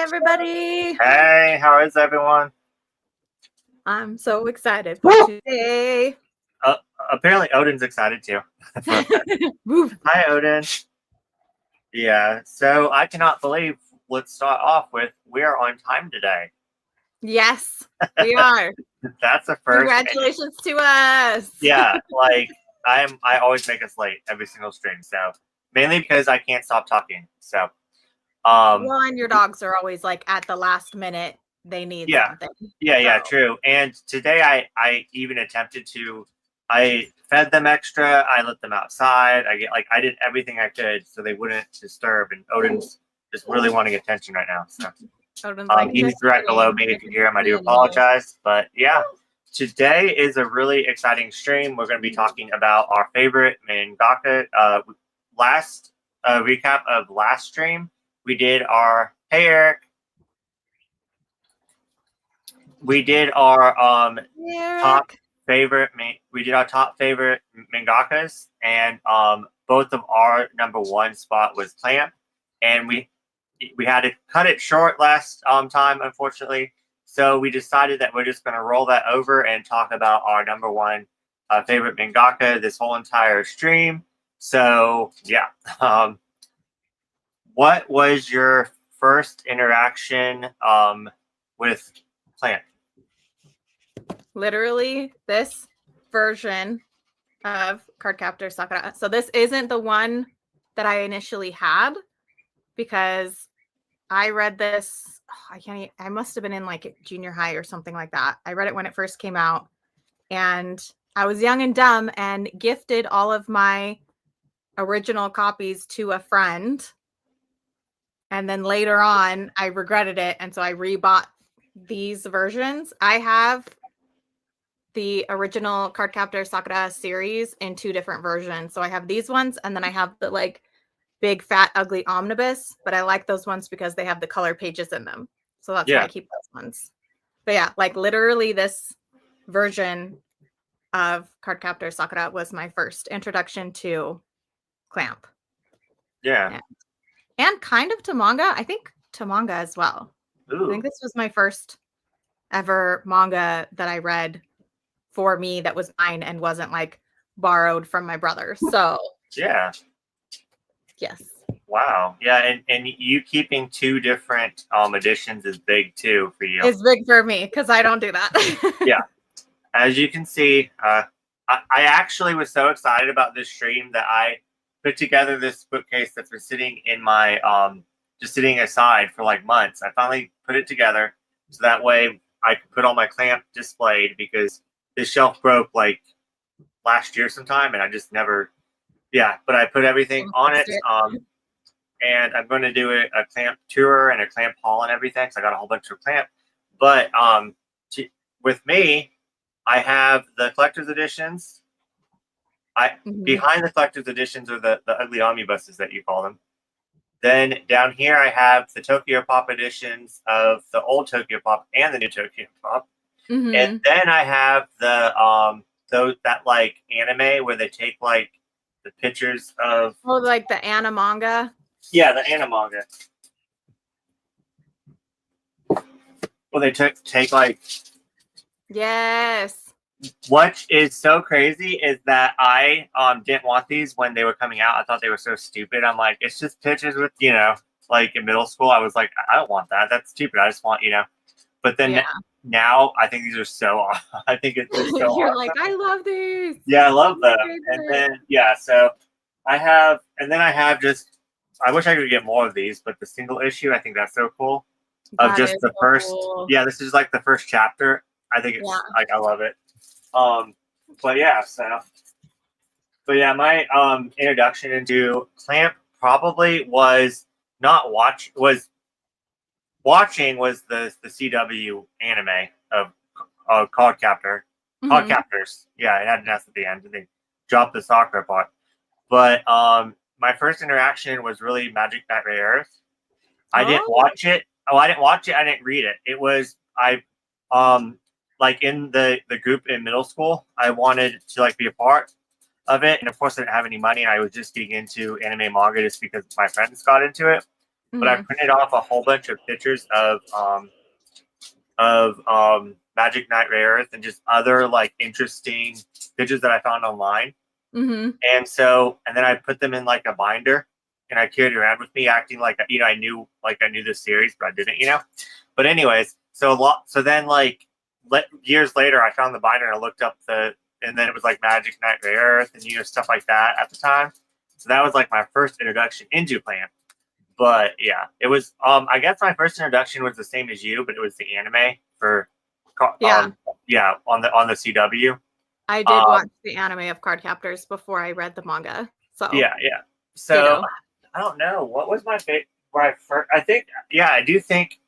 everybody. Hey, how is everyone? I'm so excited for today. Apparently, Odin's excited too. Hi, Odin. Yeah, so I cannot believe. Let's start off with we are on time today. Yes, we are. That's a first. Congratulations to us. Yeah, like I always make us late every single stream. So mainly because I can't stop talking. So, Well, and your dogs are always like at the last minute. They need something. Yeah, true. And today I even attempted to. I fed them extra. I let them outside. I did everything I could so they wouldn't disturb. And Odin's just really wanting attention right now. So Odin's like, he's right below me. If you hear him, I do apologize. But yeah, today is a really exciting stream. We're going to be talking about our favorite mangaka. Last recap of last stream, we did our hey Eric. We did our top favorite. We did our top favorite mangakas, and both of our number one spot was Clamp, and we had to cut it short last time, unfortunately. So we decided that we're just going to roll that over and talk about our number one favorite mangaka this whole entire stream. So yeah, what was your first interaction with Clamp? Literally this version of Cardcaptor Sakura. So this isn't the one that I initially had because I read this. I must have been in like junior high or something like that. I read it when it first came out, and I was young and dumb and gifted all of my original copies to a friend. And then later on, I regretted it, and so I rebought these versions. I have the original Cardcaptor Sakura series in two different versions. So I have these ones, and then I have the like big fat ugly omnibus, but I like those ones because they have the color pages in them. So that's why I keep those ones. But yeah, like literally this version of Cardcaptor Sakura was my first introduction to Clamp. Yeah. And kind of to manga. I think to manga as well. Ooh. I think this was my first ever manga that I read for me that was mine and wasn't like borrowed from my brother. So yeah. Yes. Wow. Yeah, and you keeping two different editions is big too for you. It's big for me because I don't do that. Yeah. As you can see, I actually was so excited about this stream that I put together this bookcase that's been sitting in my just sitting aside for like months. I finally put it together so that way I could put all my Clamp displayed because this shelf broke like last year sometime and I just never but I put everything on it. And I'm going to do a Clamp tour and a Clamp haul and everything. So I got a whole bunch of Clamp. But with me, I have the collector's editions. Behind the collector's editions are the ugly omnibuses that you call them. Then down here I have the Tokyo Pop editions of the old Tokyo Pop and the new Tokyo Pop. And then I have the that like anime where they take like the pictures of like the Anna manga. Yeah, the Anna manga. Well, they take like. Yes. What is so crazy is that I didn't want these when they were coming out. I thought they were so stupid. I'm like, it's just pictures with like in middle school. I was like, I don't want that. That's stupid. I just want But then now I think these are so awesome. I think it's just so You're awesome. like, I love these. Yeah, I love them. And then so I have just. I wish I could get more of these, but the single issue, I think that's so cool. Of just the first, this is like the first chapter. I think it's like I love it. But my introduction into Clamp probably was watching was the CW anime of Cardcaptor. Cardcaptors. Yeah, it had an S at the end, and they dropped the soccer part. But my first interaction was really Magic Knight Rayearth. I didn't watch it. Oh, I didn't watch it. I didn't read it. It was like in the group in middle school. I wanted to like be a part of it, and of course I didn't have any money. I was just getting into anime manga just because my friends got into it. but I printed off a whole bunch of pictures of Magic Knight Rare Earth and just other like interesting pictures that I found online. Mm-hmm. And then I put them in like a binder and I carried it around with me, acting like I knew the series, but I didn't, But anyways, so then like years later, I found the binder and I looked up and then it was like Magic Knight Rare Earth and stuff like that at the time. So that was like my first introduction into Clamp. But yeah, it was. I guess my first introduction was the same as you, but it was the anime for, Yeah. on the CW. I did watch the anime of Card Captors before I read the manga. So yeah. So ditto. I don't know what was my favorite. I think I do think.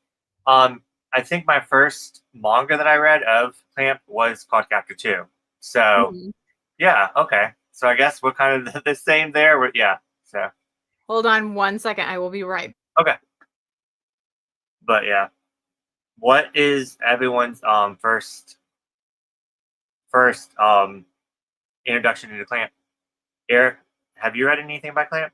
I think my first manga that I read of Clamp was Card Captor 2. So yeah, okay. So I guess we're kind of the same there. Yeah. So hold on 1 second. I will be right. Okay. But yeah, what is everyone's first introduction into Clamp? Eric, have you read anything by Clamp?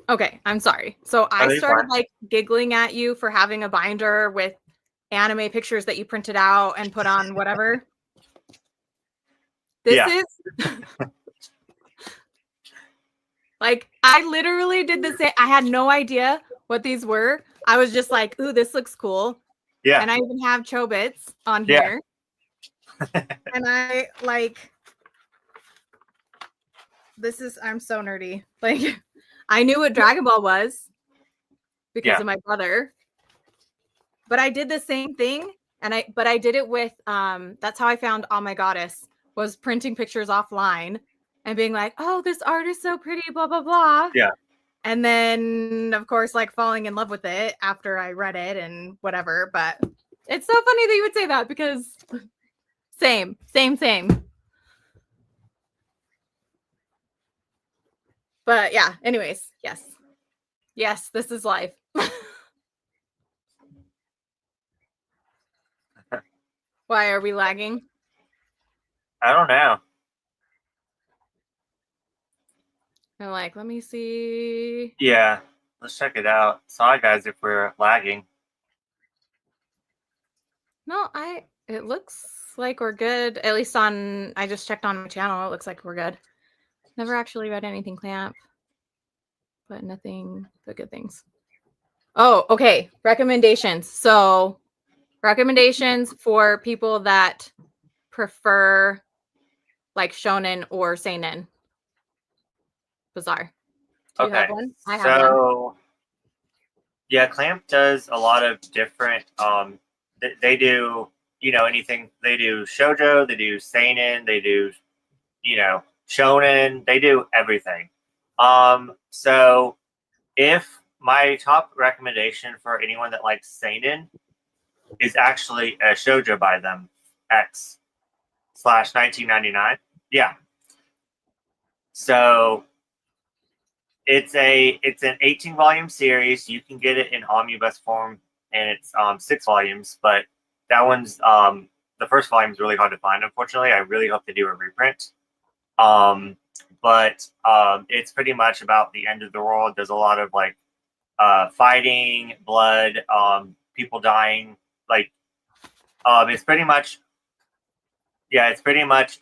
Okay, I'm sorry. So I started like giggling at you for having a binder with anime pictures that you printed out and put on whatever. This is like, I literally did the same. I had no idea what these were. I was just like, ooh, this looks cool. Yeah. And I even have Chobits on here. And I like, I'm so nerdy. Like, I knew what Dragon Ball was because of my brother. But I did the same thing. But I did it with, that's how I found All My Goddess, was printing pictures offline and being like, oh, this art is so pretty, blah, blah, blah. Yeah. And then, of course, like falling in love with it after I read it and whatever. But it's so funny that you would say that because same. But yeah, anyways, yes, this is life. Why are we lagging? I don't know. I'm like, let me see. Yeah, let's check it out. Sorry, guys, if we're lagging. No, it looks like we're good. At least I just checked on my channel. It looks like we're good. Never actually read anything Clamp, but nothing but good things. Oh, okay. Recommendations. So recommendations for people that prefer like shonen or seinen. Bizarre. Do you have one? I have one. Yeah, Clamp does a lot of different. They do anything. They do shoujo. They do seinen. They do shonen. They do everything. So if my top recommendation for anyone that likes seinen is actually a shoujo by them, X/1999. Yeah. So it's an 18-volume series. You can get it in omnibus form, and it's 6 volumes. But that one's the first volume is really hard to find. Unfortunately, I really hope they do a reprint. But it's pretty much about the end of the world. There's a lot of like fighting, blood, people dying. Like it's pretty much. Yeah, it's pretty much.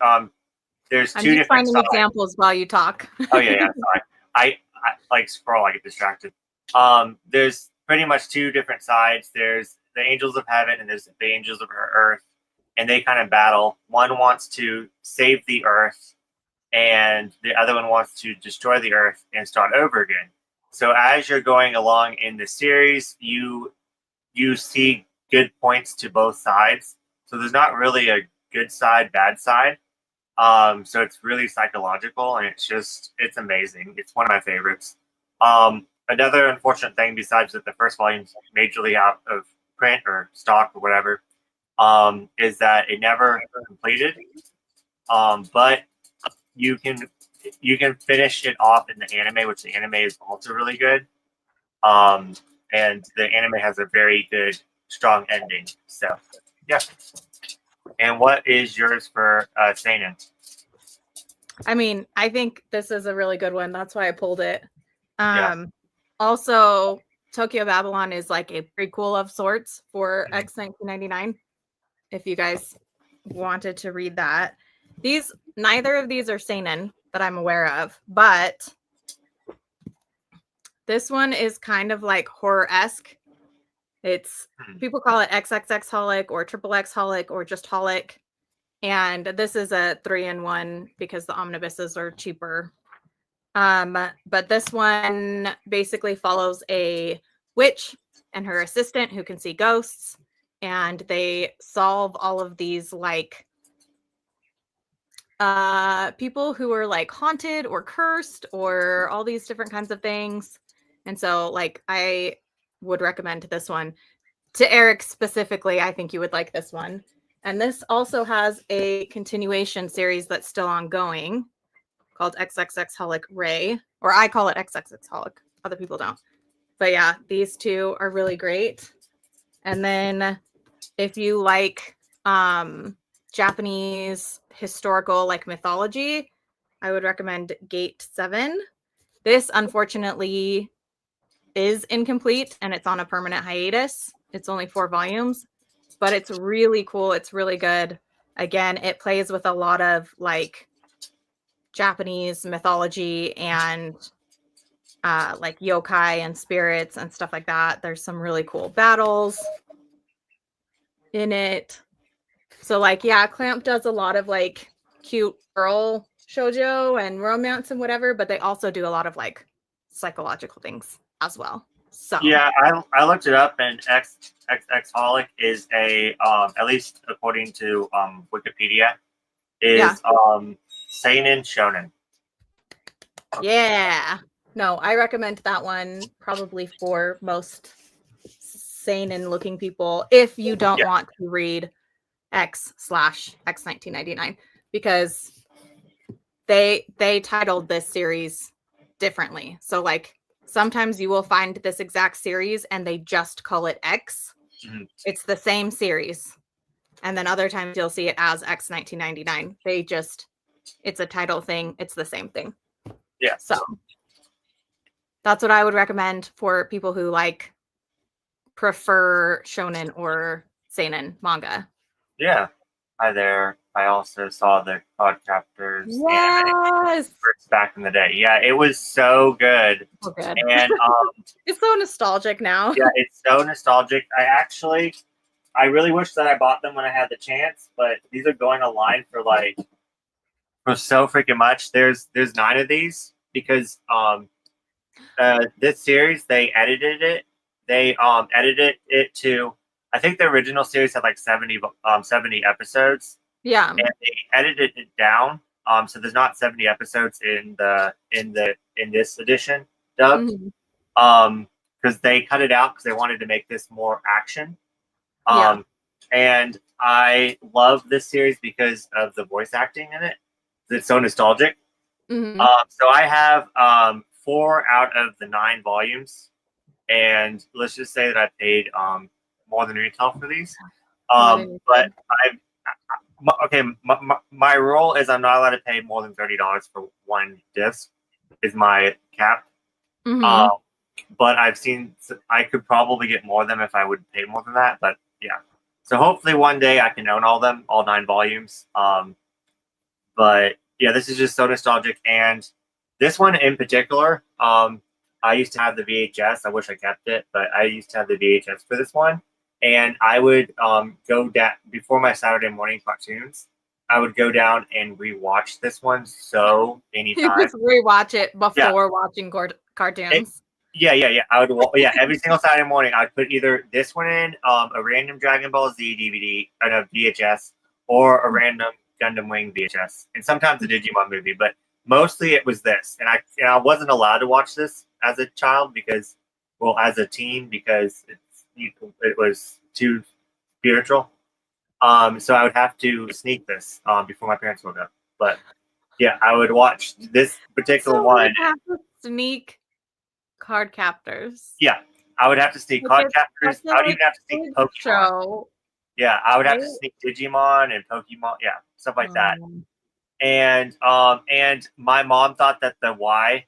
There's two different finding styles. Examples while you talk. Oh yeah, sorry. I like scroll. I get distracted. There's pretty much 2 different sides. There's the angels of heaven and there's the angels of earth, and they kind of battle. One wants to save the earth, and the other one wants to destroy the earth and start over again. So as you're going along in the series, you see good points to both sides. So there's not really a good side, bad side. So it's really psychological, and it's amazing. It's one of my favorites. Another unfortunate thing, besides that the first volume's majorly out of print or stock or whatever, is that it never completed. But you can finish it off in the anime, which the anime is also really good. And the anime has a very good, strong ending. So, yeah. And what is yours for seinen? I mean, I think this is a really good one. That's why I pulled it. Yeah. Also, Tokyo Babylon is like a prequel of sorts for Mhm. X 1999. If you guys wanted to read that, neither of these are seinen that I'm aware of, but this one is kind of like horror-esque. It's people call it XXX holic or triple X holic or just holic. And this is a 3-in-1 because the omnibuses are cheaper. But this one basically follows a witch and her assistant who can see ghosts, and they solve all of these like people who are like haunted or cursed or all these different kinds of things. And so like I would recommend this one to Eric specifically. I think you would like this one. And this also has a continuation series that's still ongoing called XXX Holic Ray, or I call it XXX Holic. Other people don't. But yeah, these two are really great. And then if you like Japanese historical like mythology, I would recommend Gate 7. This unfortunately is incomplete and it's on a permanent hiatus. It's only 4 volumes, but it's really cool. It's really good. Again, it plays with a lot of like Japanese mythology and like yokai and spirits and stuff like that. There's some really cool battles in it. So like, yeah, Clamp does a lot of like cute girl shoujo and romance and whatever, but they also do a lot of like psychological things as well. So Yeah, I looked it up, and XXX Holic is a at least according to Wikipedia yeah. is seinen shonen. Yeah. No, I recommend that one probably for most sane looking people if you don't Yeah. want to read X/X 1999 because they titled this series differently. So like sometimes you will find this exact series and they just call it X. Mm-hmm. It's the same series. And then other times you'll see it as X 1999. It's a title thing. It's the same thing. Yeah. So that's what I would recommend for people who like prefer shonen or seinen manga. Yeah. Hi there. I also saw the Card Captors Yes. back in the day. Yeah, it was so good. So good. And It's so nostalgic now. yeah, it's so nostalgic. I really wish that I bought them when I had the chance, but these are going online for so freaking much. There's 9 of these because this series they edited it. They edited it to, I think the original series had like 70 episodes. Yeah. And they edited it down. So there's not 70 episodes in this edition dubbed. Because they cut it out because they wanted to make this more action. And I love this series because of the voice acting in it. It's so nostalgic. So I have 4 out of the 9 volumes, and let's just say that I paid more than retail for these. But my rule is I'm not allowed to pay more than $30 for one disc. Is my cap. But I could probably get more of them if I would pay more than that. But yeah, so hopefully one day I can own all 9 volumes. But yeah, this is just so nostalgic, and this one in particular, I used to have the VHS. I wish I kept it, but I used to have the VHS for this one, and I would go down before my Saturday morning cartoons. I would go down and rewatch this one so many times. Just rewatch it before watching cartoons. Yeah. I would. Yeah, every single Saturday morning, I'd put either this one in, a random Dragon Ball Z DVD, and a VHS, or a random Gundam Wing VHS, and sometimes a Digimon movie. But mostly it was this, and I wasn't allowed to watch this as a child as a teen because it was too spiritual. So I would have to sneak this before my parents woke up. But yeah, I would watch this particular one. Have to sneak Card Captors. Yeah, I would have to sneak Card Captors. I would even have to sneak Pokemon. Show. Yeah, I would have to sneak Digimon and Pokemon. Yeah, stuff like that. and my mom thought that the Y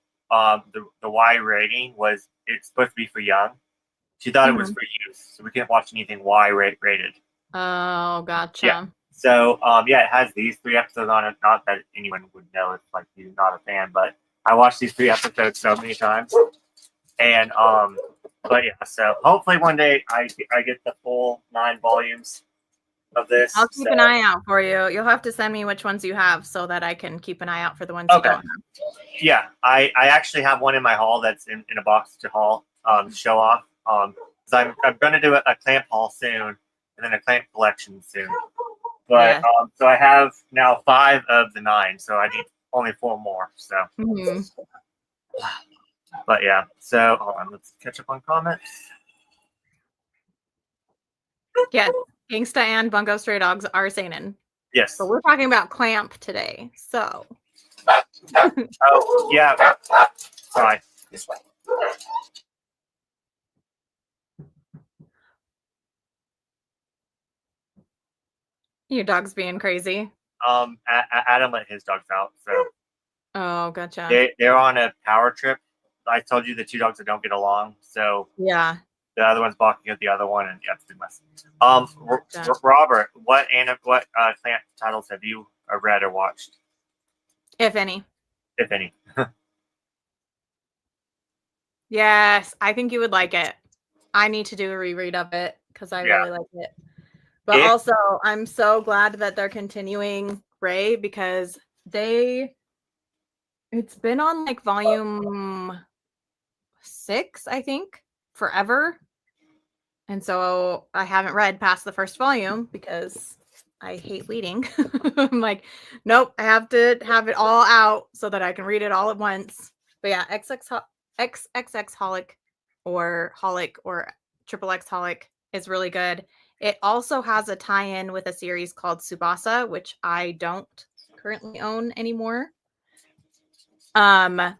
rating was it's supposed to be for young. She thought it was for youth, so we can't watch anything rated. Oh, gotcha. Yeah. So yeah, it has these 3 episodes on it. Not that anyone would know if like you're not a fan, but I watched these 3 episodes so many times. And but yeah, so hopefully one day I get the full 9 volumes of this. I'll keep an eye out for you. You'll have to send me which ones you have so that I can keep an eye out for the ones you don't have. Yeah, I actually have one in my haul that's in a box to haul show off. Because I'm going to do a clamp haul soon, and then a clamp collection soon. But so I have now 5 of the 9, so I need only 4 more. So, but yeah, so hold on, let's catch up on comments. Yes, Gangsta and Bungo Stray Dogs are seinen. Yes, but we're talking about Clamp today. So, oh yeah, sorry. This way. Your dog's being crazy. Adam let his dogs out, so. Oh, gotcha. They're on a power trip. I told you the 2 dogs that don't get along, so yeah, the other one's barking at the other one, and yeah, it's a big mess. Robert, what clamp titles have you read or watched, if any? if any? Yes, I think you would like it. I need to do a reread of it because I really like it. But also, I'm so glad that they're continuing Ray because it's been on like volume 6, I think, forever. And so I haven't read past the first volume because I hate waiting. I'm like, nope, I have to have it all out so that I can read it all at once. But yeah, XXX Holic or Holic or Triple X Holic is really good. It also has a tie-in with a series called Tsubasa, which I don't currently own anymore. But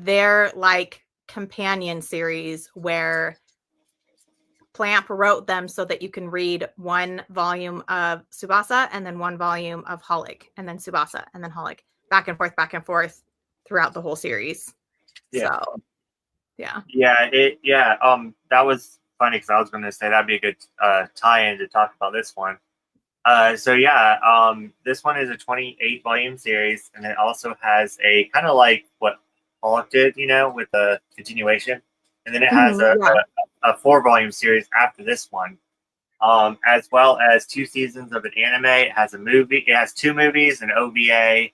they're like companion series where Clamp wrote them so that you can read 1 volume of Tsubasa and then 1 volume of Holic and then Tsubasa and then Holic back and forth throughout the whole series. Yeah. So, yeah. That was funny because I was going to say that'd be a good tie-in to talk about this one. So yeah, this one is a 28 volume series, and it also has a kind of like what Holic did, with the continuation, and then it has a 4 volume series after this one, as well as 2 seasons of an anime. It has a movie. It has 2 movies, an OVA,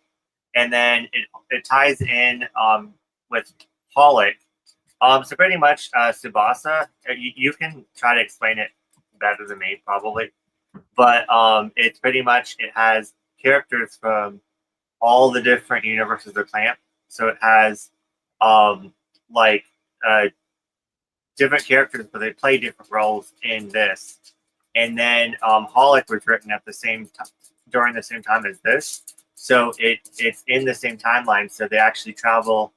and then it ties in with Holic. So pretty much Tsubasa. You can try to explain it better than me, probably. But it's pretty much, it has characters from all the different universes of Clamp. So it has different characters, but they play different roles in this. And then Holic was written at the same time during the same time as this. So it's in the same timeline. So they actually travel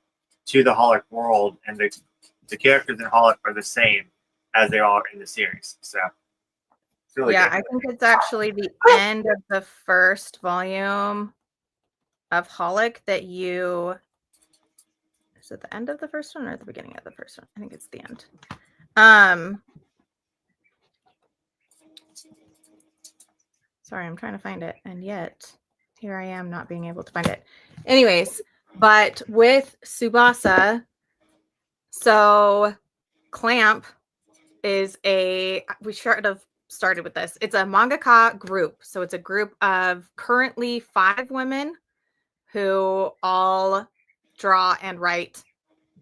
to the Holic world, and the characters in Holic are the same as they are in the series. So really good. I think it's actually the end of the first volume of Holic that you. Is it the end of the first one or the beginning of the first one? I think it's the end. Sorry, I'm trying to find it, and yet here I am not being able to find it. Anyways, but with Tsubasa, so Clamp is we should have started with this. It's a mangaka group. So it's a group of currently 5 women who all draw and write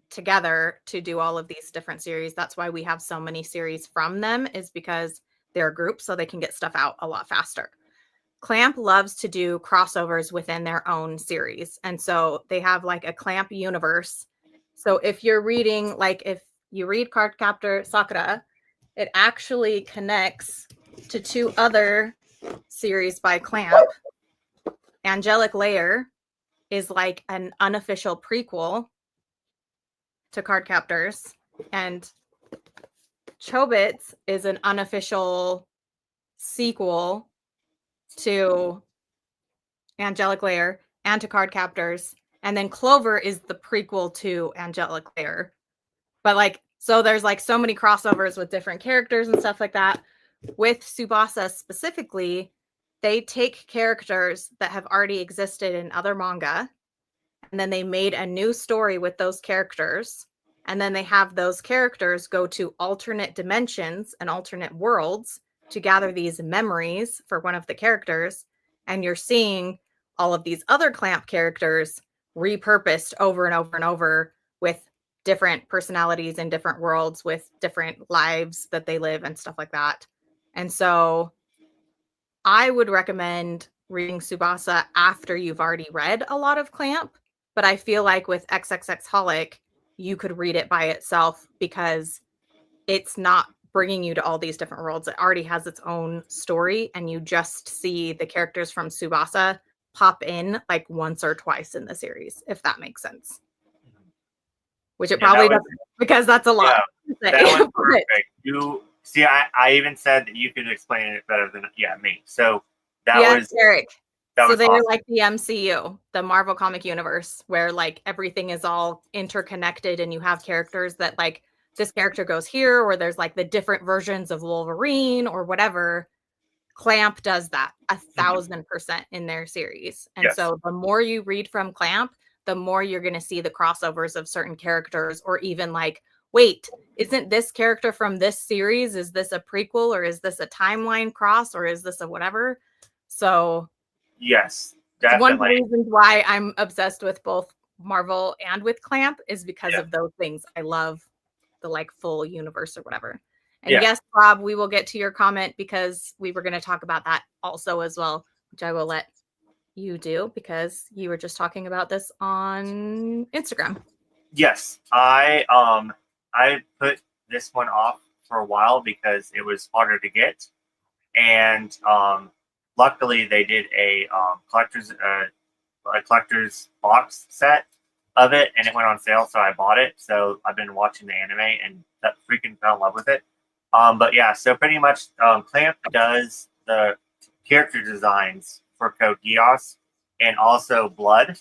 together to do all of these different series. That's why we have so many series from them, is because they're a group so they can get stuff out a lot faster. Clamp loves to do crossovers within their own series. And so they have like a Clamp universe. So if you're reading, like if you read Cardcaptor Sakura, it actually connects to 2 other series by Clamp. Angelic Layer is like an unofficial prequel to Cardcaptors, and Chobits is an unofficial sequel to Angelic Layer, and to Card Captors. And then Clover is the prequel to Angelic Layer. But like, so there's like so many crossovers with different characters and stuff like that. With Tsubasa specifically, they take characters that have already existed in other manga, and then they made a new story with those characters. And then they have those characters go to alternate dimensions and alternate worlds to gather these memories for one of the characters. And you're seeing all of these other Clamp characters repurposed over and over and over with different personalities in different worlds with different lives that they live and stuff like that. And so I would recommend reading Tsubasa after you've already read a lot of Clamp, but I feel like with XXX Holic, you could read it by itself because it's not bringing you to all these different worlds. It already has its own story, and you just see the characters from Tsubasa pop in like once or twice in the series, if that makes sense. Which it probably doesn't, because that's a lot. Yeah, that was perfect. You see, I even said that you could explain it better than me. So that was Eric. That so was they're awesome. like the MCU, the Marvel Comic Universe, where like everything is all interconnected, and you have characters that like this character goes here, or there's like the different versions of Wolverine or whatever. Clamp does that 1,000% in their series. And so the more you read from Clamp, the more you're going to see the crossovers of certain characters, or even like, wait, isn't this character from this series? Is this a prequel, or is this a timeline cross, or is this a whatever? So yes, definitely. One of the reasons why I'm obsessed with both Marvel and with Clamp is because of those things. I love the like full universe or whatever. And yes, Rob, we will get to your comment because we were going to talk about that also as well, which I will let you do because you were just talking about this on Instagram. Yes, I put this one off for a while because it was harder to get, and luckily they did a collector's box set of it, and it went on sale, so I bought it. So I've been watching the anime and that freaking fell in love with it. But yeah, so pretty much Clamp does the character designs for Code Geass and also Blood.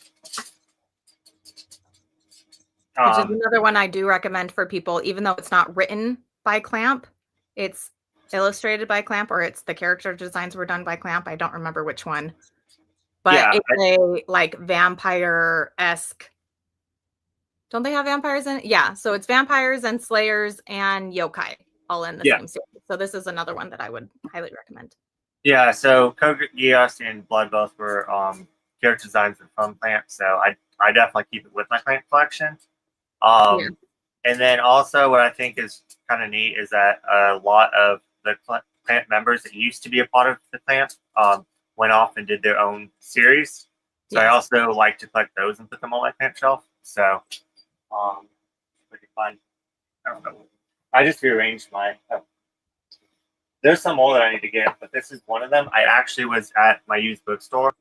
Which is another one I do recommend for people, even though it's not written by Clamp, it's illustrated by Clamp, or it's the character designs were done by Clamp. I don't remember which one, but it's a like vampire-esque. Don't they have vampires in it? Yeah, so it's vampires and slayers and yokai all in the same series. So this is another one that I would highly recommend. Yeah, so Code Geass and Blood both were character designs from Clamp, so I definitely keep it with my Clamp collection. And then also what I think is kind of neat is that a lot of the Clamp members that used to be a part of the Clamp went off and did their own series. So I also like to collect those and put them on my Clamp shelf. So we can find, I don't know. I just rearranged my. There's some more that I need to get, but this is one of them. I actually was at my used bookstore,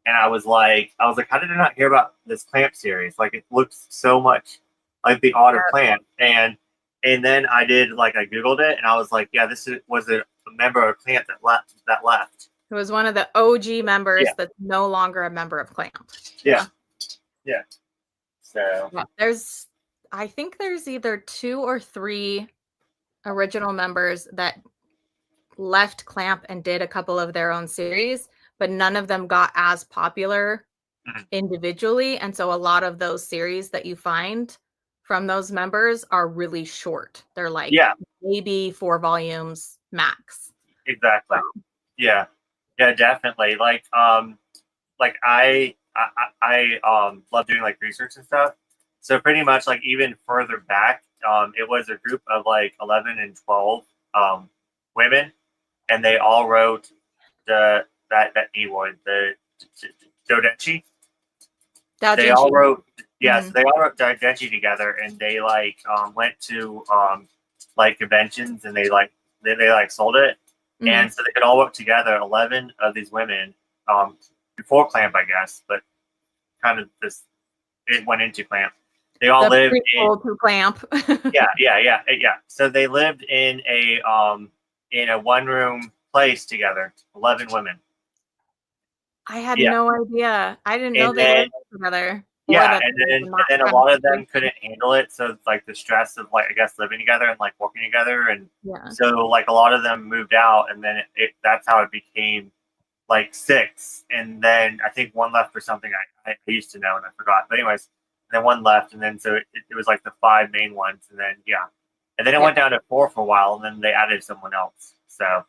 and I was like, how did I not hear about this Clamp series? Like, it looks so much like the Art of Clamp, and then I Googled it, and I was like, yeah, was a member of Clamp that left. It was one of the OG members that's no longer a member of Clamp. Yeah. So I think there's either 2 or 3 original members that left Clamp and did a couple of their own series, but none of them got as popular individually. And so a lot of those series that you find from those members are really short. They're like maybe 4 volumes max. Exactly. So. Yeah, definitely. Like I love doing like research and stuff. So pretty much like even further back, it was a group of like 11 and 12 women, and they all wrote that E-Wood, the Dodenchi. They all wrote so they all wrote Dodenchi together, and they went to conventions, and they sold it. And so they could all work together, 11 of these women, before Clamp, I guess, but kind of it went into Clamp. They all lived in Clamp. yeah. So they lived in a one-room place together, 11 women. I had Yeah. no idea. I didn't know And they then lived together. Or yeah, that they did and not then a have lot of them separation. couldn't handle it. So it's like the stress of like I guess living together and like working together, and Yeah. so like a lot of them moved out, and then that's how it became like six, and then I think one left for something I used to know and I forgot. But anyways, and then one left, and then so it was like the five main ones, and then yeah, and then it went down to four for a while, and then they added someone else. So,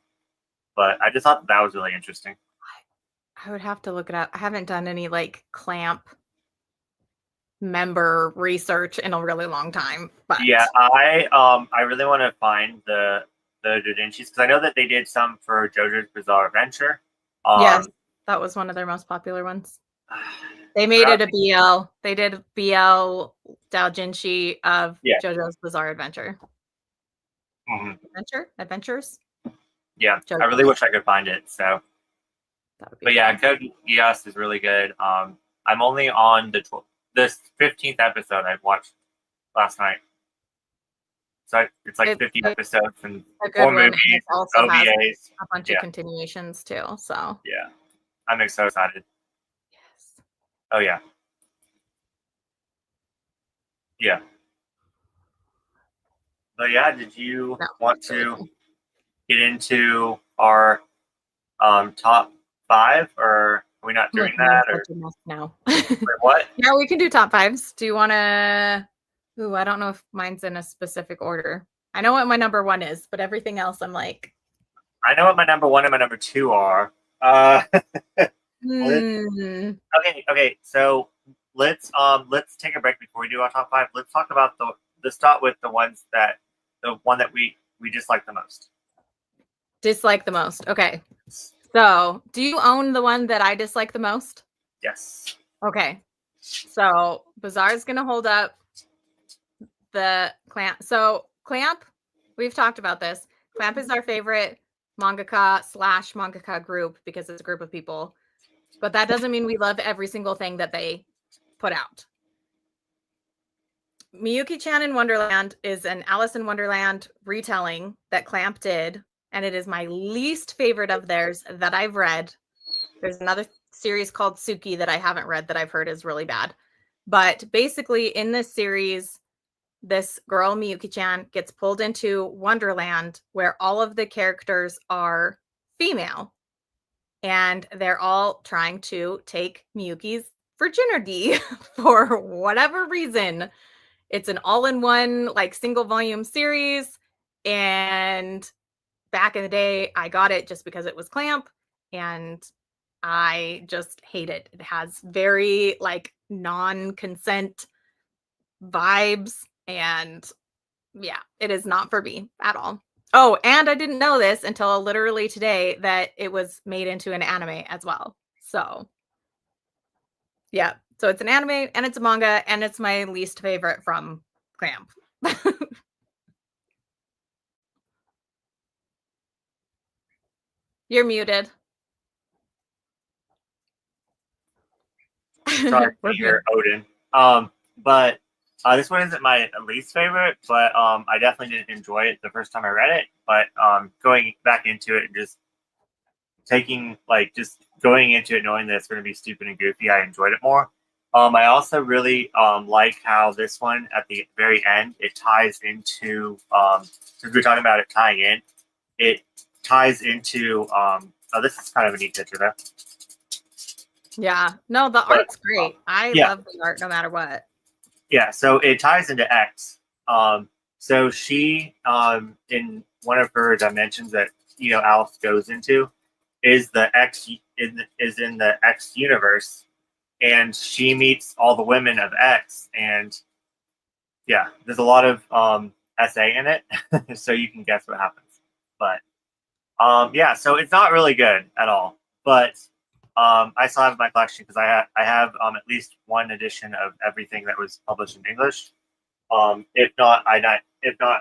but I just thought that was really interesting. I would have to look it up. I haven't done any like clamp member research in a really long time, but Yeah, I really want to find the Dojinshis because I know that they did some for JoJo's Bizarre Adventure. yes, that was one of their most popular ones. They made forgot- it a BL. They did BL doujinshi of Yeah. JoJo's Bizarre Adventure. Mhm. Adventures. Yeah, I JoJo's. really wish I could find it. So, That would be but yeah, fun. Code Geass is really good. I'm only on this 15th episode I watched last night. So it's like 50 episodes and a good 4 one. And movies, it also has OVAs. a bunch Yeah. of continuations too. So Yeah, I'm so excited. yes. Oh yeah, yeah. But yeah, did you No, want it's really to cool. get into our top 5, or are we not doing that? Or No. wait, what? Yeah, we can do top fives. Do you want to? Ooh, I don't know if mine's in a specific order. I know what my number one is, but everything else, I'm like, I know what my number 1 and my number 2 are. Okay. So let's take a break before we do our top 5. Let's talk about let's start with the one that we dislike the most. dislike the most. Okay. So, do you own the one that I dislike the most? Yes. Okay. So, Bizarre is going to hold up the Clamp. So, Clamp, we've talked about this. Clamp is our favorite mangaka/mangaka group because it's a group of people. But that doesn't mean we love every single thing that they put out. Miyuki-chan in Wonderland is an Alice in Wonderland retelling that Clamp did, and it is my least favorite of theirs that I've read. There's another series called Suki that I haven't read that I've heard is really bad. But basically, in this series, this girl, Miyuki-chan, gets pulled into Wonderland where all of the characters are female. And they're all trying to take Miyuki's virginity for whatever reason. It's an all-in-one, like, single volume series. And back in the day, I got it just because it was Clamp. And I just hate it. It has very like non-consent vibes, and yeah, it is not for me at all. Oh, and I didn't know this until literally today that it was made into an anime as well. So yeah, so it's an anime and it's a manga, and it's my least favorite from Clamp. You're muted. Sorry to hear Odin. But this one isn't my least favorite, but I definitely didn't enjoy it the first time I read it. But going back into it and just going into it knowing that it's going to be stupid and goofy, I enjoyed it more. I also really like how this one at the very end it ties into since we're talking about it tying in, it ties into oh, this is kind of a neat picture though. Yeah, no, the art's great. I love the art no matter what. Yeah, so it ties into X. So she, in one of her dimensions that Alice goes into, is the X is in the X universe, and she meets all the women of X, and yeah, there's a lot of SA in it, so you can guess what happens. But yeah, so it's not really good at all, but I still have my collection because I have at least one edition of everything that was published in English. If not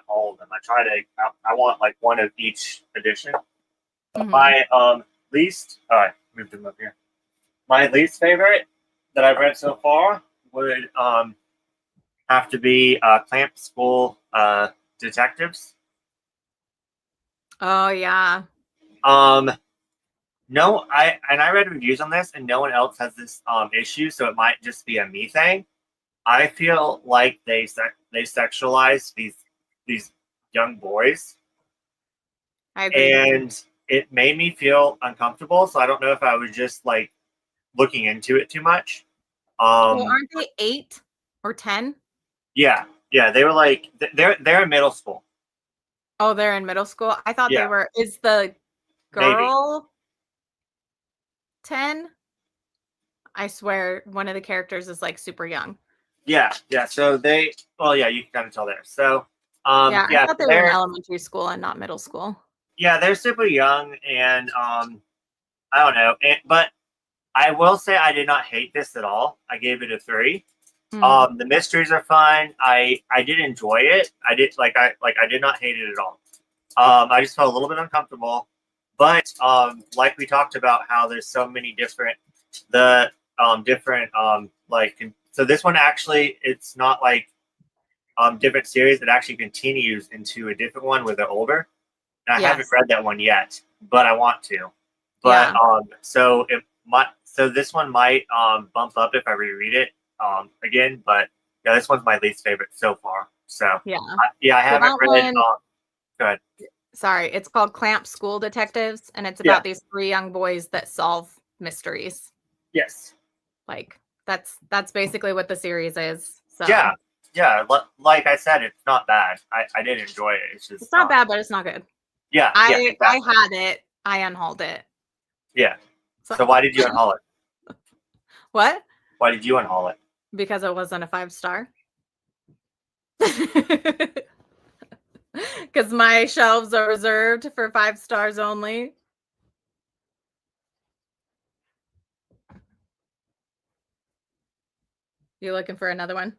all of them. I want like one of each edition. Mhm. My least moved them up here. My least favorite that I've read so far would have to be Clamp School Detectives. Oh yeah. no, I read reviews on this, and no one else has this issue, so it might just be a me thing. I feel like they sexualize these young boys, I agree. and it made me feel uncomfortable. So I don't know if I was just like looking into it too much. Well, aren't they 8 or 10? Yeah, they were like they're in middle school. Oh, they're in middle school. I thought they Yeah, were. Is the maybe. girl 10? I swear one of the characters is like super young. Yeah. So yeah, you can kind of tell there. So Yeah, I yeah, thought they were in elementary school and not middle school. yeah, they're super young, and I don't know, but I will say I did not hate this at all. I gave it a 3. The mysteries are fine. I did enjoy it. I did I did not hate it at all. I just felt a little bit uncomfortable, but like we talked about, how there's so many different different so this one actually, it's not like different series. It actually continues into a different one where they're older. And I haven't read that one yet, but I want to. But so this one might bump up if I reread it again. But yeah, this one's my least favorite so far. So Yeah. I haven't read. Go ahead. Sorry, it's called Clamp School Detectives, and it's about these 3 young boys that solve mysteries. Yes. Like that's basically what the series is. So yeah. Like I said, it's not bad. I did enjoy it. It's not bad, but it's not good. Yeah. I had it. I unhauled it. Yeah. So why did you unhaul it? What? Why did you unhaul it? Because it wasn't a 5-star. Because my shelves are reserved for 5 stars only. You looking for another one?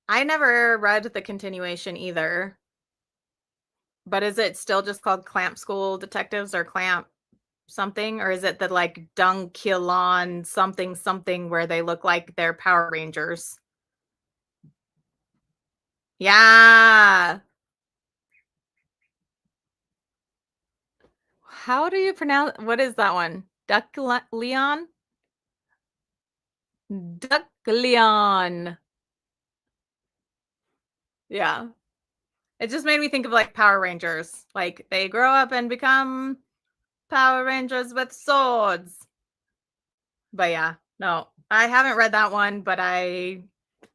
I never read the continuation either. But is it still just called Clamp School Detectives or Clamp something? Or is it the like Dunkilon something where they look like they're Power Rangers? Yeah. How do you pronounce what is that one? Leon? Leon. Yeah. It just made me think of like Power Rangers. Like they grow up and become Power Rangers with swords. But yeah, no, I haven't read that one, but I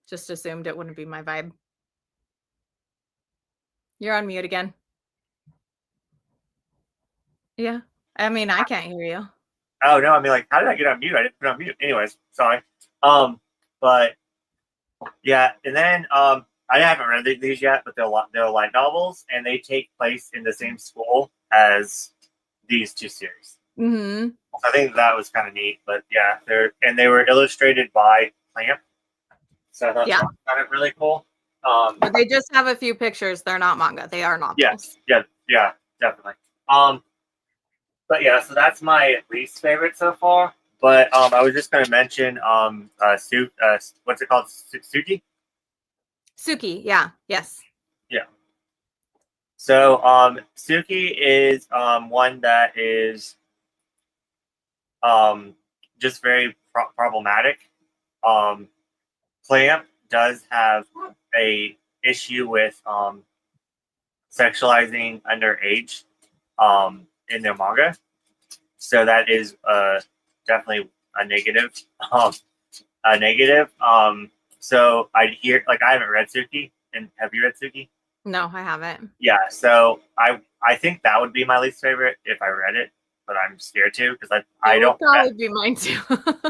just assumed it wouldn't be my vibe. You're on mute again. Yeah. I mean, I can't hear you. Oh no, I mean, like, how did I get on mute? I didn't put on mute. Anyways, sorry. But yeah, and then I haven't read these yet, but they're light novels, and they take place in the same school as these 2 series. Mm-hmm. So I think that was kind of neat. But yeah, they were illustrated by Clamp, so that's kind of really cool. But they just have a few pictures. They're not manga. They are novels. Yes, yeah, definitely. But yeah, so that's my least favorite so far. But I was just going to mention what's it called? Suki? Suki, yeah, yes. Yeah. So Suki is one that is just very problematic. Clamp does have a issue with sexualizing underage in their manga. So that is definitely a negative. A negative. So I haven't read Suki, and have you read Suki? No, I haven't. Yeah, so I think that would be my least favorite if I read it, but I'm scared to because I don't. Probably be mine too.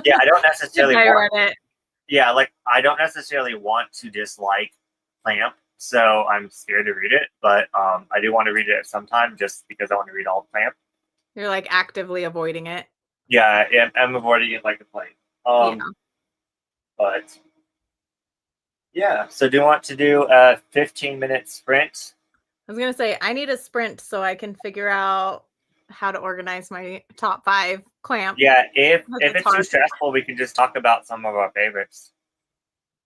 Yeah, I don't necessarily. I read it. Yeah, like I don't necessarily want to dislike Clamp, so I'm scared to read it, but I do want to read it at some time just because I want to read all of Clamp. You're like actively avoiding it. Yeah, I'm avoiding it like the plague. But yeah, so do you want to do a 15-minute sprint? I was gonna say I need a sprint so I can figure out how to organize my top 5 Clamp. Yeah, if it's too stressful, we can just talk about some of our favorites.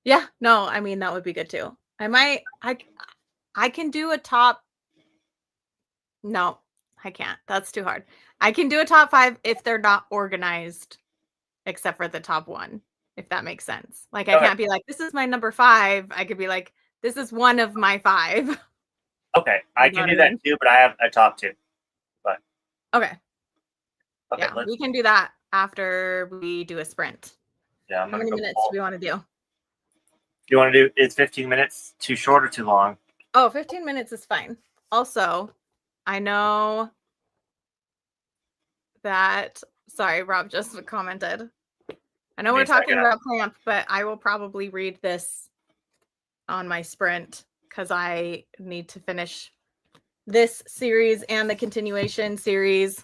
Yeah, no, I mean that would be good too. I can do a top. No, I can't. That's too hard. I can do a top 5 if they're not organized, except for the top 1, if that makes sense. Like, I Okay. can't be like, this is my number 5. I could be like, this is one of my 5. Okay, I You know can what do I that mean? too, but I have a top 2. Okay. Okay, Yeah, we can do that after we do a sprint. yeah, I'm How gonna many go minutes pull. do we want to do? You want to do? Is 15 minutes too short or too long? Oh, 15 minutes is fine. Also, I know that, sorry, Rob just commented. I know Give me we're a second. talking about clamp, but I will probably read this on my sprint because I need to finish this series and the continuation series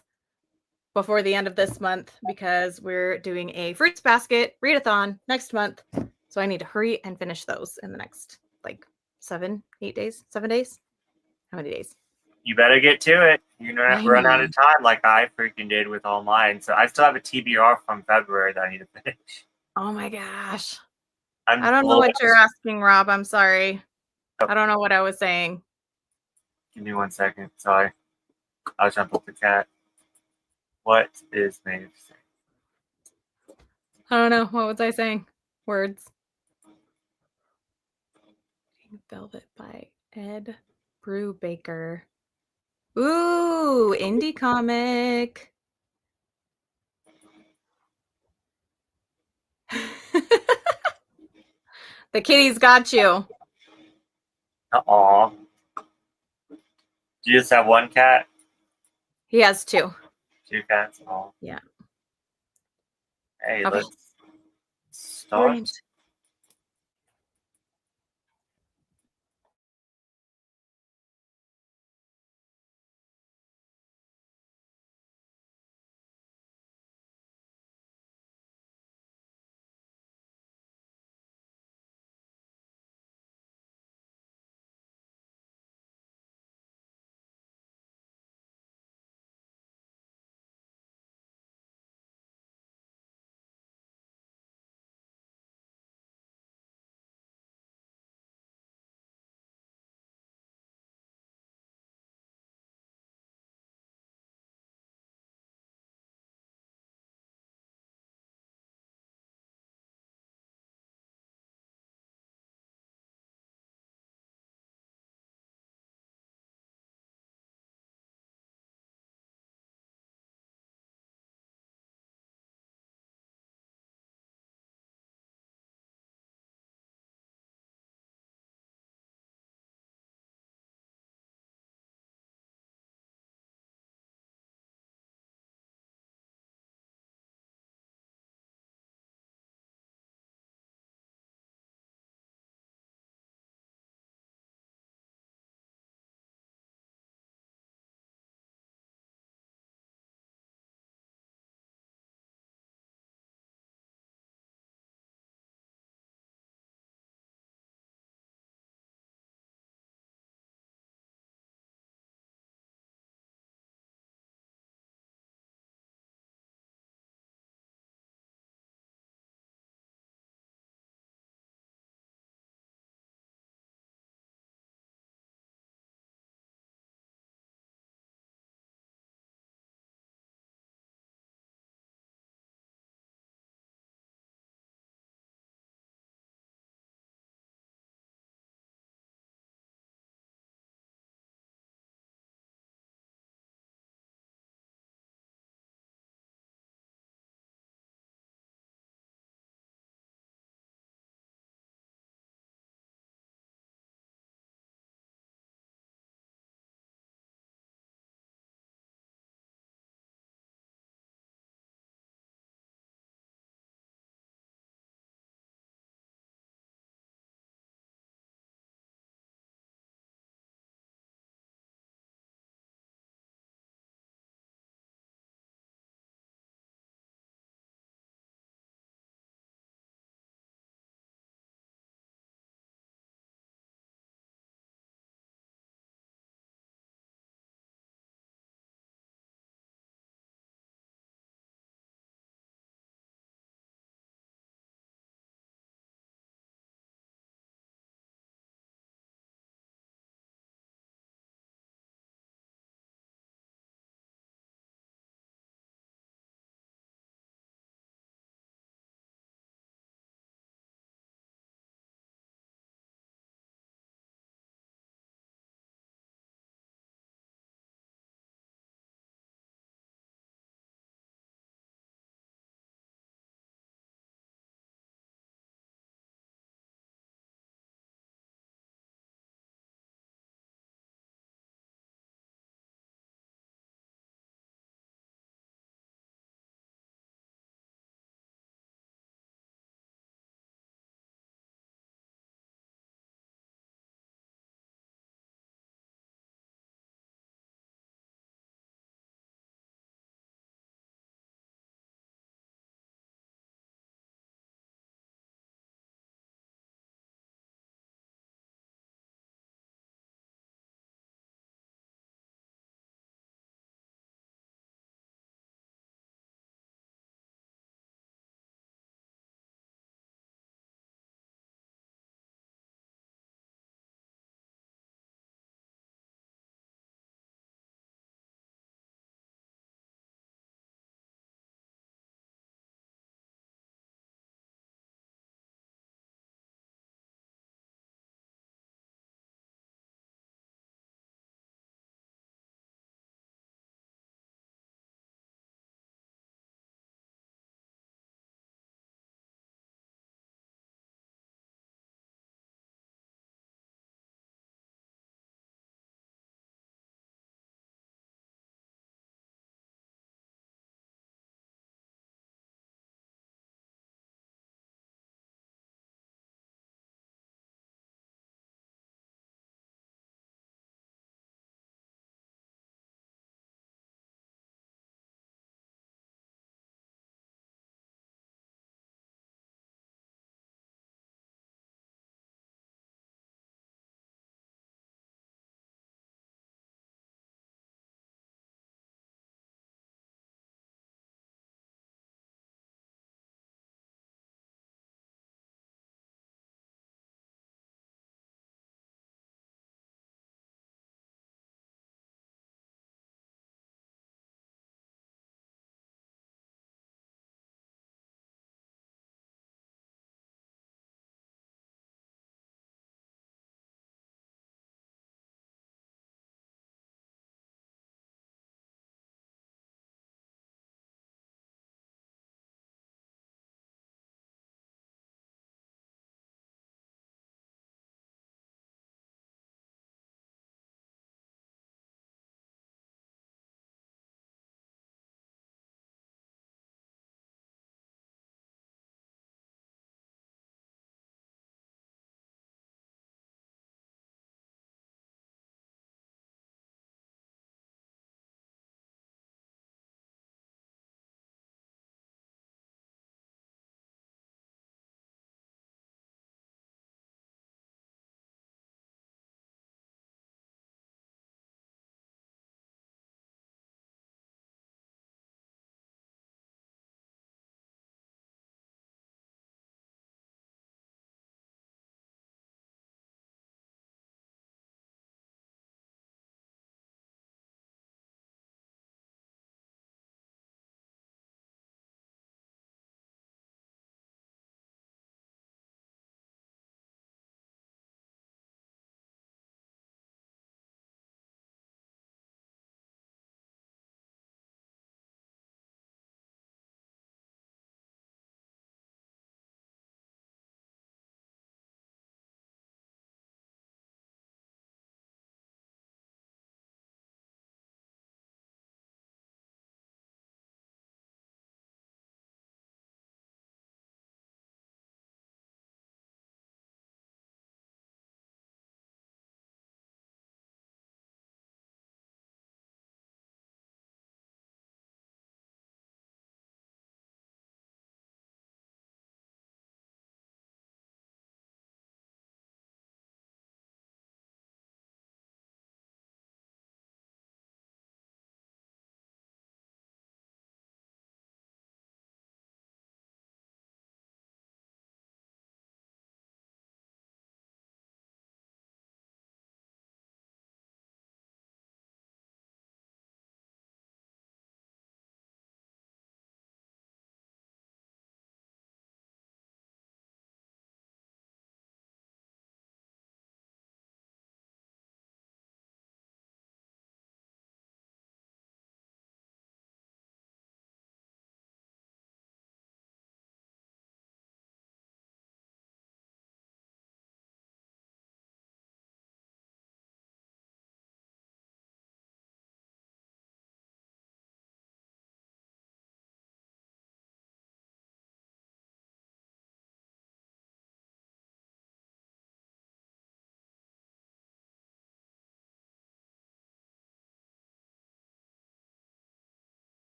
before the end of this month because we're doing a fruits basket readathon next month. So I need to hurry and finish those in the next like 7 days. How many days? You better get to it. You're gonna I run out know. of time like I freaking did with all mine. So I still have a TBR from February that I need to finish. Oh my gosh. I'm I don't a know little what bit. you're asking, Rob. I'm sorry. Oh, I don't know what I was saying. give me 1 second. Sorry, I'll jump up the cat. What is Maeve saying? I don't know. What was I saying? Words. Velvet by Ed Brubaker. Ooh, indie comic. The kitty's got you. Aw. Do you just have one cat? He has 2. 2 cats? Oh. Yeah. Hey, Okay. let's start.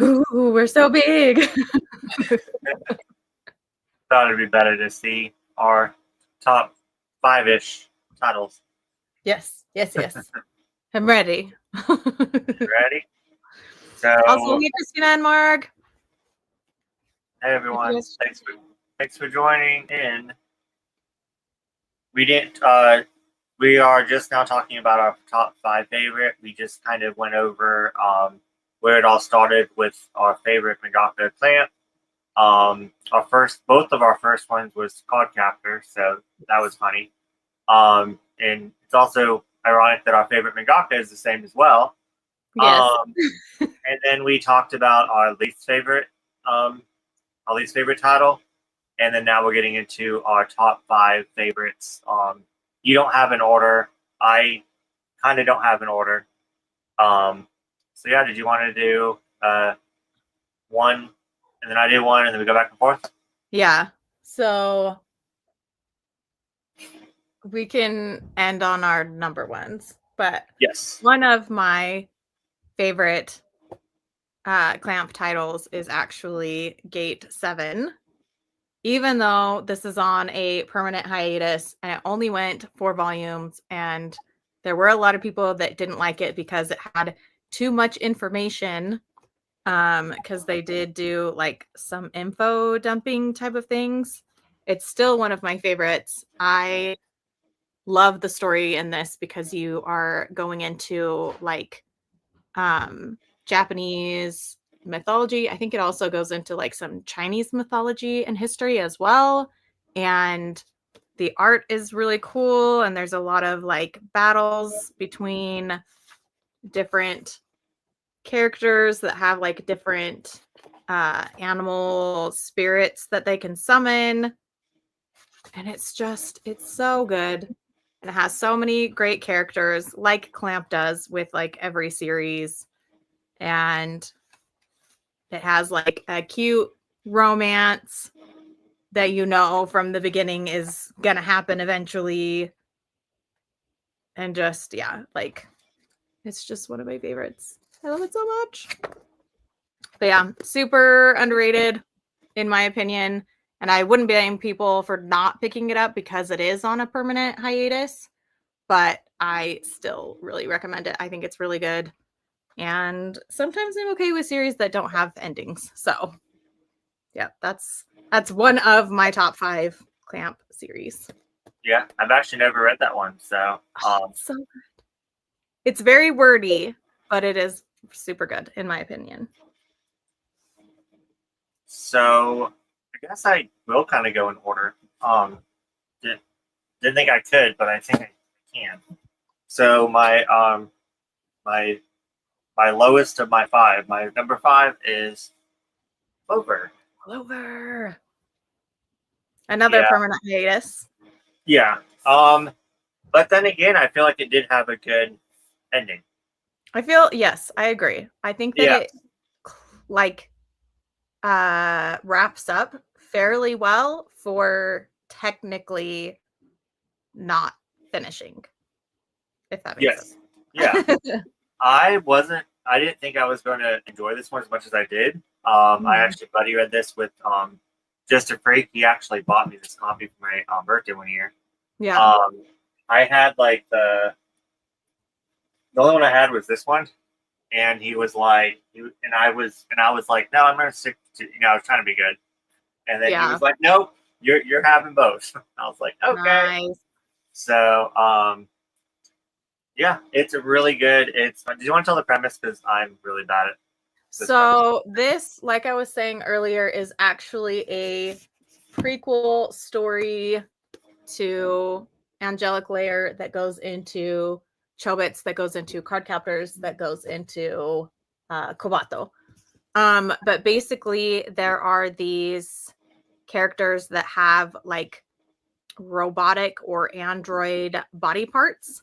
Ooh, we're so big. Thought it'd be better to see our top 5-ish titles. Yes. I'm ready. Ready? So, Also, hey, Christina and Marg. hey everyone, thanks for joining in. We didn't. We are just now talking about our top 5 favorite. We just kind of went over where it all started with our favorite mangaka Clamp. Both of our first ones was Cardcaptor, so that was funny. And it's also ironic that our favorite mangaka is the same as well. Yes. And then we talked about our least favorite title, and then now we're getting into our top 5 favorites. You don't have an order. I kind of don't have an order. So yeah, did you want to do one, and then I do one, and then we go back and forth? Yeah. So we can end on our number ones, but Yes. one of my favorite Clamp titles is actually Gate 7. Even though this is on a permanent hiatus and it only went 4 volumes, and there were a lot of people that didn't like it because it had too much information, because they did do like some info dumping type of things. It's still one of my favorites. I love the story in this because you are going into like Japanese mythology. I think it also goes into like some Chinese mythology and history as well. And the art is really cool. And there's a lot of like battles between different characters that have like different animal spirits that they can summon. And it's so good. And it has so many great characters like Clamp does with like every series. And it has like a cute romance that you know from the beginning is gonna happen eventually. And just, yeah, like it's just one of my favorites. I love it so much. But yeah, super underrated in my opinion. And I wouldn't blame people for not picking it up because it is on a permanent hiatus. But I still really recommend it. I think it's really good. And sometimes I'm okay with series that don't have endings. So yeah, that's one of my top 5 Clamp series. Yeah, I've actually never read that one, so So good. It's very wordy, but it is super good in my opinion. So I guess I will kind of go in order. Didn't think I could, but I think I can. So my lowest of my 5, my number 5 is Clover. Another permanent hiatus. Yeah. But then again, I feel like it did have a good ending. Yes, I agree. I think that it like wraps up fairly well for technically not finishing. If that makes sense. Yeah. I didn't think I was going to enjoy this one as much as I did. I actually buddy read this with Just a Freak. He actually bought me this copy for my birthday one year. Yeah. I had like the The only one I had was this one, and he was like, and I was like, no, I'm gonna stick to, I was trying to be good, and then he Yeah. was like, nope, you're having both. I was like, okay. Nice. So, yeah, it's a really good. It's. Do you want to tell the premise? Because I'm really bad at this So this, like I was saying earlier, is actually a prequel story to Angelic Layer that goes into Chobits, that goes into Cardcaptors, that goes into Kobato. But basically, there are these characters that have like robotic or android body parts.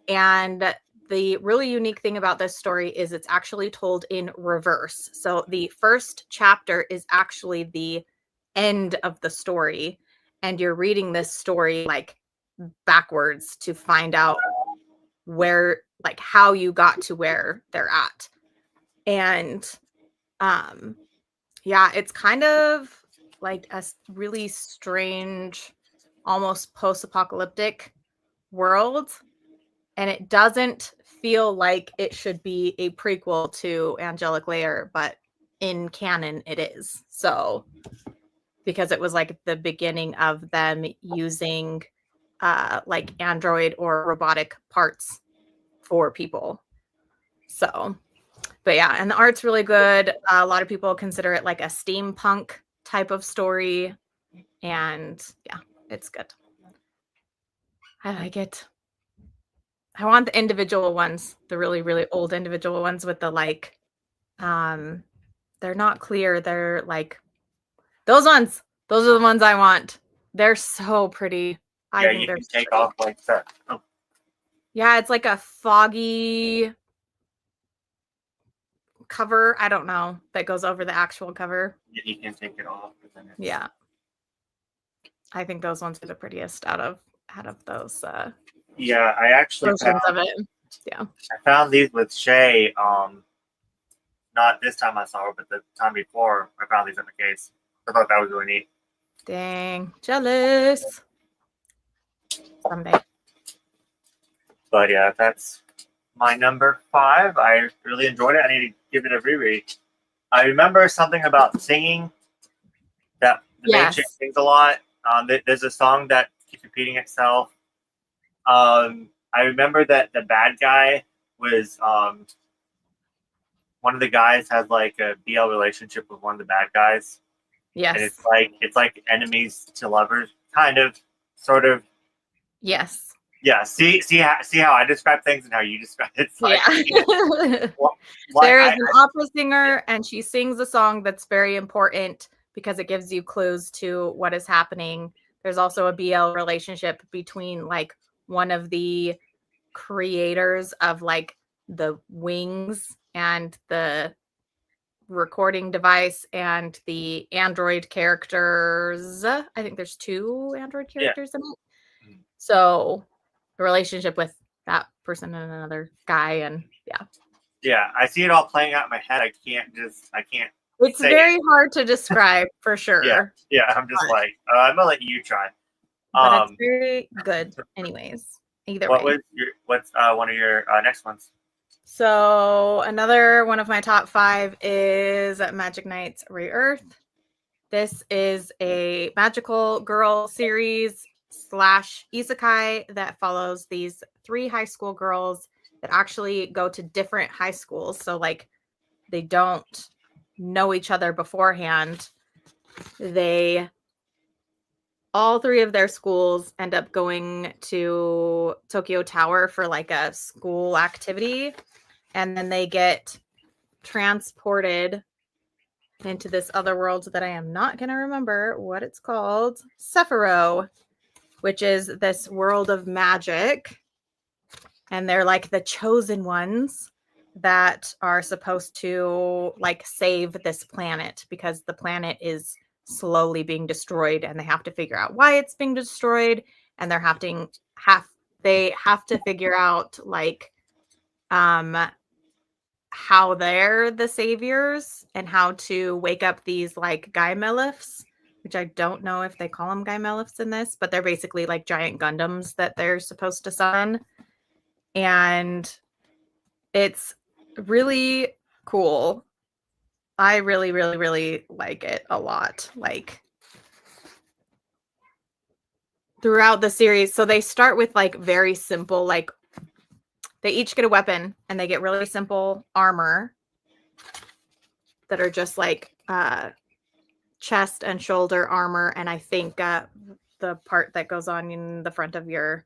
And the really unique thing about this story is it's actually told in reverse. So the first chapter is actually the end of the story, and you're reading this story like backwards to find out where, like, how you got to where they're at. And yeah, it's kind of like a really strange, almost post-apocalyptic world, and it doesn't feel like it should be a prequel to Angelic Layer, but in canon it is. So because it was like the beginning of them using like android or robotic parts for people. So, but yeah, and the art's really good. A lot of people consider it like a steampunk type of story, and yeah, it's good. I like it. I want the individual ones, the really, really old individual ones with the like, they're not clear. They're like those ones. Those are the ones I want. They're so pretty. I Yeah, think you they're can so take pretty. off like that. Oh, Yeah, it's like a foggy cover. I don't know, that goes over the actual cover. you can take it off. Yeah. I think those ones are the prettiest out of those Yeah, I actually versions of it. Yeah. I found these with Shay. Not this time I saw her, but the time before I found these in the case. I thought that was really neat. Dang. Jealous. Someday. But yeah, that's my number 5. I really enjoyed it. I need to give it a reread. I remember something about singing, that the main chick Yes. sings a lot. There's a song that keeps repeating itself. I remember that the bad guy was one of the guys has like a BL relationship with one of the bad guys, and Yes. it's like enemies to lovers, kind of, sort of. Yes. Yeah. See how I describe things and how you describe it. It's like, Yeah. There is an opera singer, and she sings a song that's very important because it gives you clues to what is happening. There's also a BL relationship between like one of the creators of like the wings and the recording device and the android characters. I think there's 2 android characters in it. So the relationship with that person and another guy, and yeah. Yeah, I see it all playing out in my head. I can't. It's very hard to describe for sure. Yeah. I'm just like, I'm gonna let you try. But it's very good, anyways. Either way. What's one of your next ones? So another one of my top 5 is Magic Knights Re-Earth. This is a magical girl series / isekai that follows these 3 high school girls that actually go to different high schools. So like they don't know each other beforehand. All 3 of their schools end up going to Tokyo Tower for like a school activity, and then they get transported into this other world that I am not going to remember what it's called, Sephiroth, which is this world of magic. And they're like the chosen ones that are supposed to like save this planet because the planet is slowly being destroyed, and they have to figure out why it's being destroyed, and they have to figure out like how they're the saviors and how to wake up these like Gaimelifs, which I don't know if they call them Gaimelifs in this, but they're basically like giant Gundams that they're supposed to summon. And It's really cool. I really, really, really like it a lot. Like throughout the series, so they start with like very simple, like they each get a weapon and they get really simple armor that are just like chest and shoulder armor, and I think the part that goes on in the front of your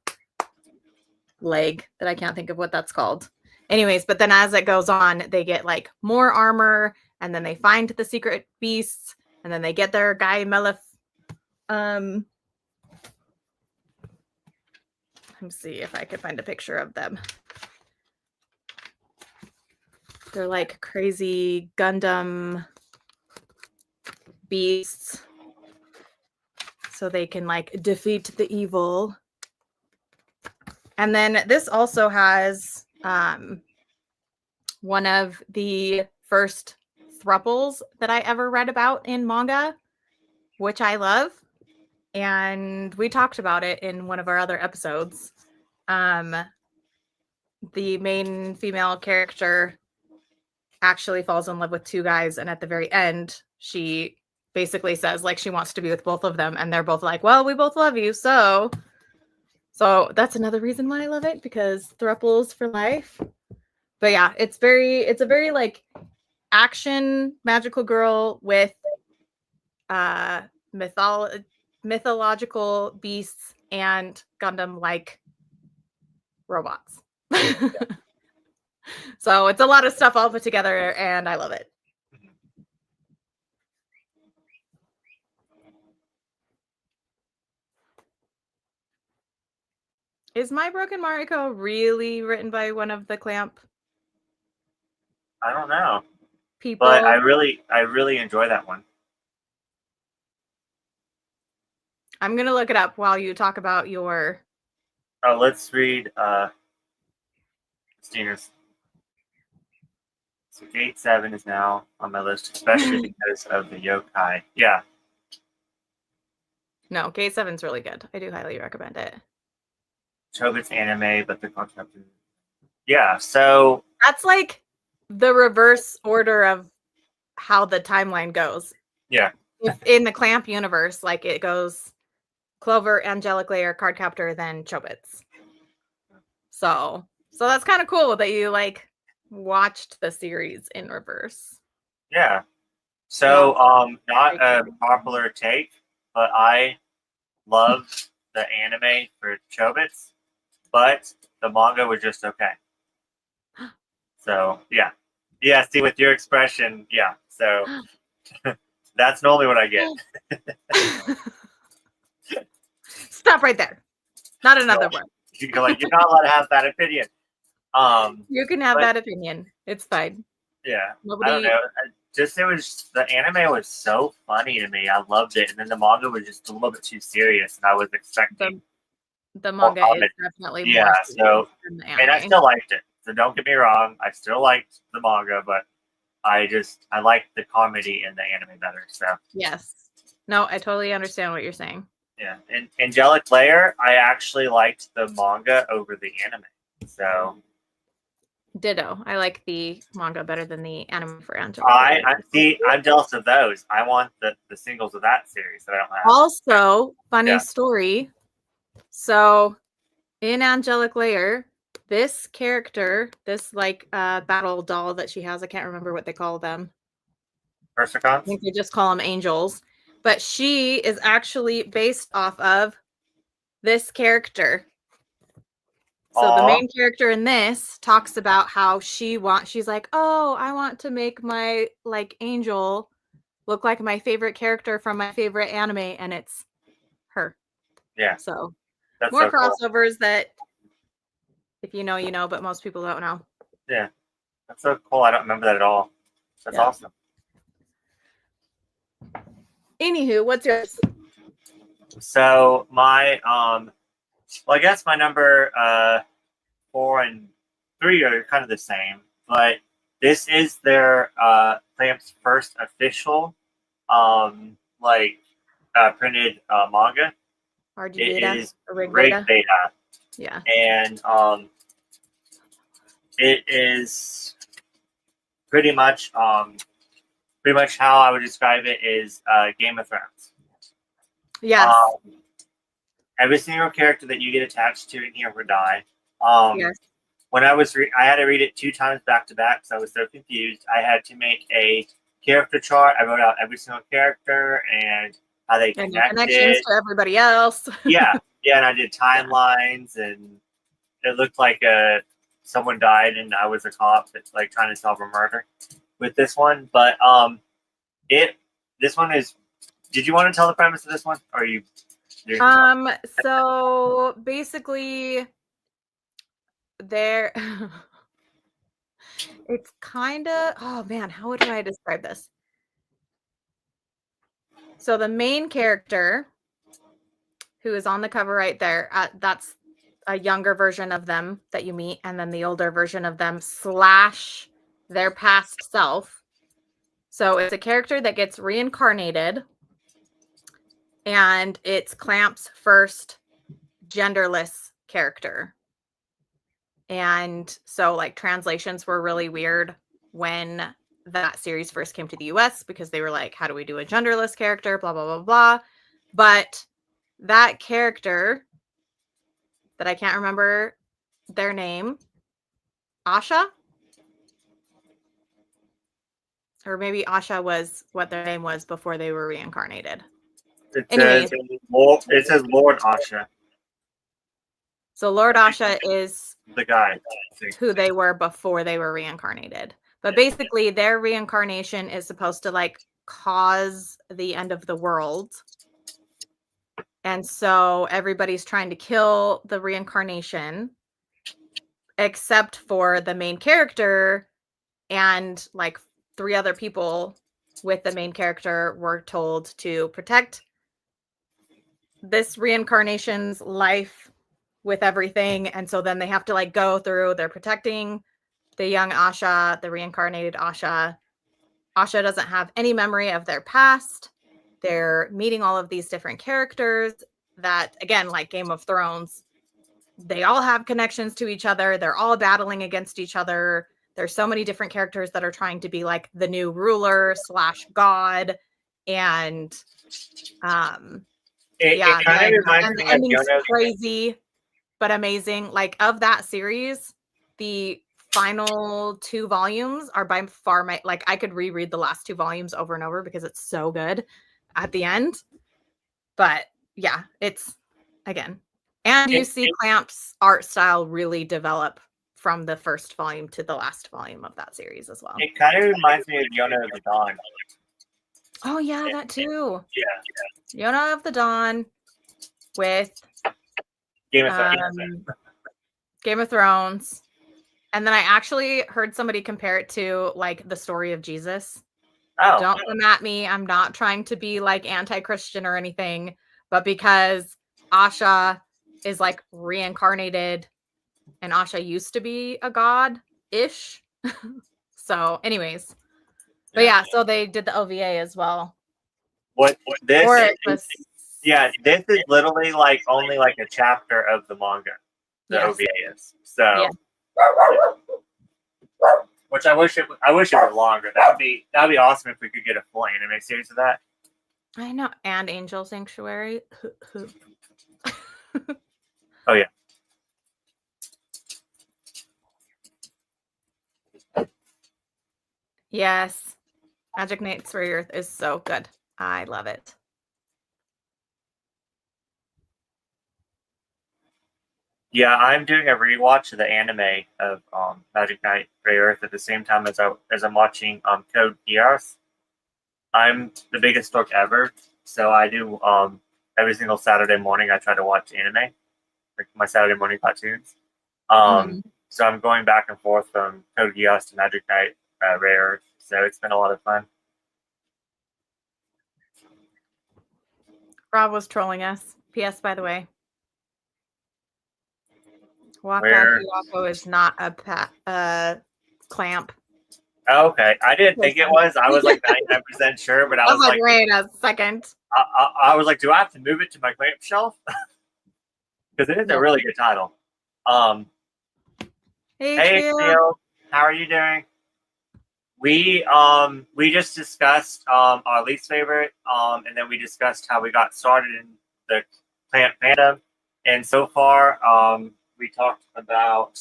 leg that I can't think of what that's called. Anyways, but then as it goes on, they get like more armor, and then they find the secret beasts, and then they get their guy Melif. Let me see if I could find a picture of them. They're like crazy Gundam beasts, so they can like defeat the evil. And then this also has one of the first thruples that I ever read about in manga, which I love. And we talked about it in one of our other episodes. The main female character actually falls in love with two guys, and at the very end, she basically says like she wants to be with both of them, and they're both like, well, we both love you, so that's another reason why I love it, because thruples for life. But yeah, it's a very like action magical girl with mythological beasts and Gundam like robots. So it's a lot of stuff all put together, and I love it. Is My Broken Mariko really written by one of the Clamp I don't know, people? but I really enjoy that one. I'm gonna look it up while you talk about your. Oh, let's read Steener's. So Gate 7 is now on my list, especially because of the yokai. Yeah. No, Gate 7's really good. I do highly recommend it. Chobits anime, but the concept is... Yeah, so... That's like the reverse order of how the timeline goes. Yeah. If in the Clamp universe, like it goes Clover, Angelic Layer, Cardcaptor, then Chobits. So that's kind of cool that you like watched the series in reverse. Yeah. So, not a popular take, but I love the anime for Chobits, but the manga was just okay. So, yeah. Yeah, see, with your expression, yeah. So, that's normally what I get. Stop right there. Not another word. You're like, you're not allowed to have that opinion. You can have that opinion. It's fine. Yeah. Nobody... I don't know. The anime was so funny to me. I loved it. And then the manga was just a little bit too serious, and I was expecting the manga is definitely more so than the anime. And I still liked it. So don't get me wrong, I still liked the manga, but I liked the comedy in the anime better. So yes. No, I totally understand what you're saying. Yeah. And Angelic Layer, I actually liked the manga over the anime. So ditto. I like the manga better than the anime for Angelic Layer. I'm jealous of those. I want the singles of that series that I don't have. Also, funny story. So in Angelic Layer, this character, this like battle doll that she has, I can't remember what they call them. Persicons? I think they just call them angels. But she is actually based off of this character. So the main character in this talks about how she's like, oh, I want to make my like angel look like my favorite character from my favorite anime, and it's her. Yeah. So that's more so crossovers cool. that if you know, you know, but most people don't know. Yeah. That's so cool. I don't remember that at all. That's awesome. Anywho, what's yours? So my well, I guess my number 4 and 3 are kind of the same, but this is their Clamp's first official printed manga. RG It beta is or Rig Beta. Yeah. And it is pretty much how I would describe it is Game of Thrones. Yes. Every single character that you get attached to in here will die. Yes. When I had to read it 2 times back to back because I was so confused. I had to make a character chart. I wrote out every single character and how they And connected. connections to everybody else. yeah, and I did timelines, and it looked like someone died, and I was a cop that's like trying to solve a murder with this one. But this one is. Did you want to tell the premise of this one, or are you? So basically, there. It's kind of. Oh man, how would I describe this? So the main character, who is on the cover right there, that's a younger version of them that you meet, and then the older version of them / their past self. So it's a character that gets reincarnated, and it's Clamp's first genderless character. And so like translations were really weird when that series first came to the US because they were like, how do we do a genderless character? Blah, blah, blah, blah. But that character that I can't remember their name, Asha? Or maybe Asha was what their name was before they were reincarnated. It says Lord Asha. So Lord Asha is the guy who they were before they were reincarnated. But basically their reincarnation is supposed to like cause the end of the world. And so everybody's trying to kill the reincarnation except for the main character, and like 3 other people with the main character were told to protect this reincarnation's life with everything. And so then they have to like go through, they're protecting the young Asha, the reincarnated Asha. Asha doesn't have any memory of their past. They're meeting all of these different characters that, again, like Game of Thrones, they all have connections to each other. They're all battling against each other. There's so many different characters that are trying to be like the new ruler / god. And it kind of reminds and me the ending's of crazy but amazing. Like of that series, the final 2 volumes are by far my, like I could reread the last 2 volumes over and over because it's so good at the end. But yeah, it's again, and you see Clamp's art style really develop from the first volume to the last volume of that series as well. It kind of reminds me of Yona of the Dawn. Oh yeah, that too. Yeah. Yona of the Dawn with Game of Thrones. Game of Thrones. And then I actually heard somebody compare it to like the story of Jesus. Oh. Don't come at me. I'm not trying to be like anti-Christian or anything, but because Asha is like reincarnated and Asha used to be a god-ish. So anyways. But yeah, so they did the OVA as well. What this is, this is literally like only like a chapter of the manga. The OVA is. So yeah. Which I wish it were longer. That'd be awesome if we could get a full anime series of that. I know. And Angel Sanctuary. Oh yeah. Yes. Magic Knights for Earth is so good. I love it. Yeah, I'm doing a rewatch of the anime of Magic Knight Grey Earth at the same time as I'm watching Code Geass. I'm the biggest dork ever, so I do every single Saturday morning I try to watch anime, like my Saturday morning cartoons. So I'm going back and forth from Code Geass to Magic Knight Grey Earth, so it's been a lot of fun. Rob was trolling us. P.S. by the way. Waka Hiwako is not a clamp. Oh, okay, I didn't think it was. I was like 99% sure, but I was like, wait a second. I was like, do I have to move it to my clamp shelf? Because it is a really good title. Hey, Hey, Field. Phil. How are you doing? We just discussed our least favorite, and then we discussed how we got started in the plant fandom. And so far, we talked about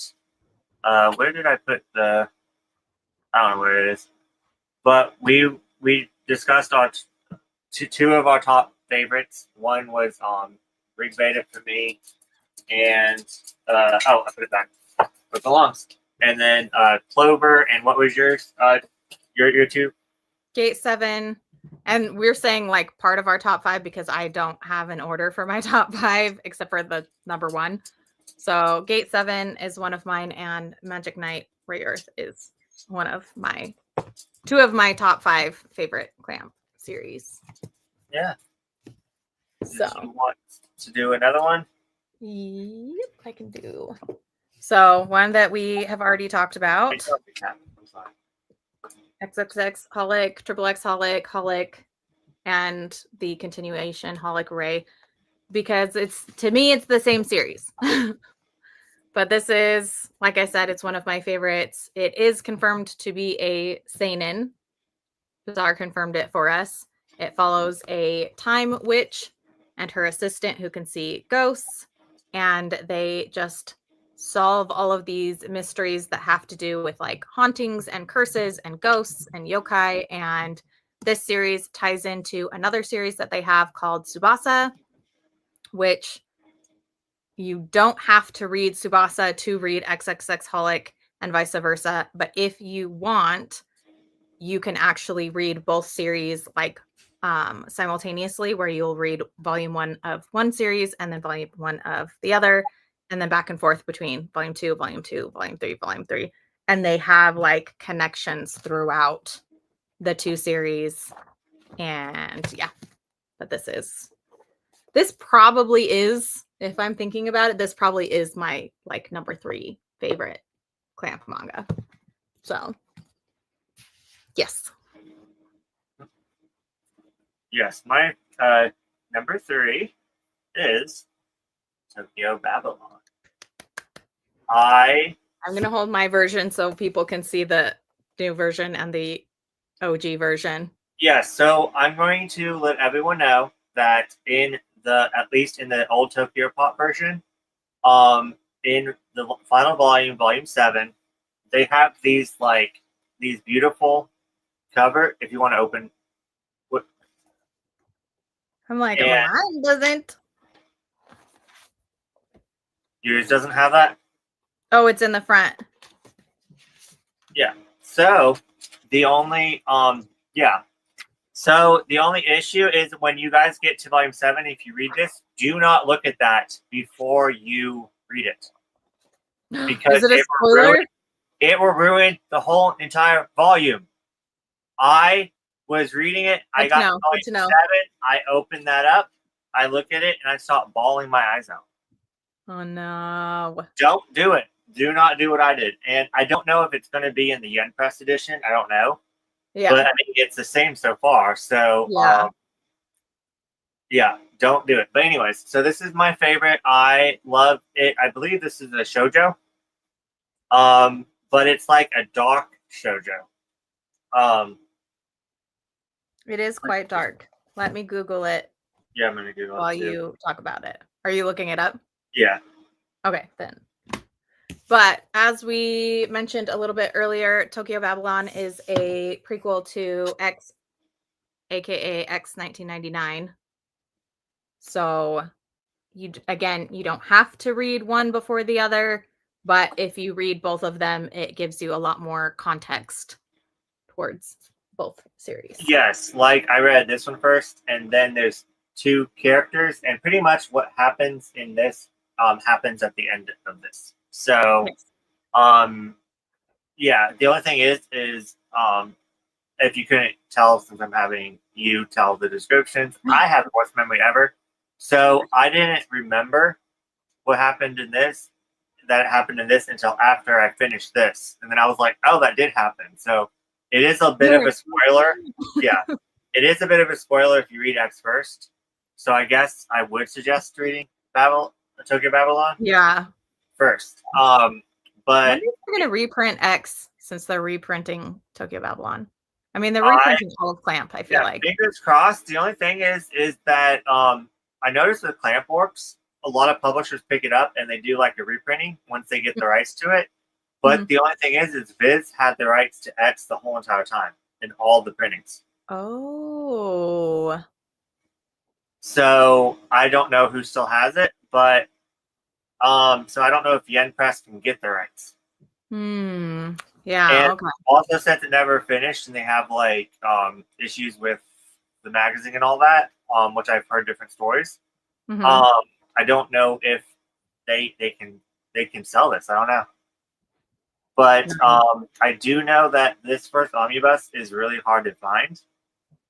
where did I put the? I don't know where it is, but we discussed our two of our top favorites. One was Rig Beta for me, and I put it back where it belongs. And then Clover, and what was yours? Your two? Gate 7. And we're saying like part of our top 5 because I don't have an order for my top 5 except for the number 1. So Gate 7 is one of mine, and Magic Knight Ray Earth is one of my 2 of my top 5 favorite clamp series. Yeah. So Did you want to do another one? yep, I can do. So one that we have already talked about. I'm sorry. XXX Holic, Triple X Holic, Holic, and the continuation Holic Ray, because it's, to me, it's the same series. But this is, like I said, it's one of my favorites. It is confirmed to be a seinen. Bizarre confirmed it for us. It follows a time witch and her assistant who can see ghosts, and they just solve all of these mysteries that have to do with like hauntings and curses and ghosts and yokai. And this series ties into another series that they have called Tsubasa, which you don't have to read Tsubasa to read XXX Holic and vice versa. But if you want, you can actually read both series like simultaneously, where you'll read volume 1 of one series and then volume 1 of the other, and then back and forth between volume 2, volume 2, volume 3, volume 3. And they have like connections throughout the 2 series. And yeah, but this probably is, if I'm thinking about it, this probably is my like number 3 favorite clamp manga. So yes. Yes, my number 3 is Tokyo Babylon. I'm gonna hold my version so people can see the new version and the OG version. Yes, so I'm going to let everyone know that at least in the old Tokyo Pop version, in the final volume, volume 7, they have these beautiful cover. If you want to open, I'm like, and mine doesn't. yours doesn't have that. Oh, it's in the front. Yeah. So the only So the only issue is when you guys get to volume 7, if you read this, do not look at that before you read it. Because Is it a spoiler? It will ruin the whole entire volume. I was reading it. I got to volume 7. I opened that up. I look at it and I start bawling my eyes out. Oh no. Don't do it. Do not do what I did. And I don't know if it's going to be in the Yen Press edition. I don't know. Yeah. But I mean, it's the same so far. So yeah, don't do it. But anyways, so this is my favorite. I love it. I believe this is a shoujo. But it's like a dark shoujo. It is quite dark. Let me Google it. Yeah, I'm gonna Google while it too. You talk about it. Are you looking it up? Yeah. Okay, then. But as we mentioned a little bit earlier, Tokyo Babylon is a prequel to X, aka X 1999. So you don't have to read one before the other, but if you read both of them, it gives you a lot more context towards both series. Yes, like I read this one first, and then there's 2 characters, and pretty much what happens in this happens at the end of this. So, yeah, the only thing is if you couldn't tell, since I'm having you tell the descriptions, I have the worst memory ever. So I didn't remember what happened in this, that happened in this, until after I finished this. And then I was like, oh, that did happen. So it is a bit of a spoiler. Yeah, it is a bit of a spoiler if you read X first. So I guess I would suggest reading Tokyo Babylon. Yeah. First. But wonder if they're going to reprint X since they're reprinting Tokyo Babylon. I mean, they're I reprinting all of Clamp, I feel like. fingers crossed. The only thing is that I noticed with Clamp Works, a lot of publishers pick it up and they do like a reprinting once they get the rights to it. But the only thing is Viz had the rights to X the whole entire time in all the printings. Oh. So I don't know who still has it, but so I don't know if Yen Press can get the rights. Yeah. And okay. also, since it never finished, and they have like issues with the magazine and all that, which I've heard different stories. I don't know if they can sell this. I don't know, but I do know that this first omnibus is really hard to find.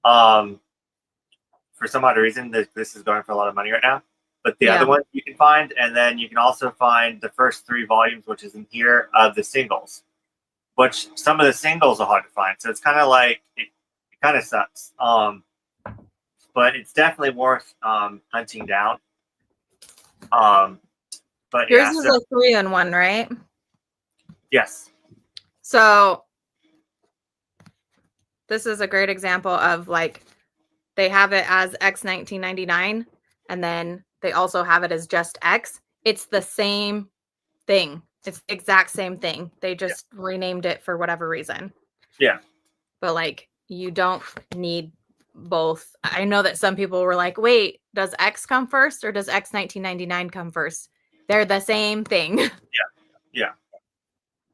For some odd reason, this is going for a lot of money right now. But the other ones you can find, and then you can also find the first 3 volumes, which is in here, of the singles. Which some of the singles are hard to find, so it's kind of like it kind of sucks. But it's definitely worth hunting down. But yours is a 3-in-1, right? Yes. So this is a great example of like they have it as X 1999, and then they also have it as just X. It's the same thing. It's the exact same thing. They just renamed it for whatever reason. Yeah. But like you don't need both. I know that some people were like, wait, does X come first or does X 1999 come first? They're the same thing. Yeah.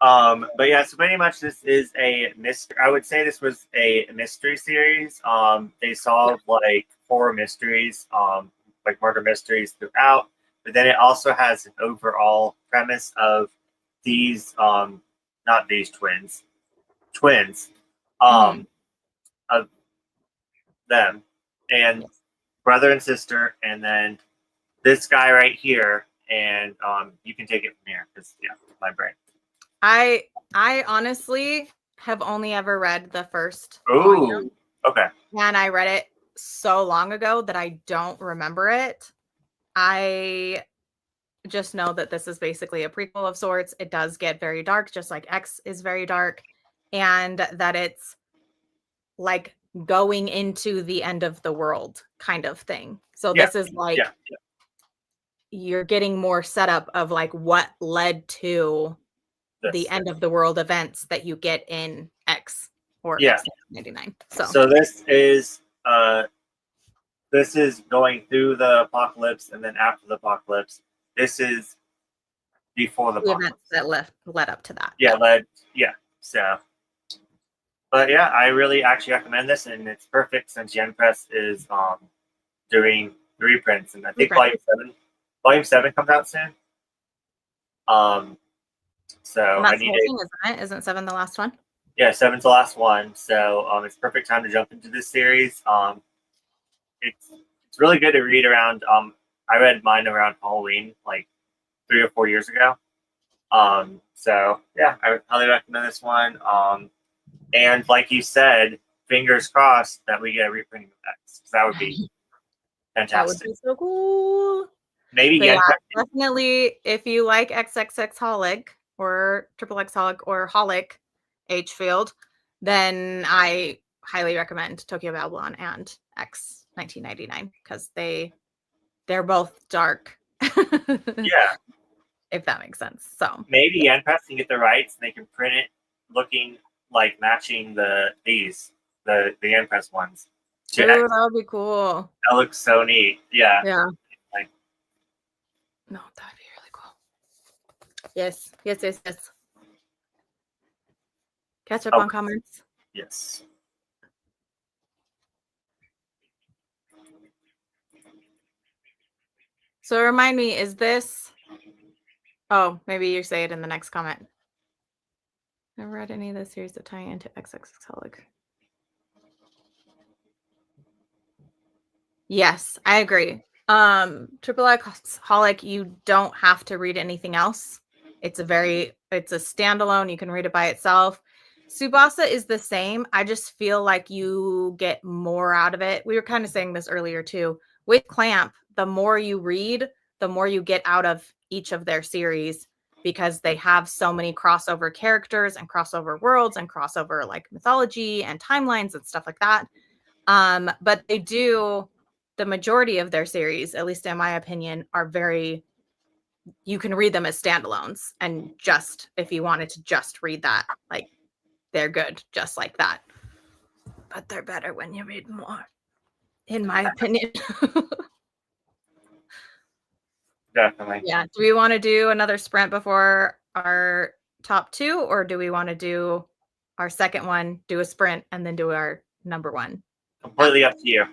But yeah, so pretty much this is a mystery. I would say this was a mystery series. They solve like horror mysteries, like murder mysteries throughout. But then it also has an overall premise of these, not these twins, of them and brother and sister, and then this guy right here, and you can take it from here because my brain. I honestly have only ever read the first volume. Okay. And I read it so long ago that I don't remember it. I just know that this is basically a prequel of sorts. It does get very dark, just like X is very dark, and that it's like going into the end of the world kind of thing. So this is like you're getting more setup of like what led to the end of the world events that you get in X or X99. So this is going through the apocalypse and then after the apocalypse. This is before the apocalypse. Events that led up to that. So, but yeah, I really actually recommend this, and it's perfect since Yen Press is doing reprints, and I think volume 7 comes out soon. So I need Isn't 7 the last one? Yeah, 7's the last one. So it's perfect time to jump into this series. It's really good to read around. I read mine around Halloween, like 3 or 4 years ago. So yeah, I would highly recommend this one. And like you said, fingers crossed that we get a reprinting of X. That would be fantastic. That would be so cool. Maybe definitely if you like XXX Holic or XXX Holic or Holic H Field, then I highly recommend Tokyo Babylon and X 1999 because they're both dark. Yeah. If that makes sense. So maybe Yen Press can get the rights and they can print it looking like matching the Yen Press ones. Dude, that would be cool. That looks so neat. Yeah. Yeah. No, that'd be really cool. Yes. Catch up on comments. Yes. So remind me, is this... Oh, maybe you say it in the next comment. Never read any of the series that tie into XXX Holic. Yes, I agree. XXX Holic, you don't have to read anything else. It's a standalone. You can read it by itself. Tsubasa is the same. I just feel like you get more out of it. We were kind of saying this earlier too. With Clamp, the more you read, the more you get out of each of their series. because they have so many crossover characters and crossover worlds and crossover like mythology and timelines and stuff like that. But they do, the majority of their series, at least in my opinion, are very, you can read them as standalones, and just if you wanted to just read that, like they're good just like that. But they're better when you read more, in my opinion. Definitely. Yeah. Do we want to do another sprint before our top two, or do we want to do our second one, do a sprint, and then do our number one? Completely up to you.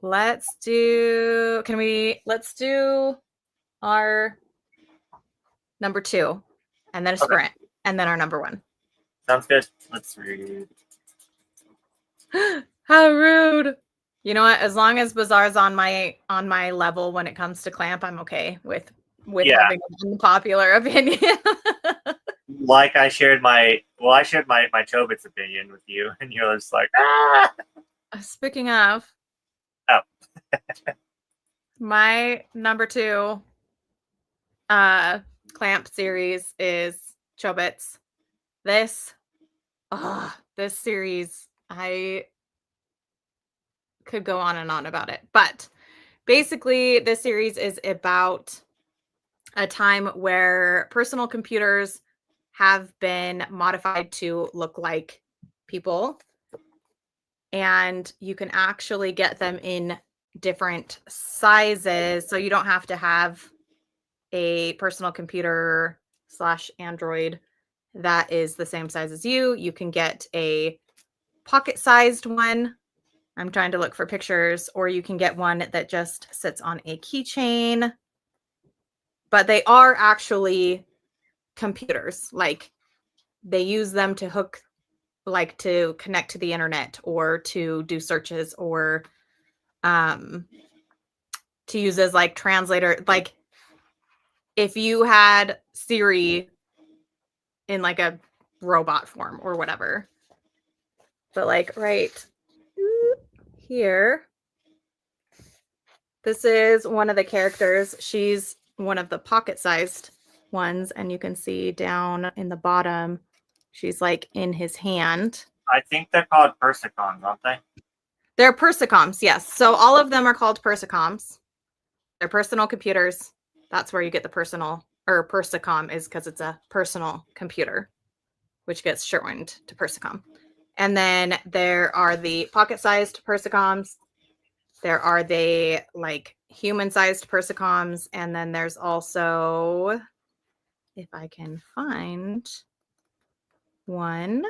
Let's do our number two, and then a sprint, and then our number one. Sounds good. Let's read. How rude. You know what? As long as Bazaar's on my level when it comes to Clamp, I'm okay with having an unpopular opinion. Like I shared my Chobits opinion with you, and you're just like, ah. Speaking of, my number two Clamp series is Chobits. This series, I could go on and on about it, but basically this series is about a time where personal computers have been modified to look like people, and you can actually get them in different sizes, so you don't have to have a personal computer / Android that is the same size as you. You can get a pocket-sized one. I'm trying to look for pictures, or you can get one that just sits on a keychain. But they are actually computers. Like, they use them to hook, like to connect to the internet or to do searches, or to use as like translator. Like, if you had Siri in like a robot form or whatever. But like right here, this is one of the characters. She's one of the pocket-sized ones, and you can see down in the bottom, she's like in his hand. I think they're called Persicons, aren't they? They're Persicoms, yes. So all of them are called Persicoms. They're personal computers. That's where you get the personal, or Persicom is because it's a personal computer, which gets shortened to Persicom. And then there are the pocket-sized Persicoms. There are the like human-sized Persicoms, and then there's also, if I can find one,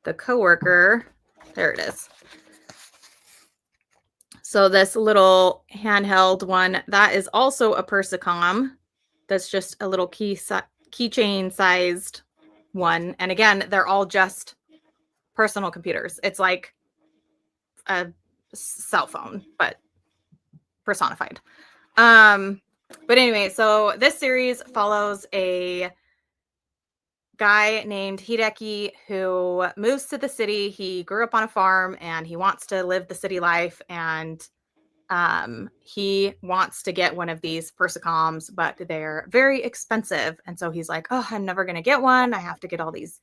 the coworker. There it is. So this little handheld one, that is also a Persicom. That's just a little keychain sized one. And again, they're all just personal computers. It's like a cell phone, but personified. But anyway, so this series follows a guy named Hideki who moves to the city. He grew up on a farm and he wants to live the city life, and he wants to get one of these Persicoms, but they're very expensive. And so he's like, oh, I'm never going to get one. I have to get all these,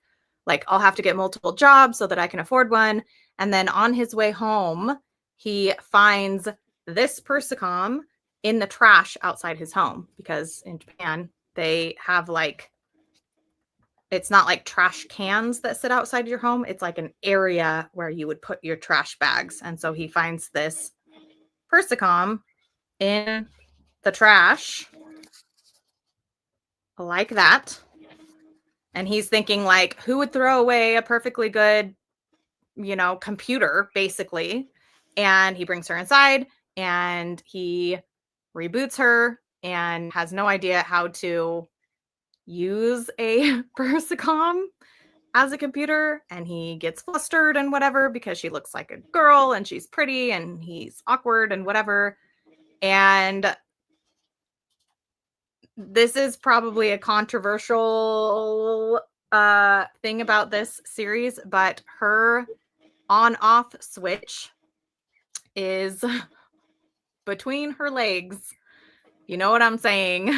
like, I'll have to get multiple jobs so that I can afford one. And then on his way home, he finds this Persicom in the trash outside his home, because in Japan, they have like, it's not like trash cans that sit outside your home. It's like an area where you would put your trash bags. And so he finds this Persicom in the trash like that. And he's thinking, like, who would throw away a perfectly good, computer, basically? And he brings her inside and he reboots her and has no idea how to use a Persicom as a computer, and he gets flustered and whatever because she looks like a girl and she's pretty and he's awkward and whatever. And this is probably a controversial thing about this series, but her on-off switch is between her legs, You know what I'm saying?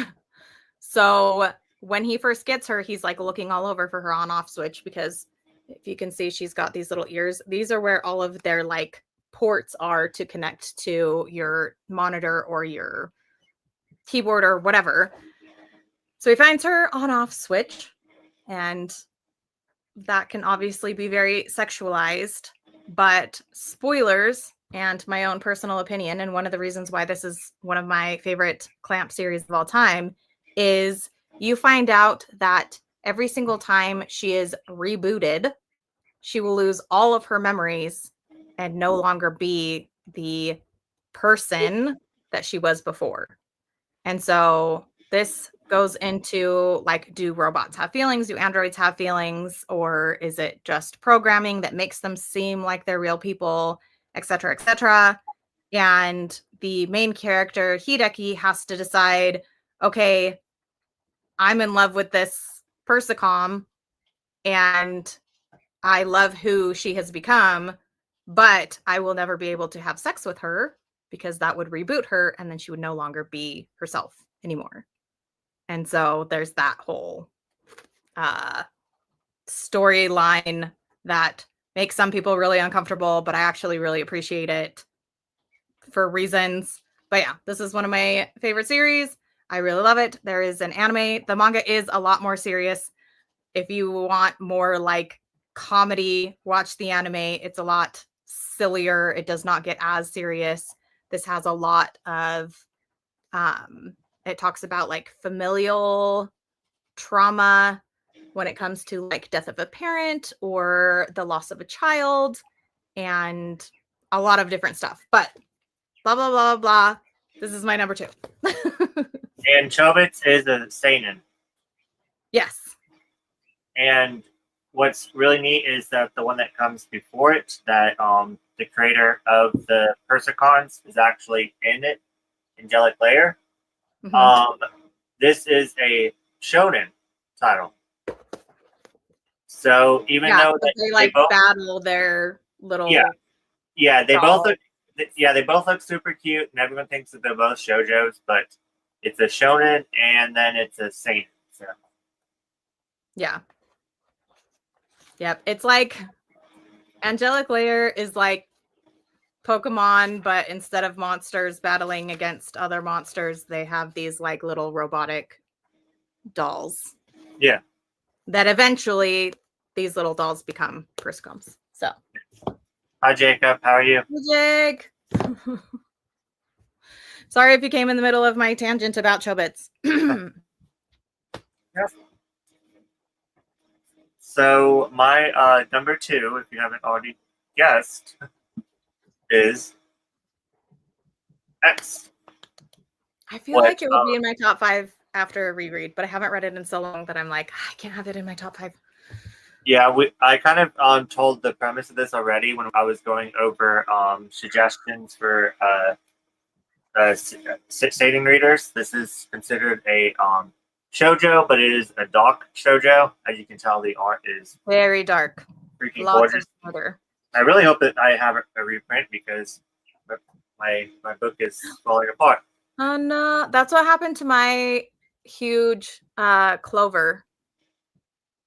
So when he first gets her, he's like looking all over for her on-off switch, because if you can see, she's got these little ears. These are where all of their like ports are to connect to your monitor or your keyboard or whatever. So he finds her on-off switch, and that can obviously be very sexualized, but spoilers and my own personal opinion, and one of the reasons why this is one of my favorite Clamp series of all time, is you find out that every single time she is rebooted, she will lose all of her memories and no longer be the person that she was before. And so this goes into like, do robots have feelings? Do androids have feelings? Or is it just programming that makes them seem like they're real people, et cetera, et cetera? And the main character, Hideki, has to decide, okay, I'm in love with this Persicom and I love who she has become, but I will never be able to have sex with her because that would reboot her and then she would no longer be herself anymore. And so there's that whole storyline that makes some people really uncomfortable, but I actually really appreciate it for reasons. But yeah, this is one of my favorite series. I really love it. There is an anime. The manga is a lot more serious. If you want more like comedy, watch the anime. It's a lot sillier. It does not get as serious. This has a lot of it talks about like familial trauma when it comes to like death of a parent or the loss of a child and a lot of different stuff. But blah blah blah blah. This is my number 2. And Chobits is a seinen. Yes. And what's really neat is that the one that comes before it, that the creator of the Persicons is actually in it, Angelic Layer. Mm-hmm. This is a shonen title. So even though they like both battle their little they both look super cute, and everyone thinks that they're both shoujos, but it's a shonen and then it's a seinen. So. Yeah. Yep. It's like Angelic Layer is like Pokemon, but instead of monsters battling against other monsters, they have these like little robotic dolls. Yeah. That eventually these little dolls become Persicums. So. Hi, Jacob. How are you? Hey, Jake. Sorry if you came in the middle of my tangent about Chobits. Yes. So my number 2, if you haven't already guessed, is X. I feel like it would be in my top 5 after a reread, but I haven't read it in so long that I'm like, I can't have it in my top 5. Yeah, I kind of told the premise of this already when I was going over suggestions for seinen readers. This is considered a shoujo, but it is a dark shoujo. As you can tell, the art is very dark, freaking gorgeous. I really hope that I have a reprint because my book is falling apart. Oh no, that's what happened to my huge Clover.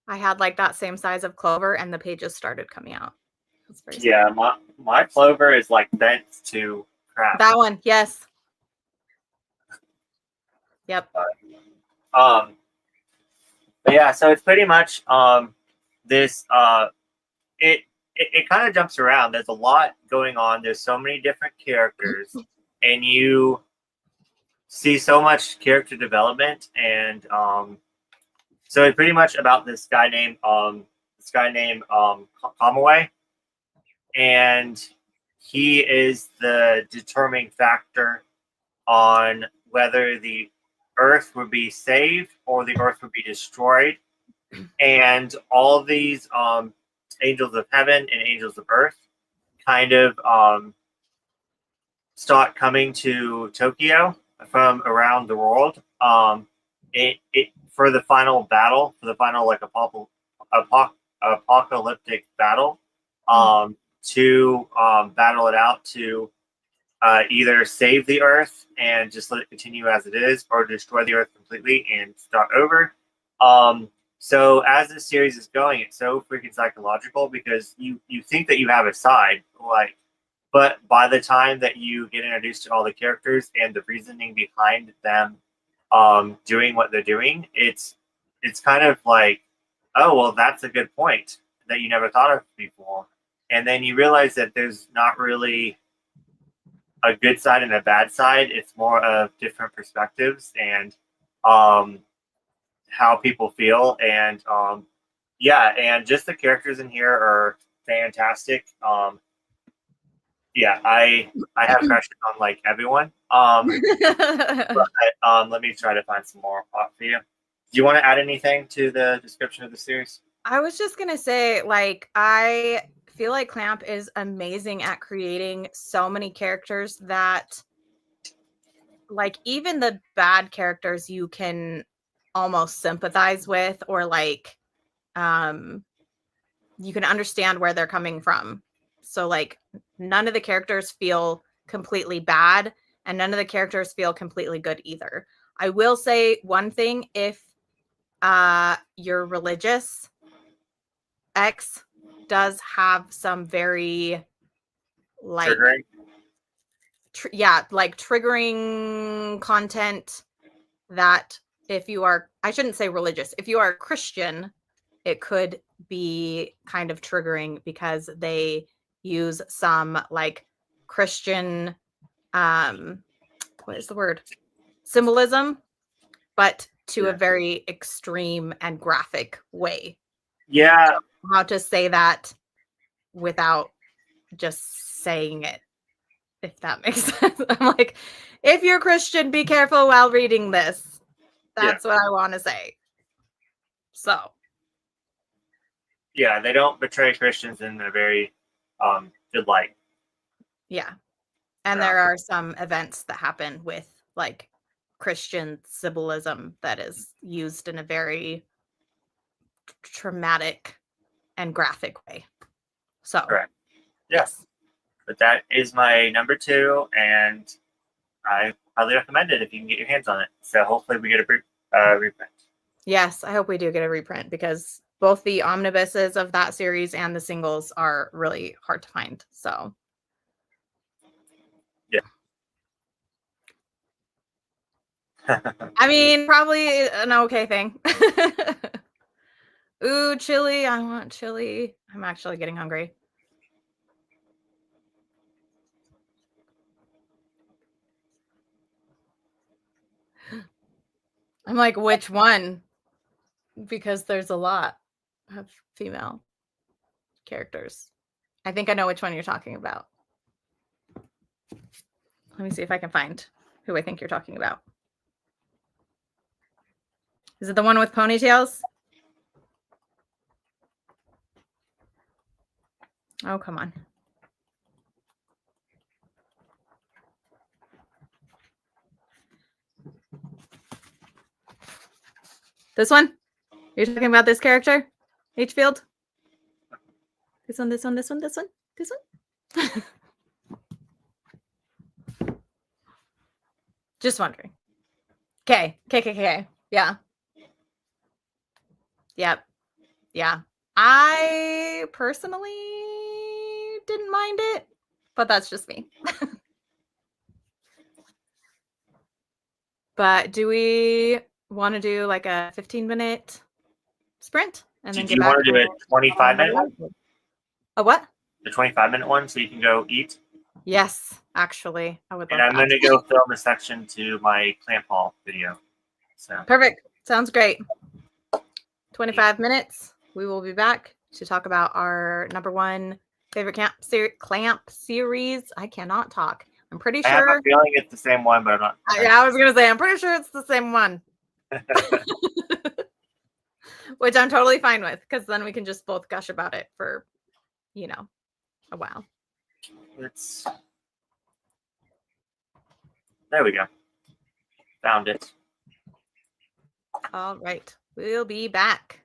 I had like that same size of Clover, and the pages started coming out. Yeah, my Clover is like bent to crap. That one, yes. Yep. But yeah, so it's pretty much this it kind of jumps around. There's a lot going on. There's so many different characters, and you see so much character development, and so it's pretty much about this guy named Kamaway, and he is the determining factor on whether the Earth would be saved or the Earth would be destroyed. And all of these angels of heaven and angels of earth kind of start coming to Tokyo from around the world. For the final battle, for the final like apocalyptic battle, to battle it out to either save the Earth and just let it continue as it is, or destroy the Earth completely and start over. So as this series is going, it's so freaking psychological because you think that you have a side, like, but by the time that you get introduced to all the characters and the reasoning behind them doing what they're doing, it's kind of like, oh well, that's a good point that you never thought of before, and then you realize that there's not really a good side and a bad side. It's more of different perspectives and how people feel, and yeah, and just the characters in here are fantastic. Yeah, I have crushes on like everyone. But let me try to find some more for you. Do you want to add anything to the description of the series? I was just gonna say, like, I feel like Clamp is amazing at creating so many characters that, like, even the bad characters you can almost sympathize with, or like you can understand where they're coming from. So like none of the characters feel completely bad and none of the characters feel completely good either. I will say one thing: if you're religious, X does have some very like Triggering? like triggering content that if you are, I shouldn't say religious, if you are Christian, it could be kind of triggering because they use some like Christian what is the word? Symbolism, but to a very extreme and graphic way. Yeah. How to say that without just saying it, if that makes sense. I'm like, if you're Christian, be careful while reading this. That's what I want to say. So. Yeah, they don't betray Christians in a very good light. Yeah. And there are some events that happen with like Christian symbolism that is used in a very traumatic and graphic way. So, correct. Yes. But that is my number 2, and I highly recommend it if you can get your hands on it. So hopefully we get a reprint. Yes, I hope we do get a reprint because both the omnibuses of that series and the singles are really hard to find. So, yeah. I mean, probably an okay thing. Ooh, chili. I want chili. I'm actually getting hungry. I'm like, which one? Because there's a lot of female characters. I think I know which one you're talking about. Let me see if I can find who I think you're talking about. Is it the one with ponytails? Oh, come on. This one? You're talking about this character? H-Field? This one, this one, this one, this one, this one? Just wondering. Okay. Yeah. Yep. Yeah. I personally didn't mind it, but that's just me. But do we want to do like a 15-minute sprint and then do you want to do a 25-minute one? A what? The 25-minute one, so you can go eat. Yes, actually, I would love that. And I'm that. going to go film a section to my Clamp Haul video. So Perfect. Sounds great. 25 minutes. We will be back to talk about our number 1 favorite Clamp series. I cannot talk. I'm pretty sure. I have a feeling it's the same one, but I'm not. Yeah, I was going to say, I'm pretty sure it's the same one. Which I'm totally fine with, because then we can just both gush about it for, a while. There we go. Found it. All right. We'll be back.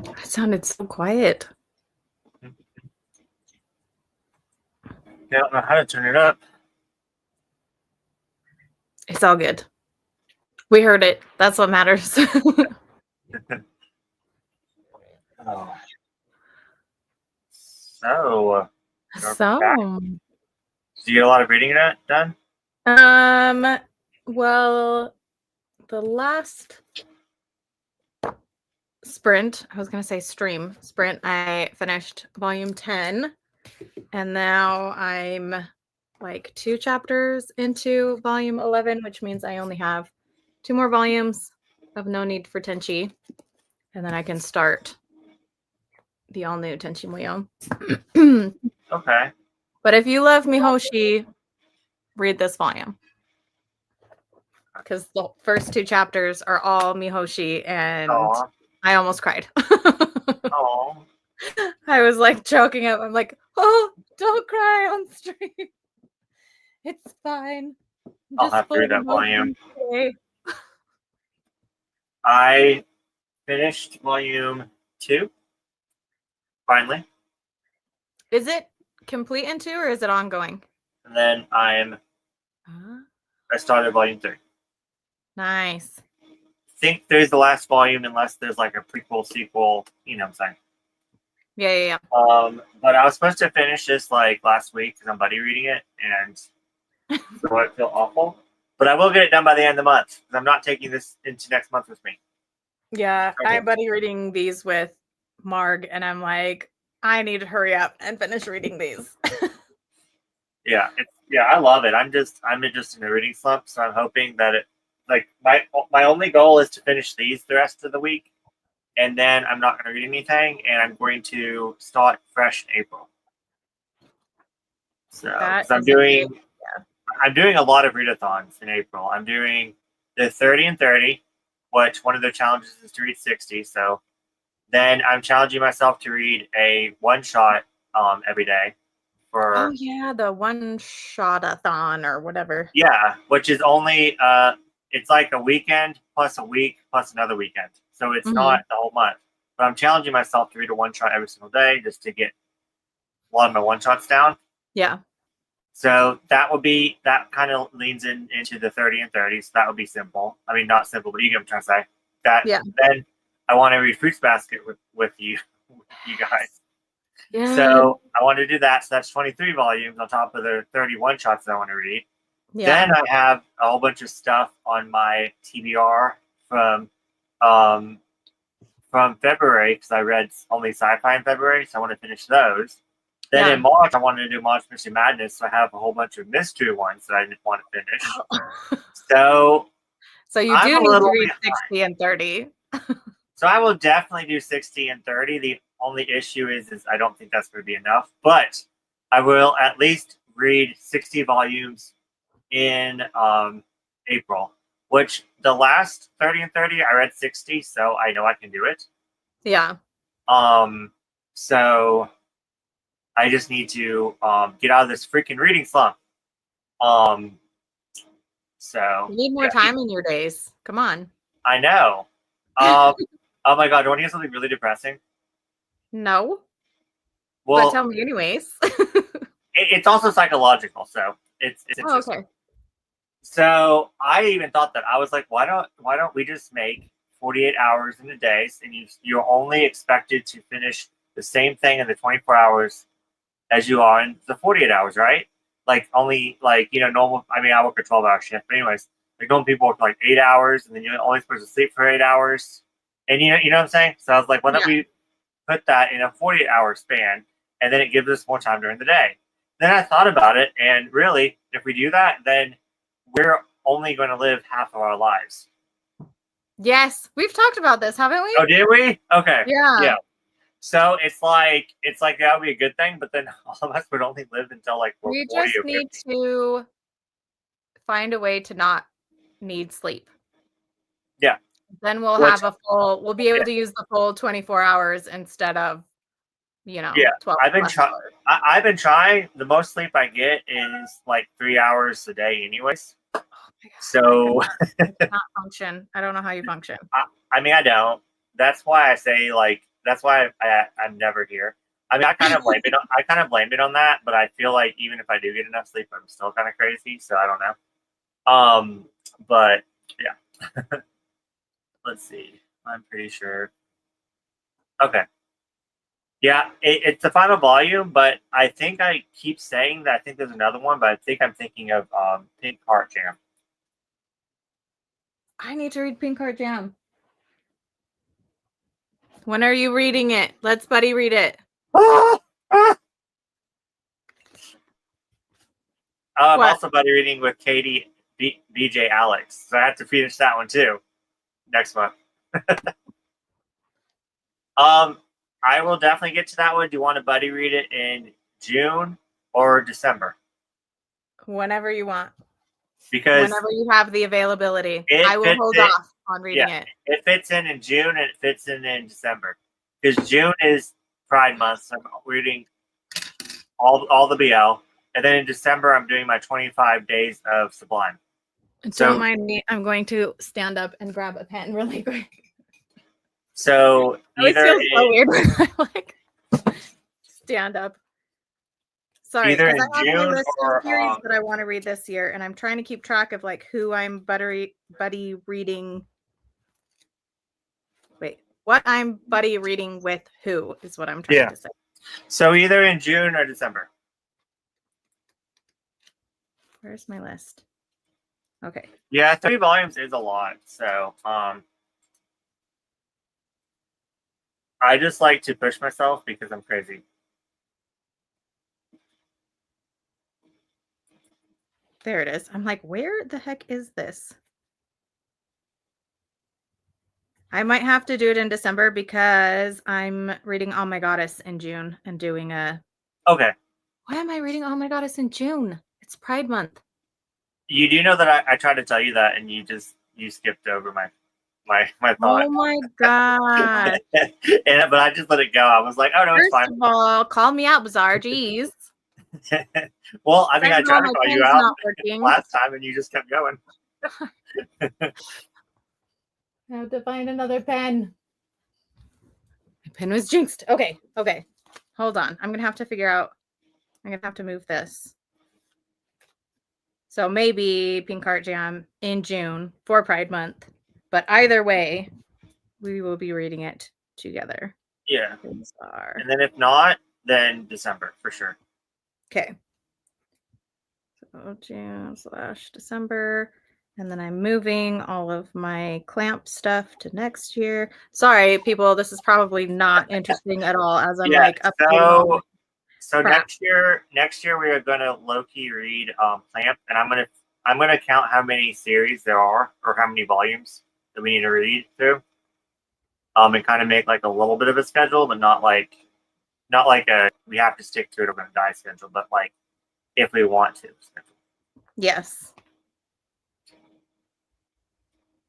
It sounded so quiet. I don't know how to turn it up. It's all good. We heard it. That's what matters. Oh. So, So, did you get a lot of reading done? well, the last sprint, I was going to say stream sprint, I finished volume 10, and now I'm like 2 chapters into volume 11, which means I only have 2 more volumes of No Need for Tenchi, and then I can start the all new Tenchi Muyo. Okay. But if you love Mihoshi, read this volume, because the first 2 chapters are all Mihoshi, and Aw. I almost cried. Aw. I was like choking up. I'm like, oh, don't cry on stream. It's fine. I'll have to read that full volume. today. I finished volume 2. Finally. Is it complete in 2 or is it ongoing? And then I started volume 3. Nice. I think there's the last volume unless there's like a prequel, sequel, you know what I'm saying. Yeah. But I was supposed to finish this like last week because I'm buddy reading it, and so I feel awful. But I will get it done by the end of the month because I'm not taking this into next month with me. Yeah, Okay. I'm buddy reading these with Marg, and I'm like, I need to hurry up and finish reading these. Yeah, I love it. I'm just in a reading slump, so I'm hoping that it like my only goal is to finish these the rest of the week, and then I'm not going to read anything, and I'm going to start fresh in April. So I'm doing a lot of readathons in April. I'm doing the 30 and 30, which one of the challenges is to read 60. So then I'm challenging myself to read a one-shot every day. Oh yeah, the one-shot-a-thon or whatever. Yeah, which is only it's like a weekend plus a week plus another weekend. So it's not the whole month. But I'm challenging myself to read a one-shot every single day just to get a lot of my one-shots down. Yeah. So that kind of leans into the 30 and 30. So that would be simple. I mean, not simple, but you get what I'm trying to say. Then I want to read Fruits Basket with you guys. Yeah. So I want to do that. So that's 23 volumes on top of the 31 shots that I want to read. Yeah. Then I have a whole bunch of stuff on my TBR from February because I read only sci-fi in February, so I want to finish those. Then in March, I wanted to do March Mystery Madness, so I have a whole bunch of mystery ones that I didn't want to finish. So you do need to read 60 and 30. So I will definitely do 60 and 30. The only issue is I don't think that's going to be enough, but I will at least read 60 volumes in April, which the last 30 and 30, I read 60, so I know I can do it. Yeah. So I just need to get out of this freaking reading slump. So you need more time in your days. Come on. I know. Oh my god, do you want to hear something really depressing? No. Well, but tell me anyways. It's also psychological, so it's interesting. Okay. So I even thought that I was like, why don't we just make 48 hours in a day, and you're only expected to finish the same thing in the 24 hours as you are in the 48 hours, right? Like only normal. I mean, I work a 12-hour shift, but anyways, like normal people work like 8 hours, and then you're only supposed to sleep for 8 hours, and you know what I'm saying. So I was like, why don't we put that in a 48-hour span, and then it gives us more time during the day. Then I thought about it, and really, if we do that, then we're only going to live half of our lives. Yes, we've talked about this, haven't we? Oh, did we? Okay. Yeah. So it's like that would be a good thing, but then all of us would only live until like we're We 40 just or 50. need to find a way to not need sleep. Yeah. Then we'll be able to use the full 24 hours instead of, 12 plus hours. I've been trying. The most sleep I get is like 3 hours a day anyways. Oh my God. So I cannot function. I don't know how you function. I mean, I don't. That's why I say that's why I'm never here. I mean, I kind of blame it on that, but I feel like even if I do get enough sleep, I'm still kind of crazy. So I don't know. But yeah. Let's see. I'm pretty sure. Okay. Yeah, it's the final volume, but I think I keep saying that I think there's another one, but I think I'm thinking of Pink Heart Jam. I need to read Pink Heart Jam. When are you reading it? Let's buddy read it. I'm also buddy reading with Katie, BJ, Alex, so I have to finish that one too next month. I will definitely get to that one. Do you want to buddy read it in June or December? Whenever you want. Because whenever you have the availability, I will hold off on reading it. It fits in June and it fits in December. Because June is Pride Month, so I'm reading all the BL. And then in December, I'm doing my 25 days of Sublime. Don't mind me. I'm going to stand up and grab a pen really quick. So it feels so weird when I stand up. Sorry, either in I have June my list or of series that I want to read this year, and I'm trying to keep track of who I'm buddy reading. Wait, what I'm buddy reading with who is what I'm trying to say. So either in June or December. Where's my list? Okay. Yeah, 3 volumes is a lot. So I just like to push myself because I'm crazy. There it is. I'm like, where the heck is this? I might have to do it in December because I'm reading Oh My Goddess in June and doing a... Okay. Why am I reading Oh My Goddess in June? It's Pride Month. You do know that I tried to tell you that and you skipped over my thought. Oh my God. But I just let it go. I was like, oh no, it's fine. First of all, call me out, Bizarre. Jeez. Well, I mean, I tried to call you out last time and you just kept going. I have to find another pen. My pen was jinxed. Okay. Hold on. I'm going to have to figure out. I'm going to have to move this. So maybe Pink Heart Jam in June for Pride Month. But either way, we will be reading it together. Yeah. And then if not, then December for sure. Okay. So June/December. And then I'm moving all of my clamp stuff to next year. Sorry, people, this is probably not interesting at all as I'm updating. So next year we are gonna low-key read clamp, and I'm gonna count how many series there are or how many volumes that we need to read through. And kind of make like a little bit of a schedule, but not like a we have to stick to it or we're gonna die schedule, but like if we want to schedule. Yes.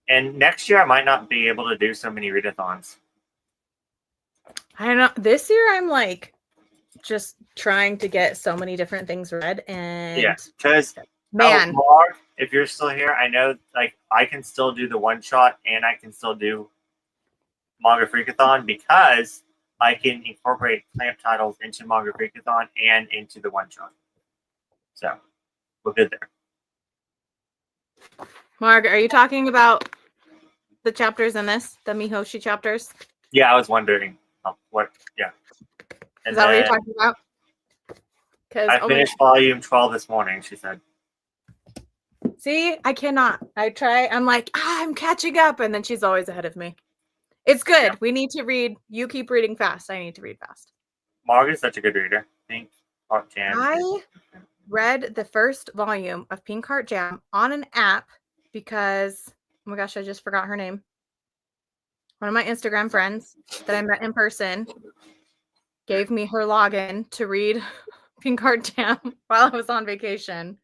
And next year I might not be able to do so many readathons. I don't know. This year I'm just trying to get so many different things read, and because Mark, if you're still here, I know I can still do the one shot and I can still do Manga Freakathon because I can incorporate clamp titles into Manga Freakathon and into the one shot. So we're good there. Marg, are you talking about the chapters in this, the Mihoshi chapters? Yeah, I was wondering what. Yeah. Is that what you're talking about? I finished volume 12 this morning, she said. See, I cannot. I try. I'm like, I'm catching up. And then she's always ahead of me. It's good. Yeah. We need to read. You keep reading fast. I need to read fast. Margaret's such a good reader. Pink Heart Jam. I read the first volume of Pink Heart Jam on an app because, oh my gosh, I just forgot her name. One of my Instagram friends that I met in person gave me her login to read Pink Heart Jam while I was on vacation.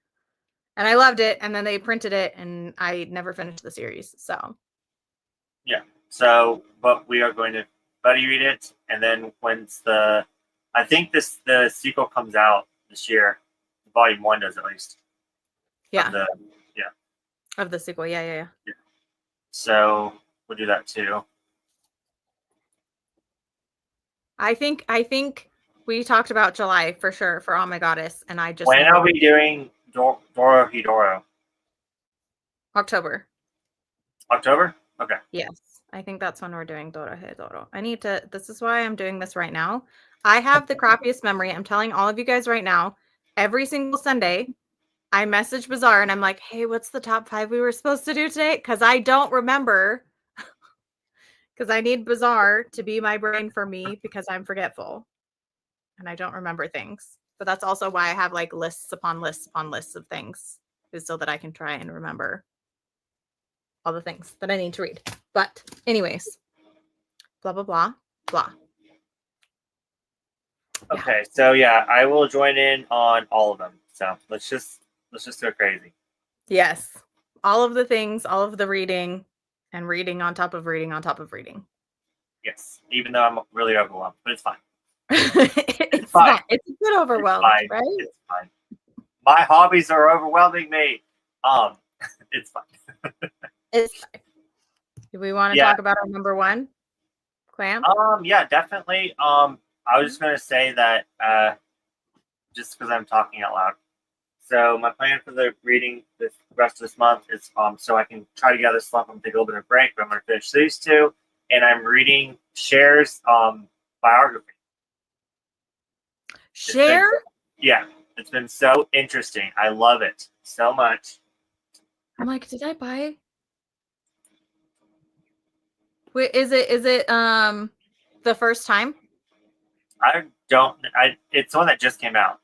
And I loved it. And then they printed it and I never finished the series. So Yeah. So, but we are going to buddy read it, and then I think the sequel comes out this year. Volume 1 does at least. yeah. Of the sequel. Yeah. So we'll do that too. I think we talked about July for sure for Oh My Goddess, and I just When are we doing Dorohedoro? October. October? Okay. Yes. I think that's when we're doing Dorohedoro. This is why I'm doing this right now. I have the crappiest memory. I'm telling all of you guys right now, every single Sunday, I message Bazaar and I'm like, hey, what's the top 5 we were supposed to do today? Because I don't remember. Because I need Bazaar to be my brain for me because I'm forgetful. And I don't remember things. But that's also why I have like lists upon lists upon lists of things, is so that I can try and remember all the things that I need to read. But anyways, blah, blah, blah, blah. Okay, so yeah, I will join in on all of them. So let's just go crazy. Yes. All of the things, all of the reading, and reading on top of reading on top of reading. Yes, even though I'm really overwhelmed, but it's fine. It's fine. It's a bit overwhelmed, right? It's fine. My hobbies are overwhelming me. It's fine. It's fine. Do we want to talk about our number 1? Clam? Yeah, definitely. I was just gonna say that just because I'm talking out loud. So my plan for the reading this rest of this month is so I can try to get out of this slump and take a little bit of a break, but I'm gonna finish these 2, and I'm reading Cher's biography. Cher? It's been so interesting. I love it so much. I'm like, did I buy? Wait, is it the first time? It's one that just came out.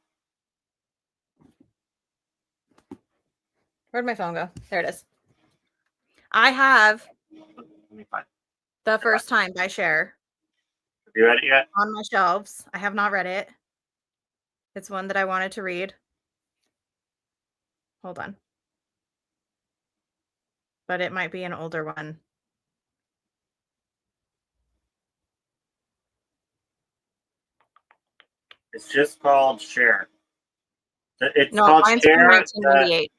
Where'd my phone go? There it is. I have Let me find it. The First Time by Cher. Have you read it yet? On my shelves. I have not read it. It's one that I wanted to read. Hold on. But it might be an older one. It's just called Cher. It's No, called mine's Cher. from 1998.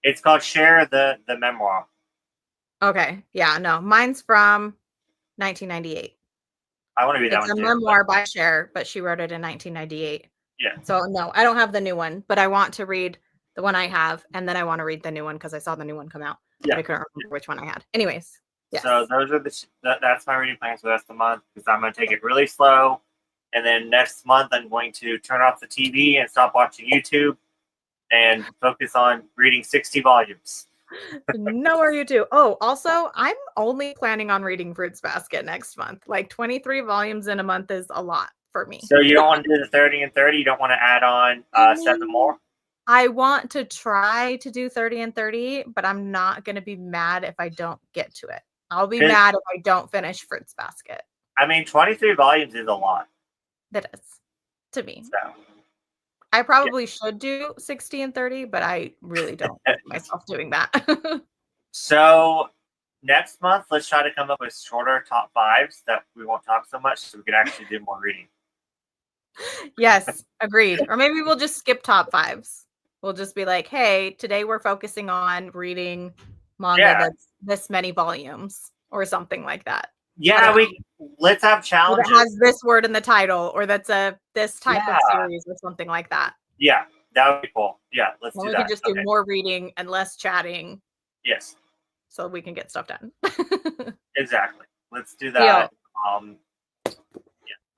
It's called Cher the memoir. Okay. Yeah, no. Mine's from 1998. I want to read that one It's a too. memoir by Cher, but she wrote it in 1998. Yeah. So no, I don't have the new one, but I want to read the one I have, and then I want to read the new one because I saw the new one come out. Yeah. But I couldn't remember which one I had. Anyways. Yes. So those are that's my reading plans for the rest of the month, because I'm going to take it really slow. And then next month, I'm going to turn off the TV and stop watching YouTube and focus on reading 60 volumes. No, are you too? Oh, also, I'm only planning on reading Fruits Basket next month. Like 23 volumes in a month is a lot for me. So you don't want to do the 30 and 30? You don't want to add on 7 more? I want to try to do 30 and 30, but I'm not going to be mad if I don't get to it. I'll be mad if I don't finish Fruits Basket. I mean, 23 volumes is a lot. That is, to me. So I probably should do 60 and 30, but I really don't see myself doing that. So next month, let's try to come up with shorter top 5s that we won't talk so much, so we can actually do more reading. Yes, agreed. Or maybe we'll just skip top 5s. We'll just be like, hey, today we're focusing on reading manga that's this many volumes or something like that. Yeah, let's have challenges. That has this word in the title, or that's this type of series or something like that. Yeah, that would be cool. Yeah, let's do that. We can just do more reading and less chatting. Yes. So we can get stuff done. Exactly. Let's do that. Yeah.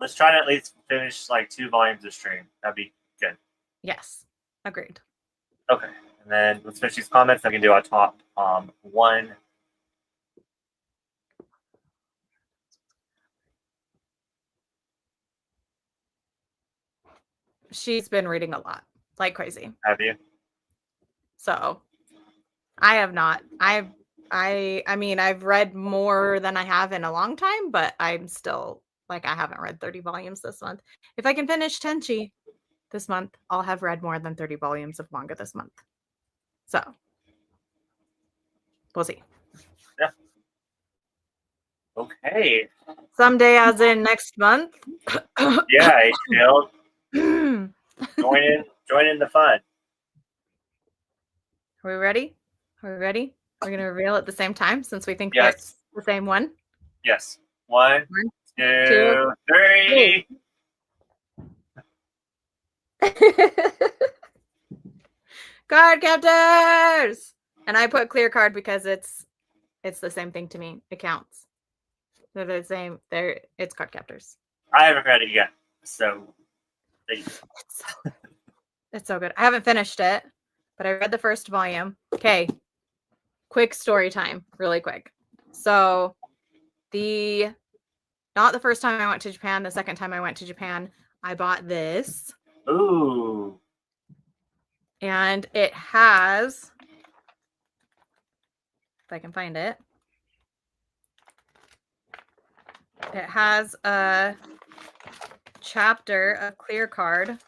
Let's try to at least finish like 2 volumes of stream. That'd be good. Yes. Agreed. Okay. And then let's finish these comments. I can do our top 1. she's been reading a lot, like crazy. Have you? So I have not. I mean, I've read more than I have in a long time, but I'm still like I haven't read 30 volumes this month. If I can finish Tenchi this month, I'll have read more than 30 volumes of manga this month. So we'll see. Yeah. Okay. Someday, as in next month. Yeah, HBO. Join in the fun. Are we ready? Are we ready? We're gonna reveal at the same time since we think Yes. that's the same one. Yes. One, 1, 2, 3. Card captors! And I put clear card because it's the same thing to me. It counts. They're the same. It's card captors. I haven't read it yet, so It's so good. I haven't finished it, but I read the first volume. Okay. Quick story time, really quick. So not the first time I went to Japan, the second time I went to Japan, I bought this. Ooh. And it has, if I can find it, it has a chapter of clear card.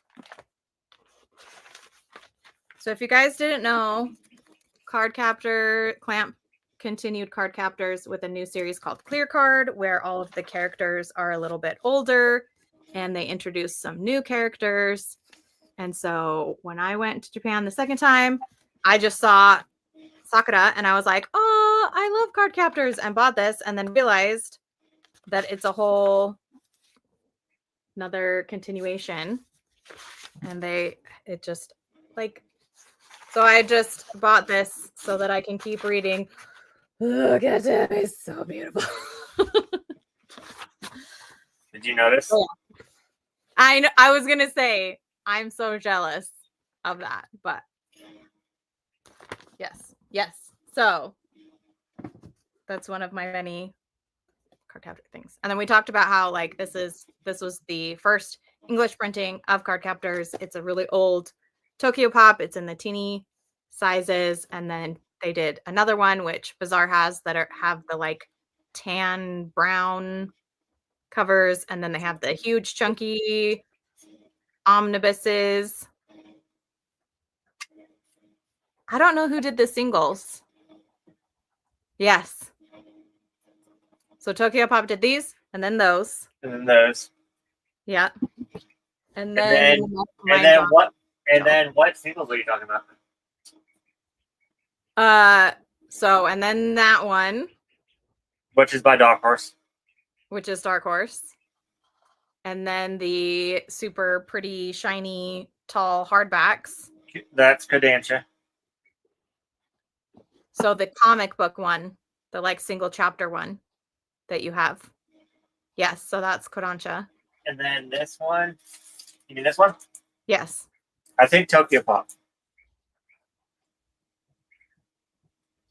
So if you guys didn't know, Clamp continued card captors with a new series called Clear Card, where all of the characters are a little bit older and they introduce some new characters. And so when I went to Japan the second time, I just saw Sakura and I was like, oh, I love card captors, and bought this, and then realized that it's a whole another continuation. And it just like, so I just bought this so that I can keep reading. Look at it. It's so beautiful. Did you notice? Oh, I was going to say, I'm so jealous of that, but yes. So that's one of my many card captor things. And then we talked about how like this was the first English printing of card captors. It's a really old Tokyo Pop. It's in the teeny sizes, and then they did another one which Bazaar has that have the like tan brown covers, and then they have the huge chunky omnibuses. I don't know who did the singles. Yes. So Tokyo Pop did these, and then those. And then those. Yeah. And then what singles are you talking about? So and then that one, which is by Dark Horse. Which is Dark Horse. And then the super pretty, shiny, tall hardbacks. That's Kodansha. So the comic book one, the like single chapter one that you have. Yes, so that's Kodansha. And then this one. You mean this one? Yes. I think Tokyo Pop.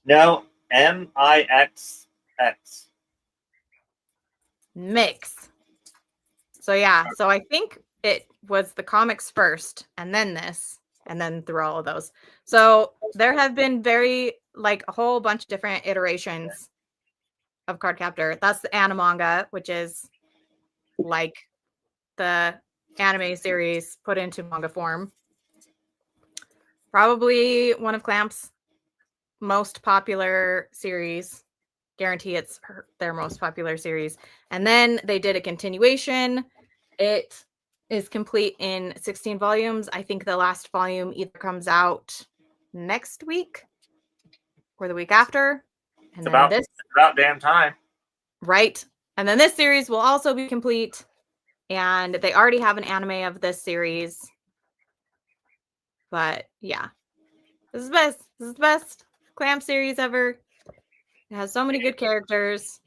No, MIXX. Mix. So yeah, so I think it was the comics first, and then this, and then through all of those. So there have been a whole bunch of different iterations of Card Captor. That's the Manga, which is like the anime series put into manga form. Probably one of Clamp's most popular series. Guarantee it's their most popular series. And then they did a continuation. It is complete in 16 volumes. I think the last volume either comes out next week or the week after. And it's about damn time. Right. And then this series will also be complete. And they already have an anime of this series. But yeah, this is the best. This is the best Clamp series ever. It has so many good characters.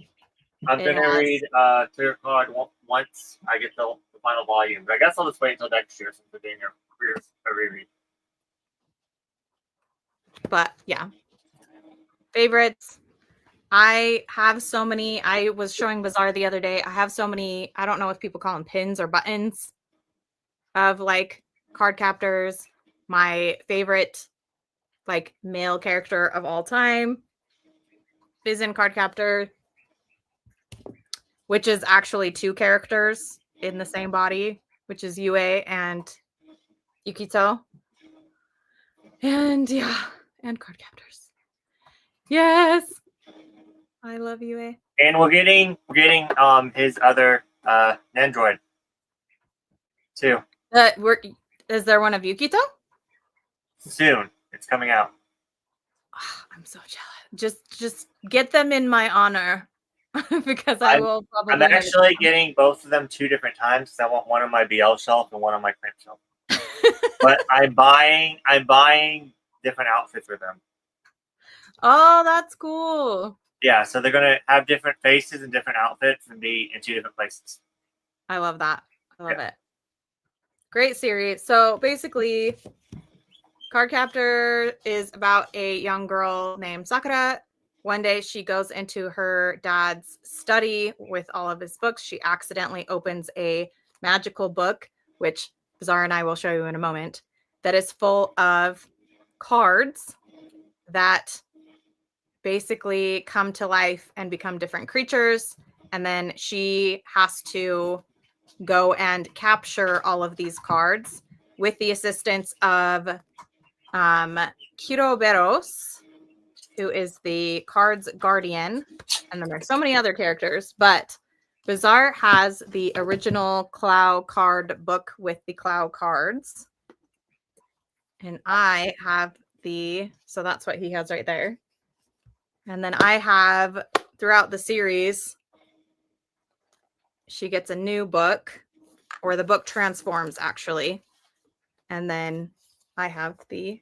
I'm going to read Clear Card once I get the final volume. But I guess I'll just wait until next year since we're doing a reread. But yeah. Favorites. I have so many. I was showing Bazaar the other day. I have so many, I don't know if people call them pins or buttons of like card captors. My favorite like male character of all time is in card captor, which is actually two characters in the same body, which is Yue and Yukito. And yeah, and card captors. Yes. I love Yue. And we're getting his other Nandroid too. Is there one of Yukito? Soon. It's coming out. Oh, I'm so jealous. Just get them in my honor. Because I will probably. I'm actually getting both of them 2 different times because I want one on my BL shelf and one on my clamp shelf. But I'm buying different outfits for them. Oh, that's cool. Yeah, so they're gonna have different faces and different outfits and be in 2 different places. I love that. I love it. Great series. So basically, Cardcaptor is about a young girl named Sakura. One day she goes into her dad's study with all of his books. She accidentally opens a magical book, which Bizarre and I will show you in a moment, that is full of cards that basically come to life and become different creatures. And then she has to go and capture all of these cards with the assistance of Kiroberos, who is the card's guardian. And then there's so many other characters, but Bizarre has the original Clow card book with the Clow cards. And I have so that's what he has right there. And then I have, throughout the series, she gets a new book, or the book transforms, actually. And then I have the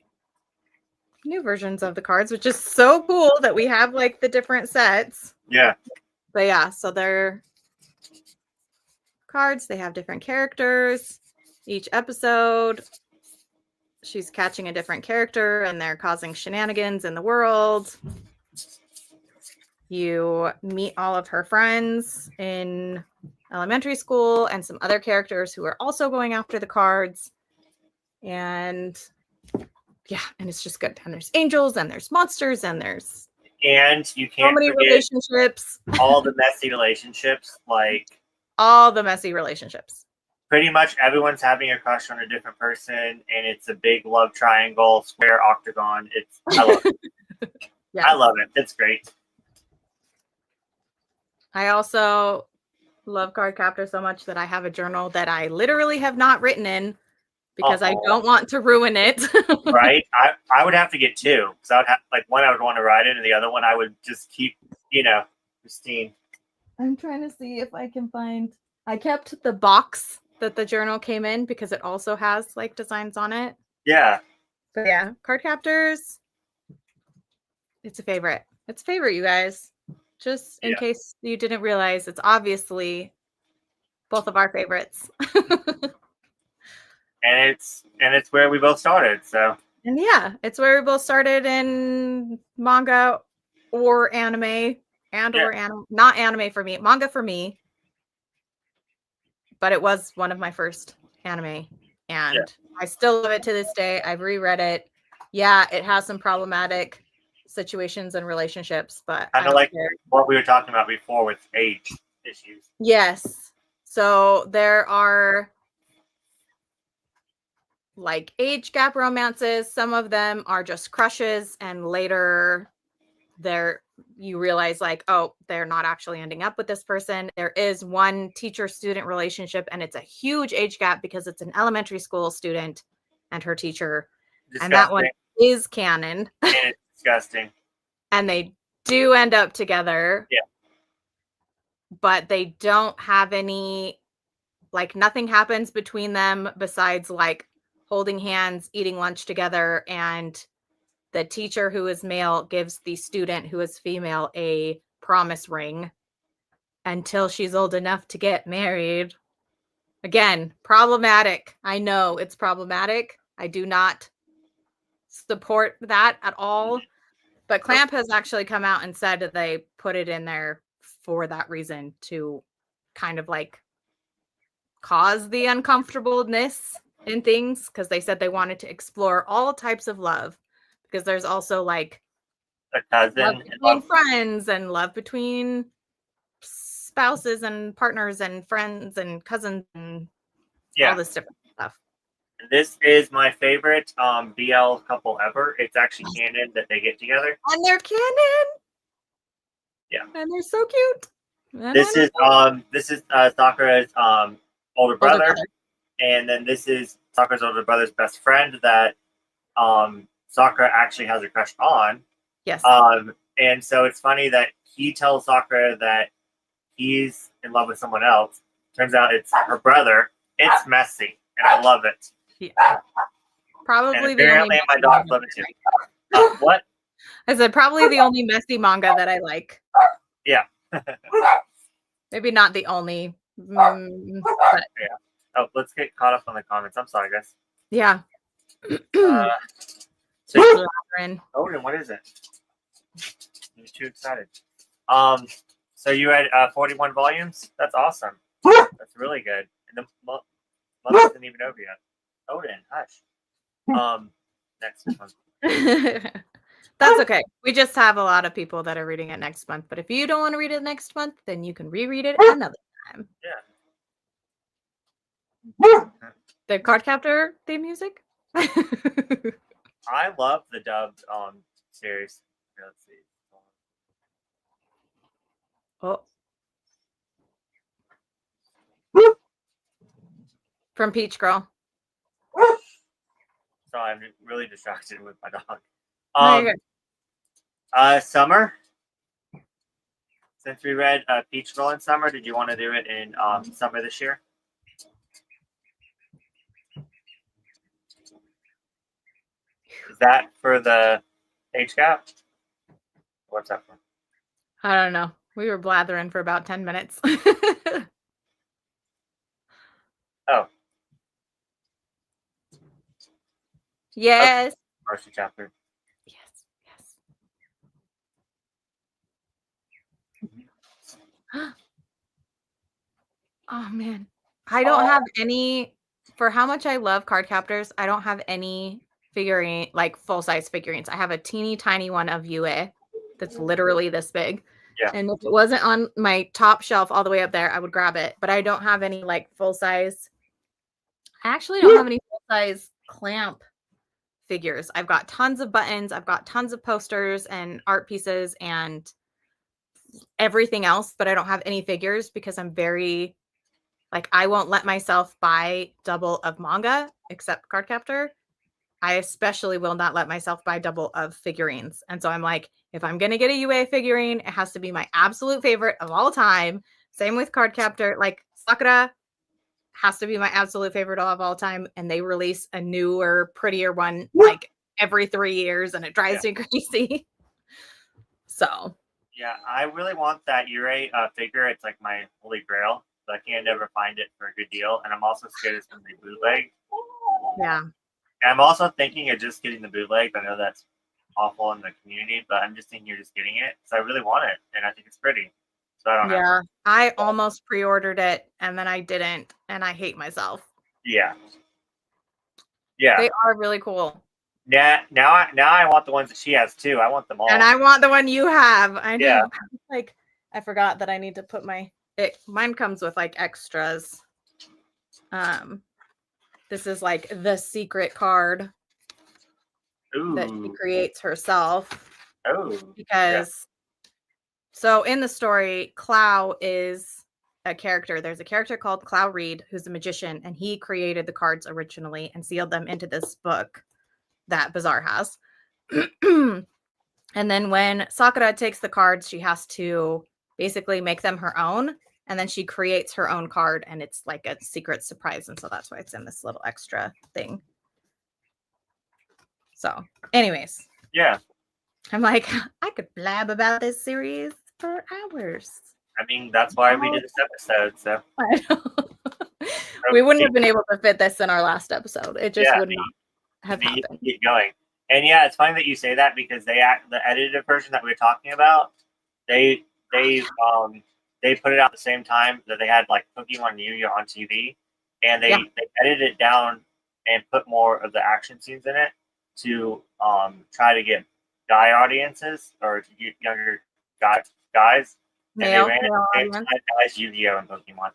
new versions of the cards, which is so cool that we have, like, the different sets. Yeah. But yeah, so they're cards. They have different characters. Each episode, she's catching a different character, and they're causing shenanigans in the world. You meet all of her friends in elementary school and some other characters who are also going after the cards. And yeah, and it's just good. And there's angels and there's monsters and there's you can't so many forget relationships. all the messy relationships, like all the messy relationships. Pretty much everyone's having a crush on a different person, and it's a big love triangle, square, octagon. I love it. Yes. I love it. It's great. I also love Cardcaptor so much that I have a journal that I literally have not written in because I don't want to ruin it. Right? I would have to get 2. So I would have, like, one I would want to write in, and the other one I would just keep, pristine. I'm trying to see if I can find. I kept the box that the journal came in because it also has, like, designs on it. Yeah. But yeah, Cardcaptors. It's a favorite. It's a favorite, you guys. Just in case you didn't realize, it's obviously both of our favorites. and it's where we both started. So. And yeah, it's where we both started in manga or anime or anime. Not anime for me, manga for me. But it was one of my first anime, and I still love it to this day. I've reread it. Yeah, it has some problematic situations and relationships, but kind of like what we were talking about before with age issues. Yes. So there are, like, age gap romances. Some of them are just crushes, and later you realize, like, oh, they're not actually ending up with this person. There is one teacher-student relationship, and it's a huge age gap because it's an elementary school student and her teacher. Disgusting. And that one is canon. And it's disgusting. And they do end up together. Yeah. But they don't have any, like, nothing happens between them besides, like, holding hands, eating lunch together, and the teacher who is male gives the student who is female a promise ring until she's old enough to get married. Again, problematic. I know it's problematic. I do not support that at all. But Clamp has actually come out and said that they put it in there for that reason, to kind of, like, cause the uncomfortableness. in things because they said they wanted to explore all types of love because there's also like A cousin. love between friends and love between spouses and partners and friends and cousins and all this different stuff. This is my favorite BL couple ever. It's actually canon that they get together. And they're canon. Yeah. And they're so cute. This is Sakura's older brother. And then this is Sakura's older brother's best friend that Sakura actually has a crush on. Yes. And so it's funny that he tells Sakura that he's in love with someone else. Turns out it's her brother. It's messy, and I love it. Yeah. Probably and apparently my dog loves it too. What? I said probably the only messy manga that I like. Yeah. Maybe not the only. But yeah. Oh, let's get caught up on the comments. I'm sorry, guys. Yeah. Odin, what is it? You're too excited. So you read 41 volumes? That's awesome. That's really good. And the month isn't even over yet. Odin, hush. Next month. That's okay. We just have a lot of people that are reading it next month. But if you don't want to read it next month, then you can reread it another time. Yeah. The Cardcaptor theme music? I love the dubbed series. Here, let's see. Oh. From Peach Girl. Sorry, I'm really distracted with my dog. Summer. Since we read Peach Girl in summer, did you want to do it in summer this year? Is that for the age gap? What's that for? I don't know. We were blathering for about 10 minutes. Oh. Yes. Okay. First chapter. Yes. Oh man. I don't have any, for how much I love Cardcaptors, I don't have any figurine, like full-size figurines. I have a teeny tiny one of Yue that's literally this big. Yeah. And if it wasn't on my top shelf all the way up there, I would grab it. But I don't have any like full-size. I actually don't have any full-size clamp figures. I've got tons of buttons. I've got tons of posters and art pieces and everything else, but I don't have any figures because I'm very, like, I won't let myself buy double of manga except Cardcaptor. I especially will not let myself buy double of figurines. And so I'm like, if I'm going to get a UA figurine, it has to be my absolute favorite of all time. Same with Cardcaptor. Like, Sakura has to be my absolute favorite of all time. And they release a newer, prettier one like every 3 years, and it drives me crazy. So. Yeah, I really want that Yurei figure. It's like my holy grail, but I can't never find it for a good deal. And I'm also scared it's going to be bootleg. Yeah. And I'm also thinking of just getting the bootleg. I know that's awful in the community, but I'm just thinking of just getting it because I really want it, and I think it's pretty. So I don't know. Yeah, I almost pre-ordered it, and then I didn't, and I hate myself. Yeah. Yeah. They are really cool. Yeah. Now I want the ones that she has too. I want them all. And I want the one you have. I know. Yeah. Like, I forgot that I need to put mine comes with like extras. This is like the secret card that she creates herself. Oh. Because so in the story, Clow is a character. There's a character called Clow Reed who's a magician, and he created the cards originally and sealed them into this book that Bazaar has. And then when Sakura takes the cards, she has to basically make them her own. And then she creates her own card, and it's like a secret surprise. And so that's why it's in this little extra thing. So anyways. Yeah. I'm like, I could blab about this series for hours. I mean, that's why we did this episode. So I know. We wouldn't have been able to fit this in our last episode. It just would not have happened. Keep going. And yeah, it's funny that you say that because the edited version that we were talking about, they put it out at the same time that they had like Pokemon and Yu-Gi-Oh on TV, and they edited it down and put more of the action scenes in it to try to get guy audiences or to get younger guys. And they ran at the same time as Yu-Gi-Oh! And Pokemon.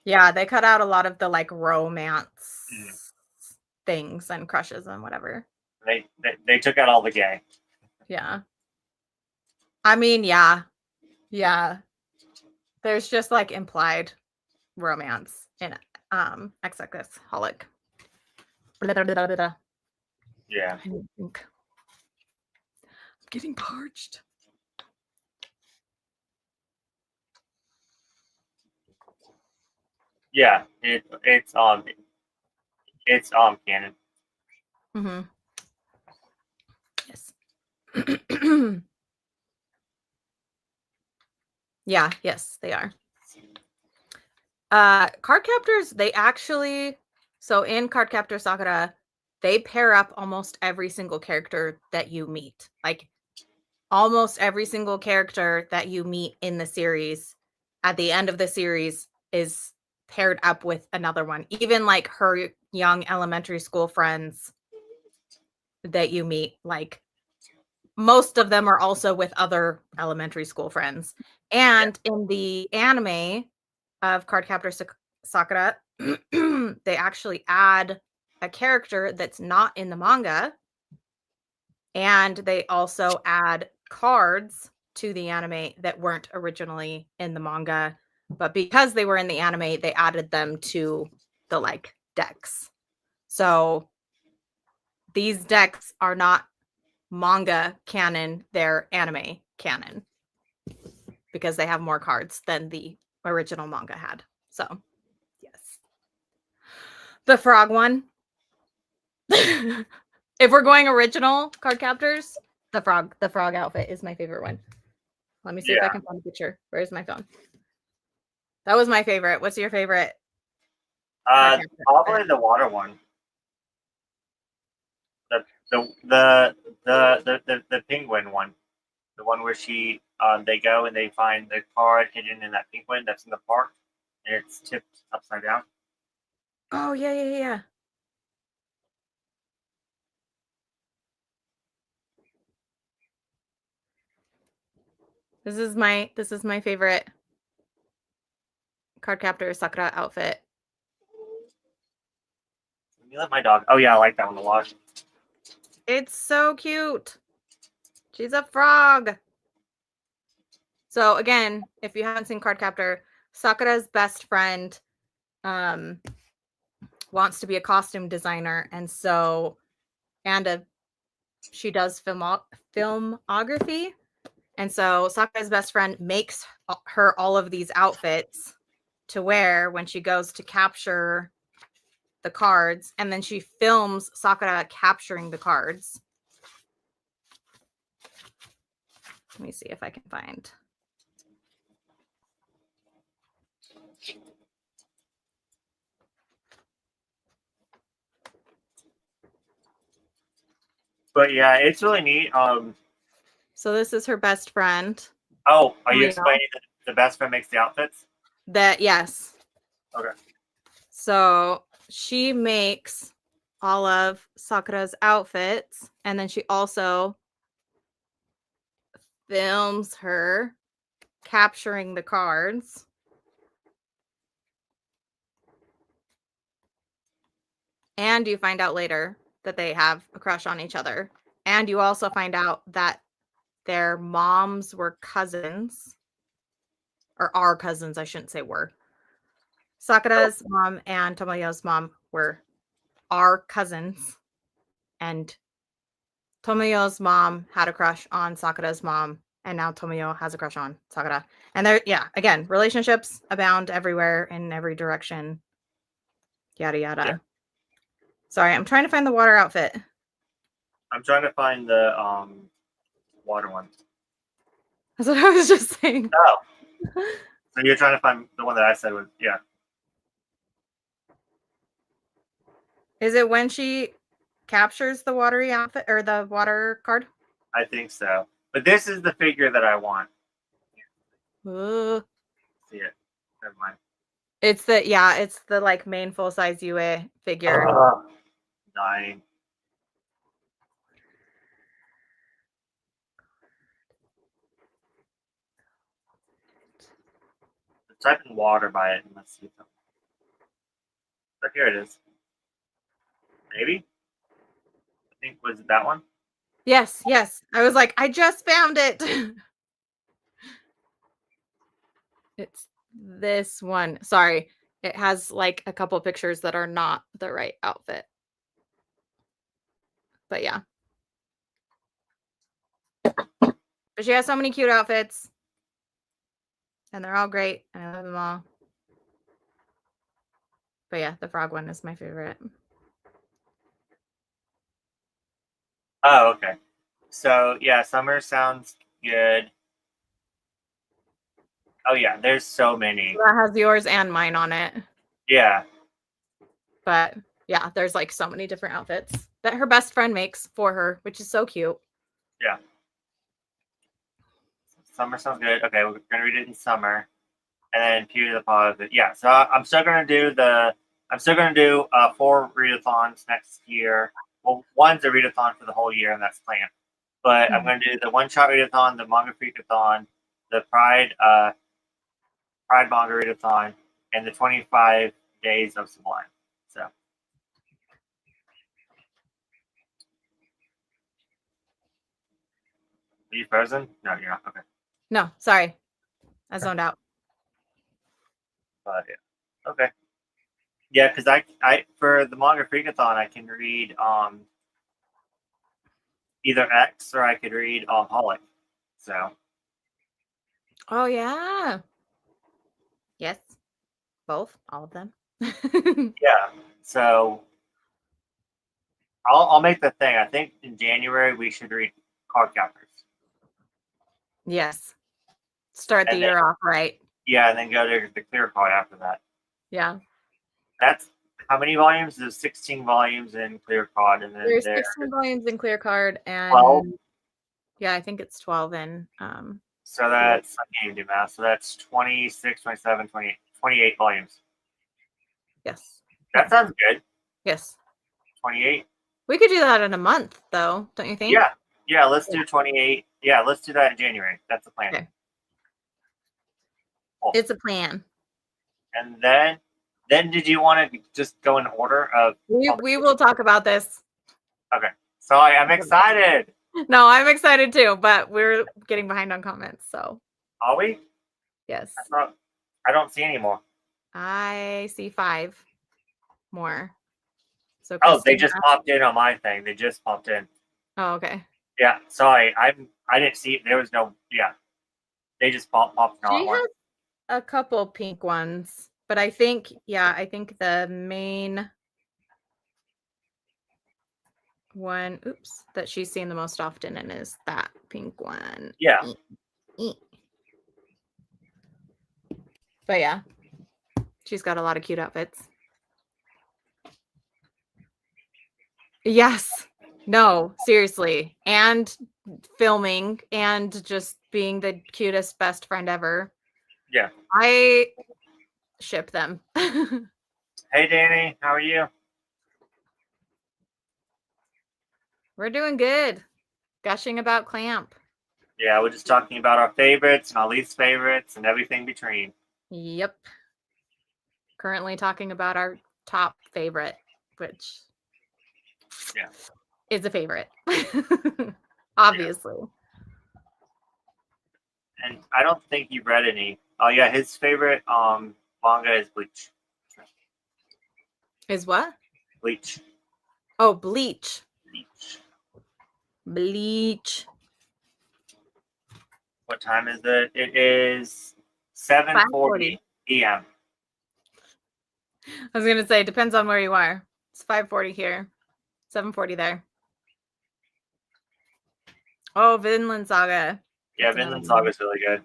Yeah, they cut out a lot of the like romance things and crushes and whatever. They took out all the gay. Yeah. I mean, yeah. There's just like implied romance in Exoholic. Yeah. I think I'm getting parched. Yeah, it's canon. Mm-hmm. Yes. Yeah, yes, they are. Card captors, they actually, so in Cardcaptor Sakura, they pair up almost every single character that you meet. Like almost every single character that you meet in the series at the end of the series is paired up with another one. Even like her young elementary school friends that you meet, like most of them are also with other elementary school friends. And in the anime of Cardcaptor Sakura, they actually add a character that's not in the manga. And they also add cards to the anime that weren't originally in the manga. But because they were in the anime, they added them to the like decks. So these decks are not manga canon, they're anime canon because they have more cards than the original manga had. So, yes. The frog one. If we're going original card captors, the frog outfit is my favorite one. Let me see if I can find a picture. Where's my phone? That was my favorite. What's your favorite? Probably the water one. The penguin one. The one where they go and they find the card hidden in that penguin that's in the park and it's tipped upside down. Oh yeah. This is my favorite Cardcaptor Sakura outfit. Let me let my dog. Oh yeah, I like that one a lot. It's so cute. She's a frog. So again, if you haven't seen Cardcaptor, Sakura's best friend wants to be a costume designer, and she does filmography. And so Sakura's best friend makes her all of these outfits to wear when she goes to capture the cards, and then she films Sakura capturing the cards. Let me see if I can find. But yeah, it's really neat. So this is her best friend. Oh, are you explaining that the best friend makes the outfits? Yes. Okay. So she makes all of Sakura's outfits, and then she also films her capturing the cards. And you find out later that they have a crush on each other. And you also find out that their moms were cousins, or are cousins, I shouldn't say were. Sakura's mom and Tomoyo's mom are cousins. And Tomoyo's mom had a crush on Sakura's mom, and now Tomoyo has a crush on Sakura. And again, relationships abound everywhere in every direction. Yada yada. Yeah. Sorry, I'm trying to find the water outfit. I'm trying to find the water one. That's what I was just saying. Oh. So you're trying to find the one that I said was, yeah. Is it when she captures the watery outfit or the water card? I think so. But this is the figure that I want. Ooh. See it. Never mind. It's the it's the like main full size UA figure. 9. Type in water by it and let's see. But here it is. Maybe? I think, was it that one? Yes, yes. I was like, I just found it. It's this one. Sorry. It has like a couple pictures that are not the right outfit. But yeah. But she has so many cute outfits. And they're all great. I love them all. But yeah, the frog one is my favorite. Oh, okay. So yeah, summer sounds good. Oh yeah, there's so many. That has yours and mine on it. Yeah. But yeah, there's like so many different outfits that her best friend makes for her, which is so cute. Yeah. Summer sounds good. Okay, we're gonna read it in summer, and then Beauty of the Positive. Yeah. So I'm still gonna do 4 readathons next year. Well, one's a readathon for the whole year, and that's planned. But I'm gonna do the one-shot readathon, the manga freakathon, the Pride manga readathon, and the 25 days of Sublime. So. Are you frozen? No, you're not. Okay. No, sorry. I zoned out. But yeah. Okay. Yeah, because I for the manga freakathon I can read either X or I could read Holic. So Oh yeah. Yes. Both. All of them. yeah. So I'll make the thing. I think in January we should read Card Captors. Yes. Start the year off right. Yeah, and then go to the clear card after that. Yeah. That's how many volumes? There's 16 volumes in clear card, and then There's 16 volumes in clear card and 12. Yeah, I think it's 12 in So that's, I can't even do math. So that's 26, 27, 28, 28 volumes. Yes. That sounds good. Yes. 28. We could do that in a month, though, don't you think? Yeah. Yeah, let's do 28. Yeah, let's do that in January. That's the plan. Okay. Cool. It's a plan. And then did you want to just go in order of we will talk about this. Okay. So I'm excited. No, I'm excited too, but we're getting behind on comments, so. Are we? Yes. I don't see any more. I see 5 more. So they just popped in on my thing. They just popped in. Oh, okay. Yeah, sorry. I didn't see it. There was no, yeah. They just popped in She has a couple pink ones, but I think the main one, that she's seen the most often and is that pink one. Yeah. But yeah, she's got a lot of cute outfits. Yes. No, seriously. And filming and just being the cutest best friend ever. Yeah. I ship them. Hey, Danny. How are you? We're doing good. Gushing about Clamp. Yeah, we're just talking about our favorites and our least favorites and everything between. Yep. Currently talking about our top favorite, which is a favorite. Obviously. Yeah. And I don't think you've read any. Oh yeah, his favorite manga is Bleach. Is what? Bleach. Oh, Bleach. Bleach. What time is it? It is 7:40 p.m. I was gonna say, it depends on where you are. It's 5:40 here, 7:40 there. Oh, Vinland Saga. Yeah, Vinland Saga is really good.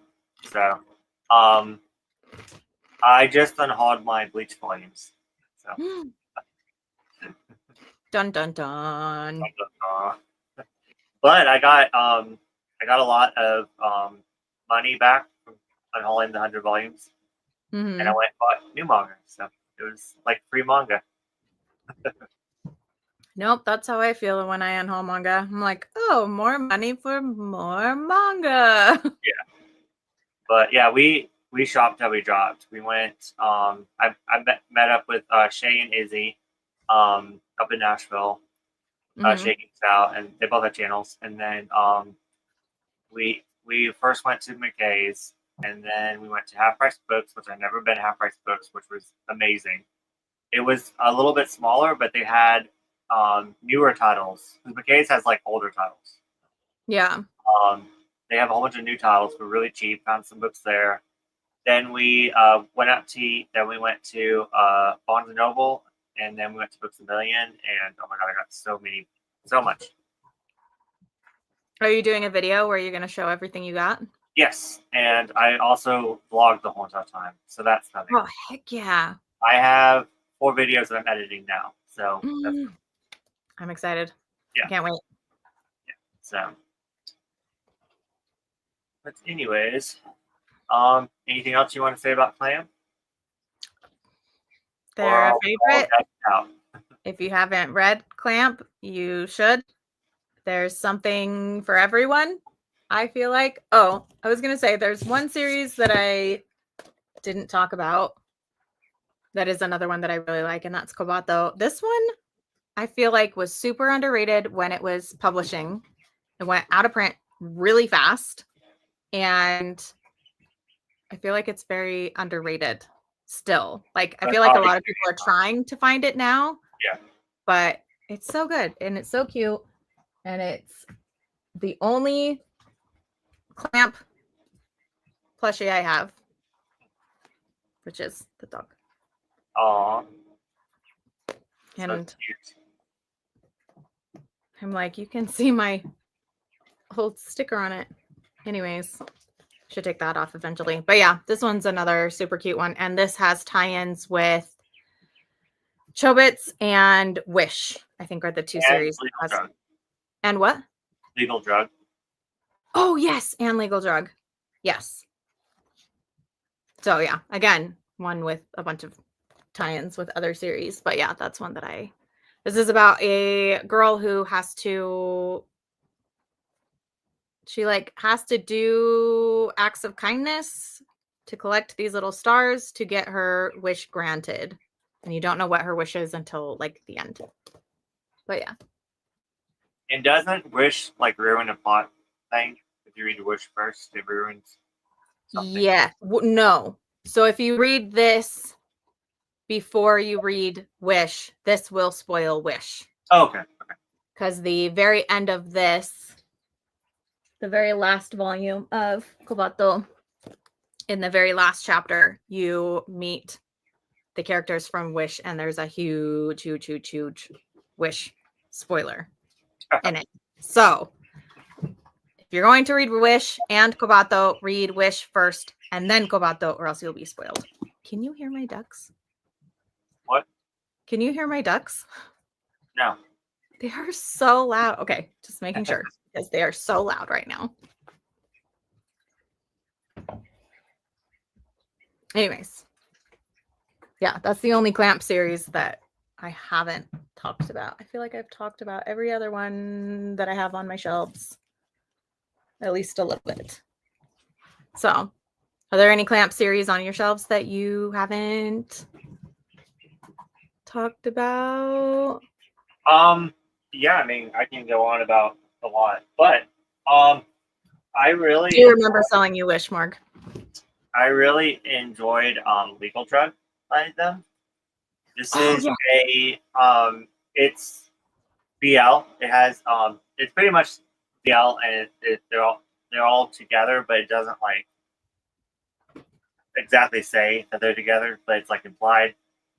So, I just unhauled my Bleach volumes. So. Dun dun dun. But I got a lot of money back from unhauling the 100 volumes. Mm-hmm. and I went and bought new manga. So it was like free manga. Nope, that's how I feel when I unhaul manga. I'm like, oh, more money for more manga. But yeah, we shopped till we dropped. We went. I met up with Shay and Izzy, up in Nashville. Mhm. Shay Geeks Out, and they both have channels. And then we first went to McKay's, and then we went to Half Price Books, which I've never been to Half Price Books, which was amazing. It was a little bit smaller, but they had newer titles. Because McKay's has like older titles. Yeah. They have a whole bunch of new titles for really cheap. Found some books there. Then we went out to eat. Then we went to Barnes and Noble, and then we went to Books a Million. And oh my god, I got so much. Are you doing a video where you're going to show everything you got? Yes, and I also vlogged the whole entire time, so that's nothing. Oh, heck yeah. I have 4 videos that I'm editing now, so I'm excited. Yeah. I can't wait. Yeah, so. But anyways, anything else you want to say about Clam? They're a favorite. Out. If you haven't read Clamp, you should. There's something for everyone, I feel like. Oh, I was going to say there's one series that I didn't talk about. That is another one that I really like, and that's Kobato. This one, I feel like, was super underrated when it was publishing. It went out of print really fast, and I feel like it's very underrated still. Like, I feel like a lot of people are trying to find it now. Yeah. But it's so good, and it's so cute, and it's the only Clamp plushie I have, which is the dog. Aww. And so cute. I'm like, you can see my old sticker on it. Anyways, should take that off eventually. But yeah, this one's another super cute one. And this has tie-ins with Chobits and Wish, I think are the two series. Legal Drug. And what? Legal Drug. Oh, yes. And Legal Drug. Yes. So yeah, again, one with a bunch of tie-ins with other series. But yeah, that's one that this is about a girl who has to do acts of kindness to collect these little stars to get her wish granted. And you don't know what her wish is until like the end. But yeah. And doesn't Wish like ruin a plot thing? If you read Wish first, it ruins something. Yeah. No. So if you read this before you read Wish, this will spoil Wish. Oh, okay. Because the very end of this, the very last volume of Kobato, in the very last chapter, you meet the characters from Wish, and there's a huge Wish spoiler in it. So if you're going to read Wish and Kobato, read Wish first and then Kobato, or else you'll be spoiled. Can you hear my ducks? What? Can you hear my ducks? No. They are so loud. Okay, just making sure, because they are so loud right now. Anyways. Yeah, that's the only Clamp series that I haven't talked about. I feel like I've talked about every other one that I have on my shelves. At least a little bit. So, are there any Clamp series on your shelves that you haven't talked about? Yeah, I mean, I can go on about a lot, but I really do you remember selling you Wish, Marg? I really enjoyed Legal Drug by them. This is it's BL. It has it's pretty much BL, and they're all together, but it doesn't like exactly say that they're together, but it's like implied.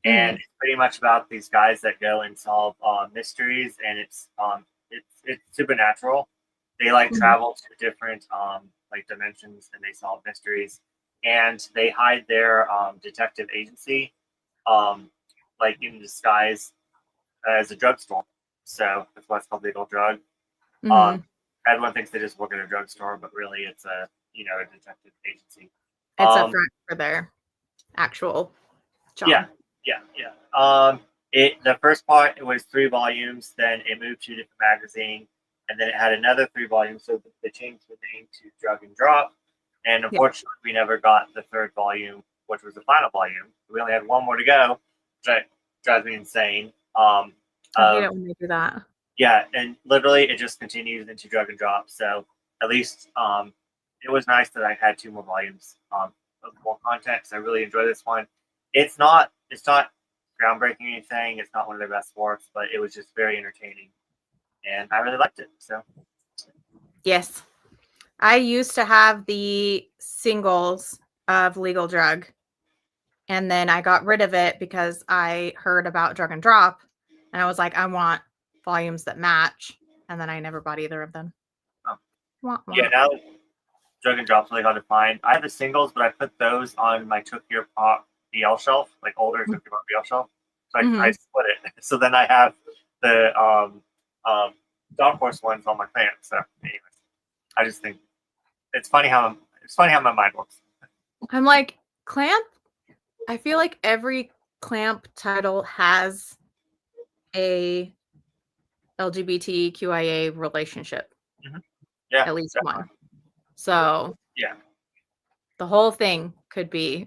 And it's pretty much about these guys that go and solve mysteries, and it's supernatural. They like travel to different like dimensions, and they solve mysteries, and they hide their detective agency like in disguise as a drugstore. So that's why it's called Legal Drug. Everyone thinks they just work at a drugstore, but really it's a detective agency. It's a front for their actual John. Yeah. The first part, it was 3 volumes. Then it moved to a different magazine, and then it had another 3 volumes. So they changed the name to Drug and Drop. And unfortunately, we never got the 3rd volume, which was the final volume. We only had 1 more to go. That drives me insane. I hate it when they do that. Yeah, and literally it just continues into Drug and Drop. So at least it was nice that I had 2 more volumes of more content. So I really enjoy this one. It's not groundbreaking or anything. It's not one of their best works, but it was just very entertaining, and I really liked it. So yes, I used to have the singles of Legal Drug, and then I got rid of it because I heard about Drug and Drop, and I was like, I want volumes that match, and then I never bought either of them. Wah. Yeah, now Drug and Drop's really hard to find. I have the singles, but I put those on my Tokyo Pop BL shelf, like older Tokyo Pop BL shelf. So I split it. So then I have the Dark Horse ones on my clamp. So anyways, I just think it's funny how my mind works. I'm like, clamp. I feel like every clamp title has a LGBTQIA relationship. Yeah, at least definitely. one. So yeah, the whole thing could be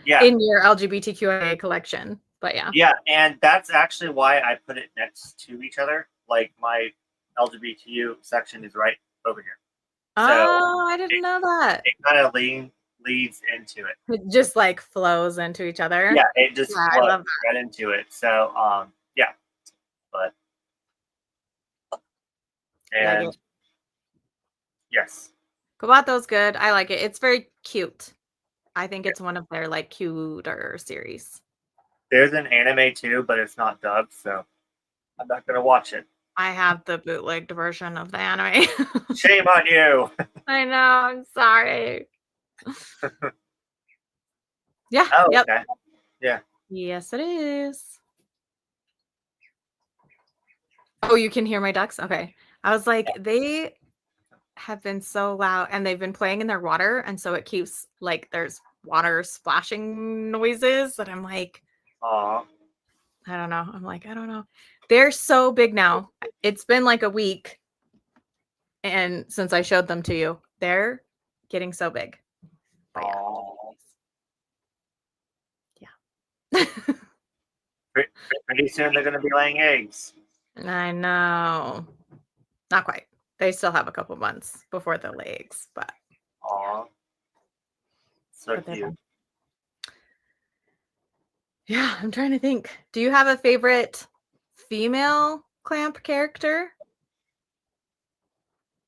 yeah in your LGBTQIA collection. But yeah, and that's actually why I put it next to each other. Like my LGBTQ section is right over here. Oh, I didn't know that. It kind of leads into it. It just like flows into each other. Yeah, it just flows right into it. So yeah, but and like yes, Kabato's good. I like it. It's very cute. I think it's one of their like cuter series. There's an anime too, but it's not dubbed, so I'm not gonna watch it. I have the bootlegged version of the anime. Shame on you. I know. I'm sorry. Yeah. Oh, yep. okay. Yeah. Yes, it is. Oh, you can hear my ducks? Okay. I was like, they have been so loud and they've been playing in their water. And so it keeps like there's water splashing noises that I'm like, Aw. I don't know. I'm like, I don't know. They're so big now. It's been like a week. And since I showed them to you, they're getting so big. But yeah. Pretty soon they're going to be laying eggs. I know. Not quite. They still have a couple months before the eggs, but. Aw. So cute. Yeah, I'm trying to think. Do you have a favorite female clamp character?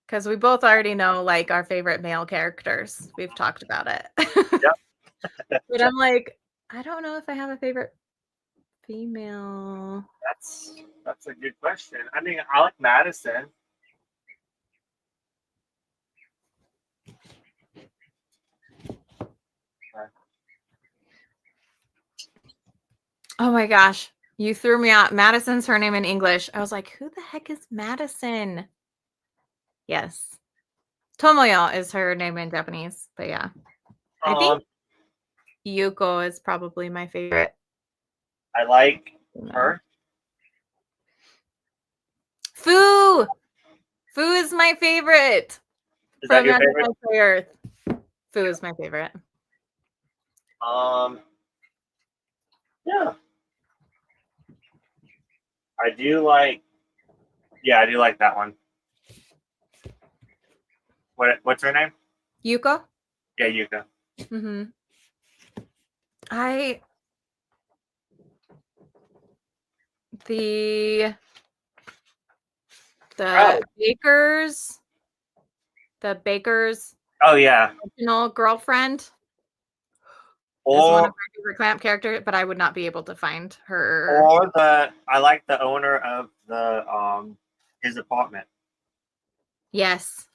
Because we both already know like our favorite male characters. We've talked about it. Yep. But I'm like, I don't know if I have a favorite female. That's a good question. I mean, I like Madison. Oh my gosh. You threw me out. Madison's her name in English. I was like, who the heck is Madison? Yes. Tomoyo is her name in Japanese. But yeah. I think Yuko is probably my favorite. I like her. Fu! Fu is my favorite. Is that your favorite? Fu is my favorite. Yeah. I do like that one. What's her name? Yuko? Yeah, Yuko. Mm-hmm. The baker's oh yeah, original girlfriend or is one of my favorite clamp characters, but I would not be able to find her. Or I like the owner of the his apartment. Yes.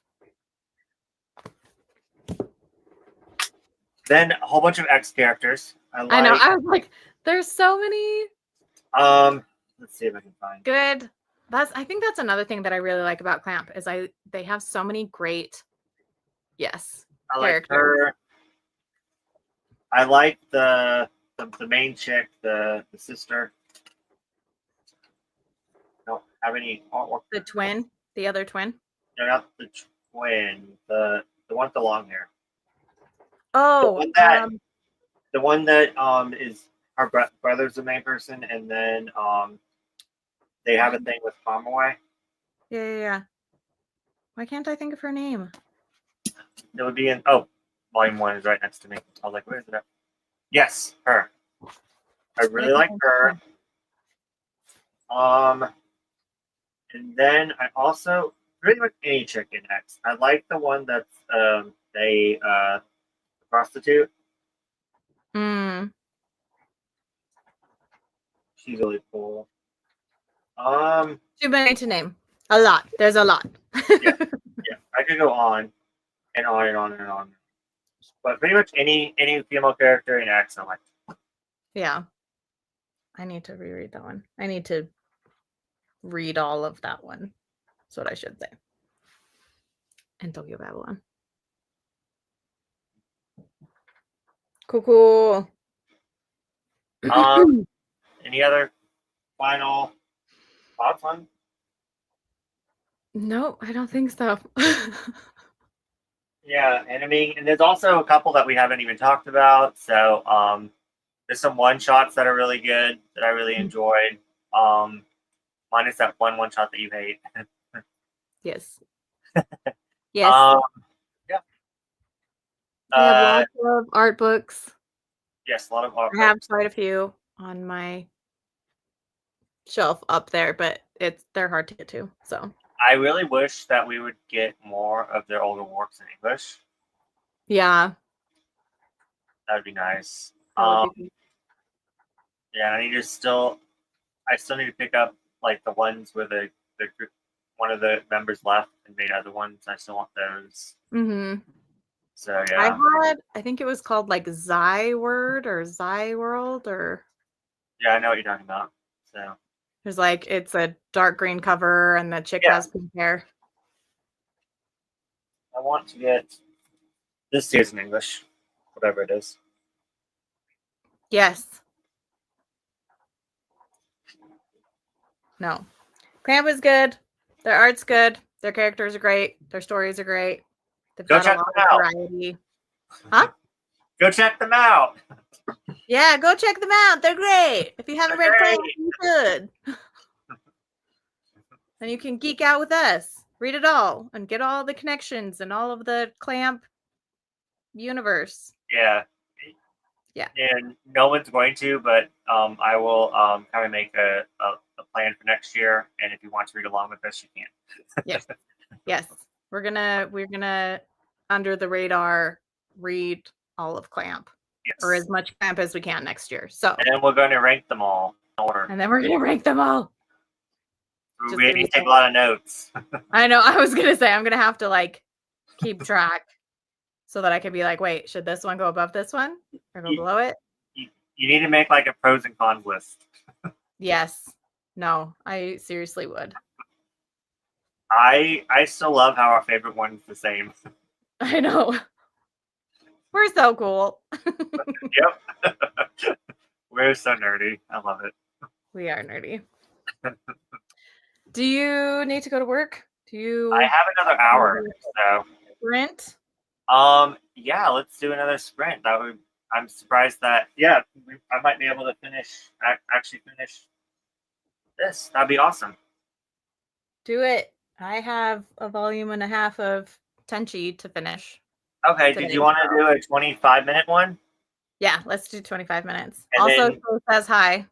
Then a whole bunch of X characters. I know. I was like, there's so many. Let's see if I can find. Good. I think that's another thing that I really like about Clamp is they have so many great, I like characters. her. I like the main chick, the sister. Don't have any artwork. The twin, the other twin. No, not the twin. The one with the long hair. Oh, The one that is her brother's the main person, and then they have a thing with Pomeroy. yeah. Why can't I think of her name? It would be in volume 1 is right next to me. I was like, where is it at? Yes, her. I really like her. And then I also pretty much any chick in X. I like the one that's a prostitute. She's really cool. Too many to name. A lot. There's a lot. yeah. I could go on and on and on and on. But pretty much any female character in X I like. Yeah. I need to reread that one. I need to read all of that one. That's what I should say. And Tokyo Babylon. Cool. Any other final thoughts on? No, I don't think so. Yeah, and I mean, and there's also a couple that we haven't even talked about. So there's some one shots that are really good that I really enjoyed. Minus that one shot that you hate. Yes. Yes. Yeah. I have lots of art books. Yes, a lot of art I have quite a few on my shelf up there, but they're hard to get to. So I really wish that we would get more of their older works in English. Yeah. That would be nice. That would be Yeah, I still need to pick up like the ones where the group, one of the members left and made other ones. I still want those. So yeah. I think it was called like Zyword or Zyworld or Yeah, I know what you're talking about. So there's like it's a dark green cover and the chick has pink hair. I want to get this series in English, whatever it is. Yes. No. Clamp is good. Their art's good. Their characters are great. Their stories are great. They've got a lot of variety. Huh? Go check them out. Yeah, go check them out. They're great. If you haven't read Clamp, you should. And you can geek out with us. Read it all and get all the connections and all of the Clamp universe. Yeah. And no one's going to, but I will kind of make a plan for next year. And if you want to read along with us, you can. Yes. We're gonna under the radar read all of Clamp. Yes. Or as much Clamp as we can next year. So and then we're going to rank them all in order. And then we're gonna rank them all. We need to take a lot of notes. I know. I was gonna say I'm gonna have to like keep track so that I can be like, wait, should this one go above this one or go below it? You need to make like a pros and cons list. Yes. No, I seriously would. I still love how our favorite one's the same. I know. We're so cool. Yep. We're so nerdy. I love it. We are nerdy. Do you need to go to work? I have another hour, so sprint. Yeah, let's do another sprint. I'm surprised that I might be able to actually finish this. That'd be awesome. Do it. I have a volume and a half of Tenchi to finish. Okay, did you want to do a 25-minute one? Yeah, let's do 25 minutes. And also, Shay says hi.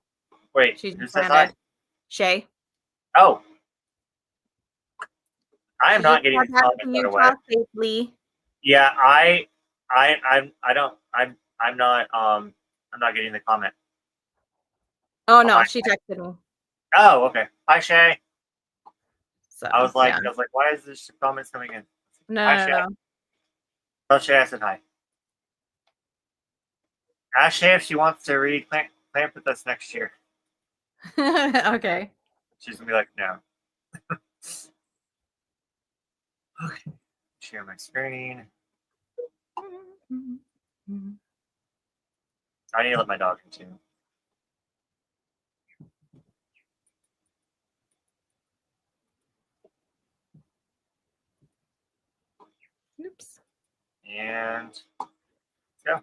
Wait, she who says hi? Shay. Oh. I am not getting comments right away. Safely. Yeah, I'm not getting the comment. Oh no, she texted me. Oh, okay. Hi, Shay. So I was like, why is this comments coming in? No. Tell Shay I said hi. Ask Shay if she wants to read Clamp with us next year. Okay. She's gonna be like, no. Okay. Share my screen. I need to let my dog in too. Oops. And yeah.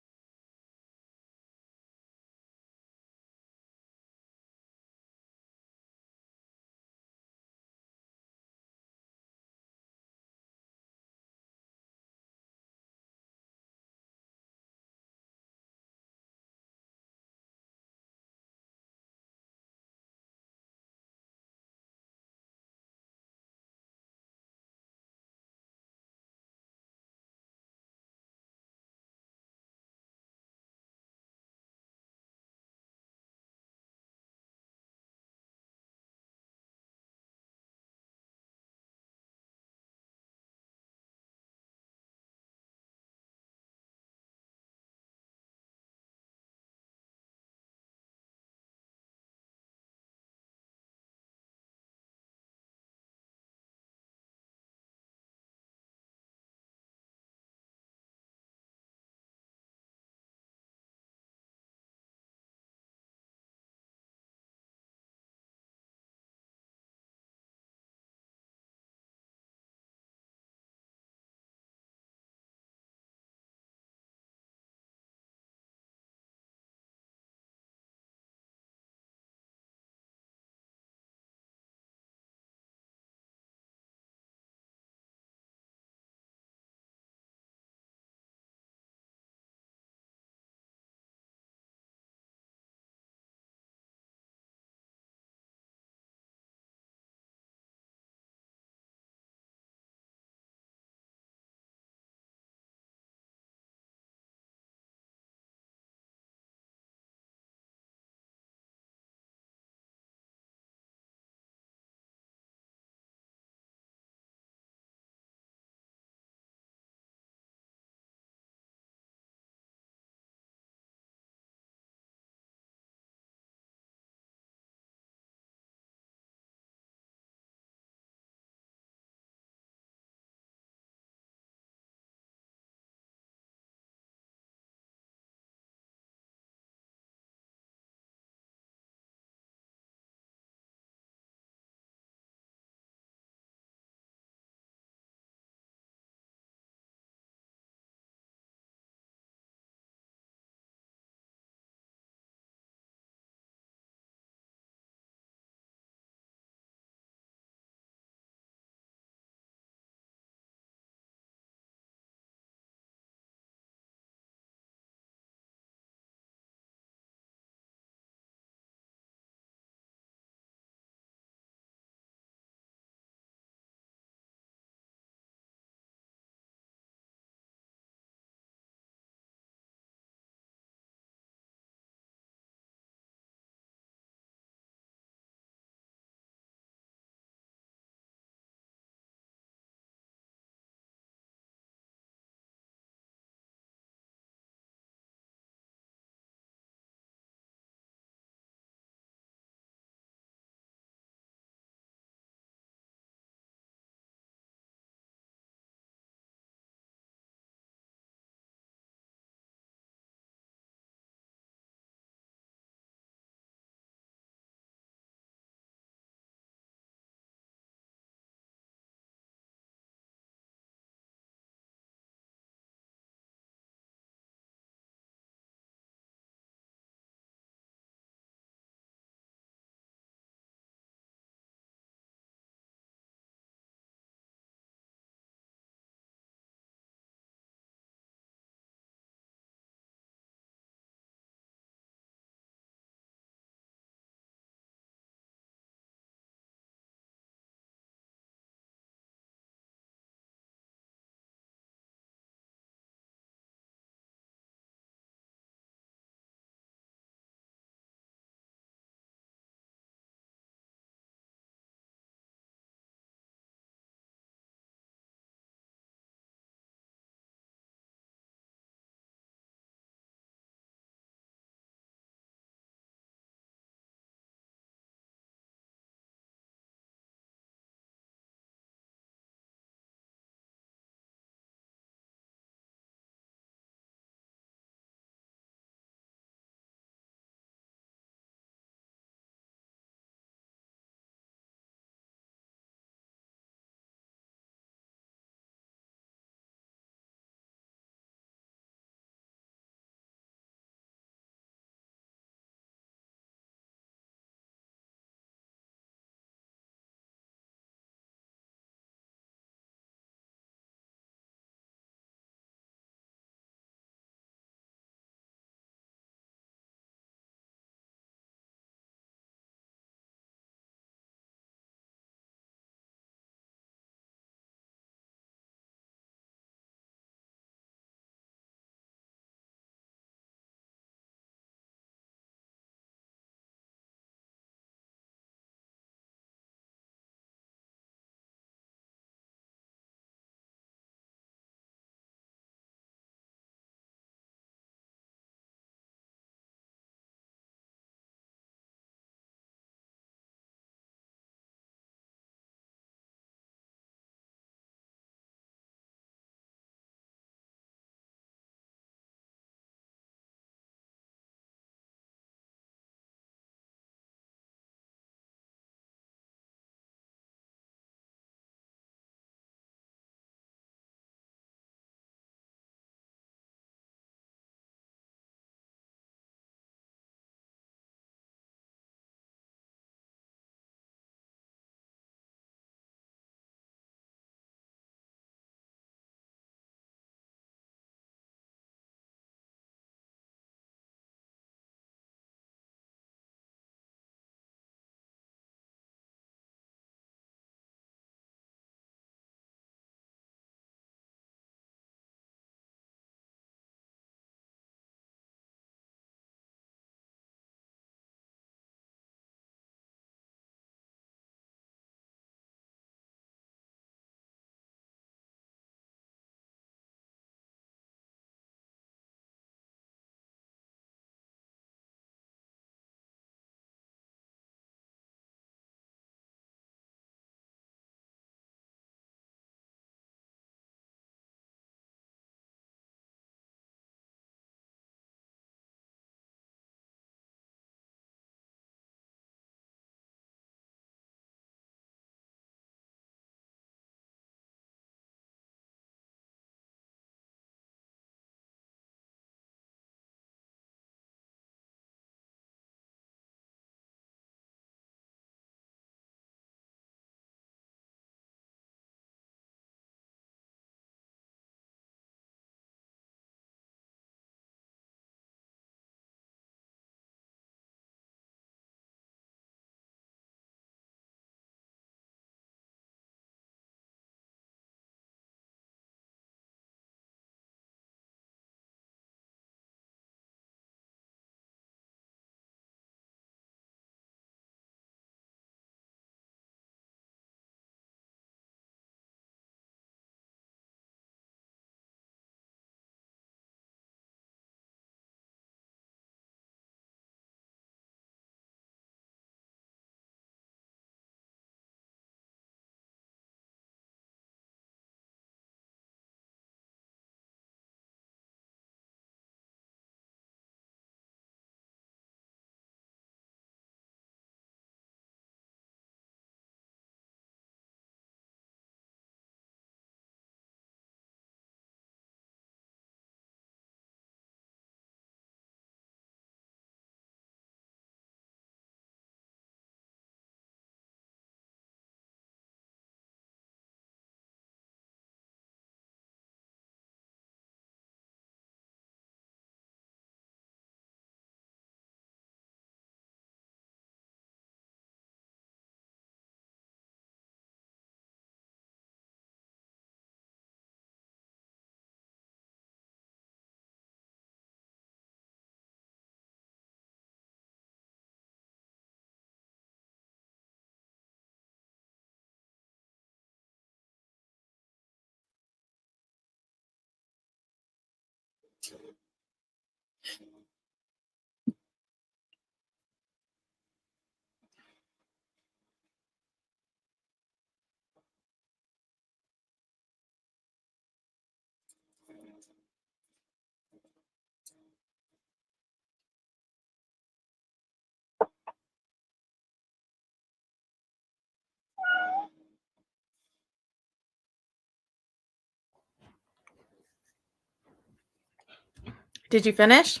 Did you finish?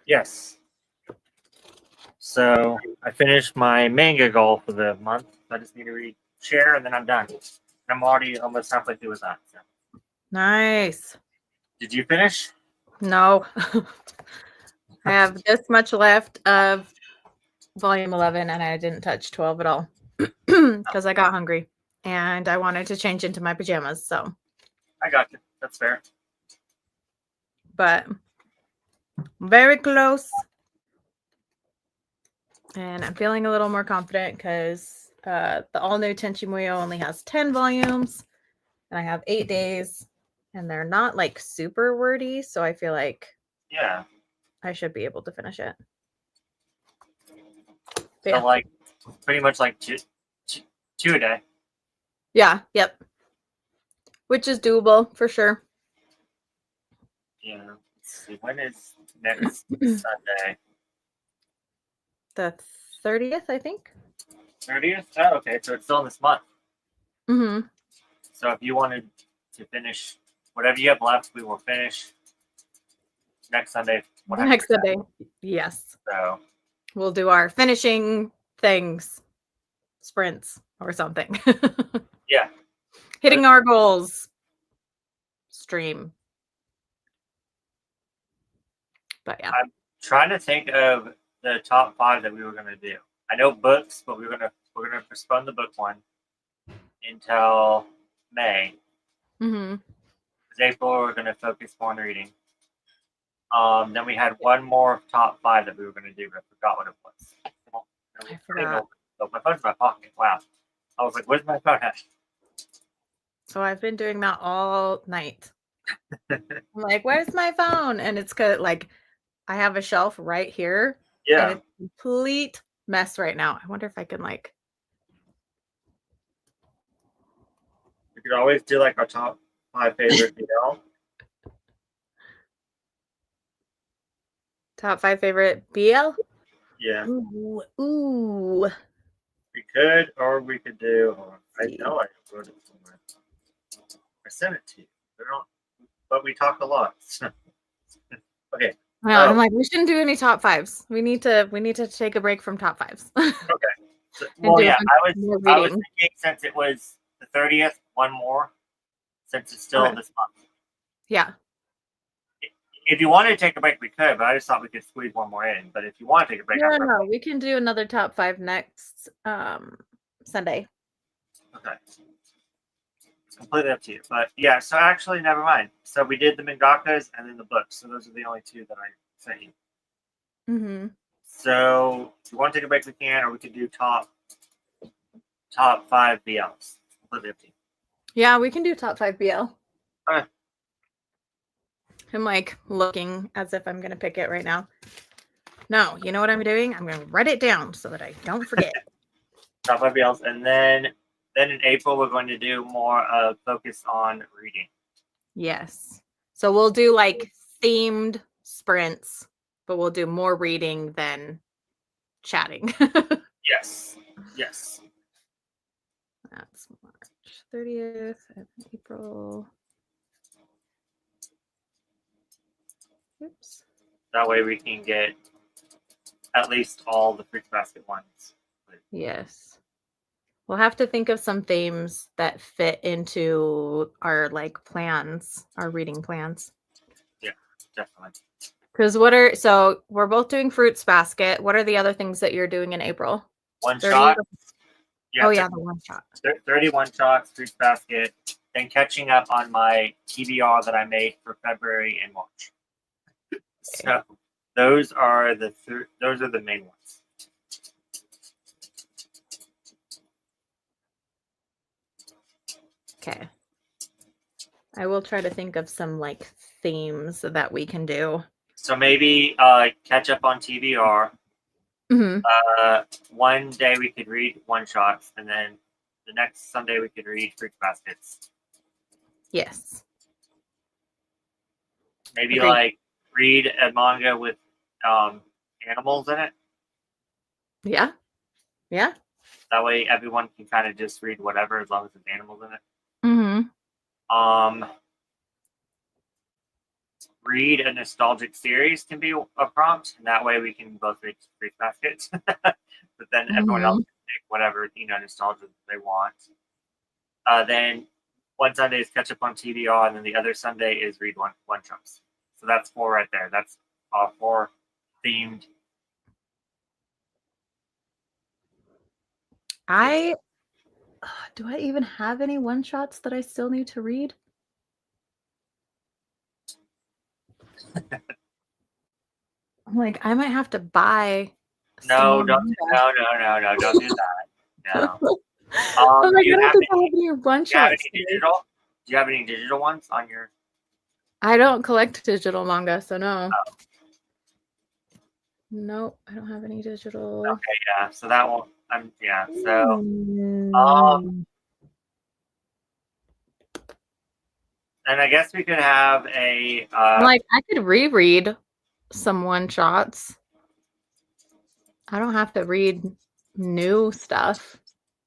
Yes. So I finished my manga goal for the month. I just need to read share and then I'm done. I'm already almost halfway through with that. So. Nice. Did you finish? No. I have this much left of volume 11 and I didn't touch 12 at all because I got hungry and I wanted to change into my pajamas. So I got you. That's fair. But very close. And I'm feeling a little more confident because the all new Tenchi Muyo only has 10 volumes and I have 8 days and they're not like super wordy. So I feel like Yeah. I should be able to finish it. So Yeah. like pretty much like two a day. Yeah. Yep. Which is doable for sure. Yeah. Let's see. When is next Sunday? The 30th, I think. 30th? Oh, okay. So it's still this month. Mm-hmm. So if you wanted to finish whatever you have left, we will finish next Sunday. 100%. Next Sunday. Yes. So We'll do our finishing things, sprints or something. yeah. Hitting our goals stream. But yeah. I'm trying to think of the top 5 that we were gonna do. I know books, but we're gonna postpone the book one until May. Mm-hmm. Because April we're gonna focus more on reading. Then we had one more top 5 that we were gonna do, but I forgot what it was. I forgot. But my phone's in my pocket. Wow. I was like, where's my phone at? So I've been doing that all night. I'm like, where's my phone? And it's like I have a shelf right here. Yeah. And it's a complete mess right now. I wonder if I can like We could always do like our top 5 favorite BL. top 5 favorite BL. Yeah. Ooh. We could, or we could do. I know I wrote it somewhere. I sent it to you. But we talk a lot. Okay. Yeah, I'm like, we shouldn't do any top 5s. We need to take a break from top 5s. Okay. So, well, yeah, I was reading. thinking since it was the 30th, one more, since it's still this month. Yeah. If you wanted to take a break, we could, but I just thought we could squeeze one more in. But if you want to take a break, No, we can do another top 5 next Sunday. Okay. It's completely up to you. But yeah, so actually, never mind. So we did the mangakas and then the books. So those are the only 2 that I sent you. Mm-hmm. So if you want to take a break, we can, or we could do top 5 BLs. Completely up to you. Yeah, we can do top 5 BL. Okay. I'm like looking as if I'm gonna pick it right now. No, you know what I'm doing? I'm gonna write it down so that I don't forget. Top 5 BLs, and then in April we're going to do more focus on reading. Yes. So we'll do like themed sprints, but we'll do more reading than chatting. Yes. Yes. That's March 30th and April. Oops. That way we can get at least all the fruit basket ones. Yes. We'll have to think of some themes that fit into our like plans, our reading plans. Yeah, definitely. Because so we're both doing fruits basket. What are the other things that you're doing in April? One shot. Yeah, oh yeah, the one shot. 31 shots, fruit basket, then catching up on my TBR that I made for February and March. Okay. So those are the main ones. Okay. I will try to think of some like themes that we can do. So maybe catch up on TBR. Hmm. One day we could read one shots, and then the next Sunday we could read Fruit Baskets. Yes. Maybe Agreed. like read a manga with animals in it. Yeah. Yeah. That way everyone can kind of just read whatever as long as there's animals in it. Hmm. Read a nostalgic series can be a prompt, and that way we can both read Fruit Baskets. But then everyone else Hmm. can pick whatever nostalgia they want. Then one Sunday is catch up on TBR, and then the other Sunday is read one shots. So that's 4 right there. That's 4 themed. Do I even have any one shots that I still need to read? I'm like, I might have to buy some No, more don't manga. don't do that. No. I'm like, Do I you don't have think I have any one do you have shots. any digital? Do you have any digital ones on your? I don't collect digital manga, so no. Oh, Nope, I don't have any digital. okay, yeah. So that won't. Yeah. So Mm. and I guess we could have a. Like, I could reread some one shots. I don't have to read new stuff.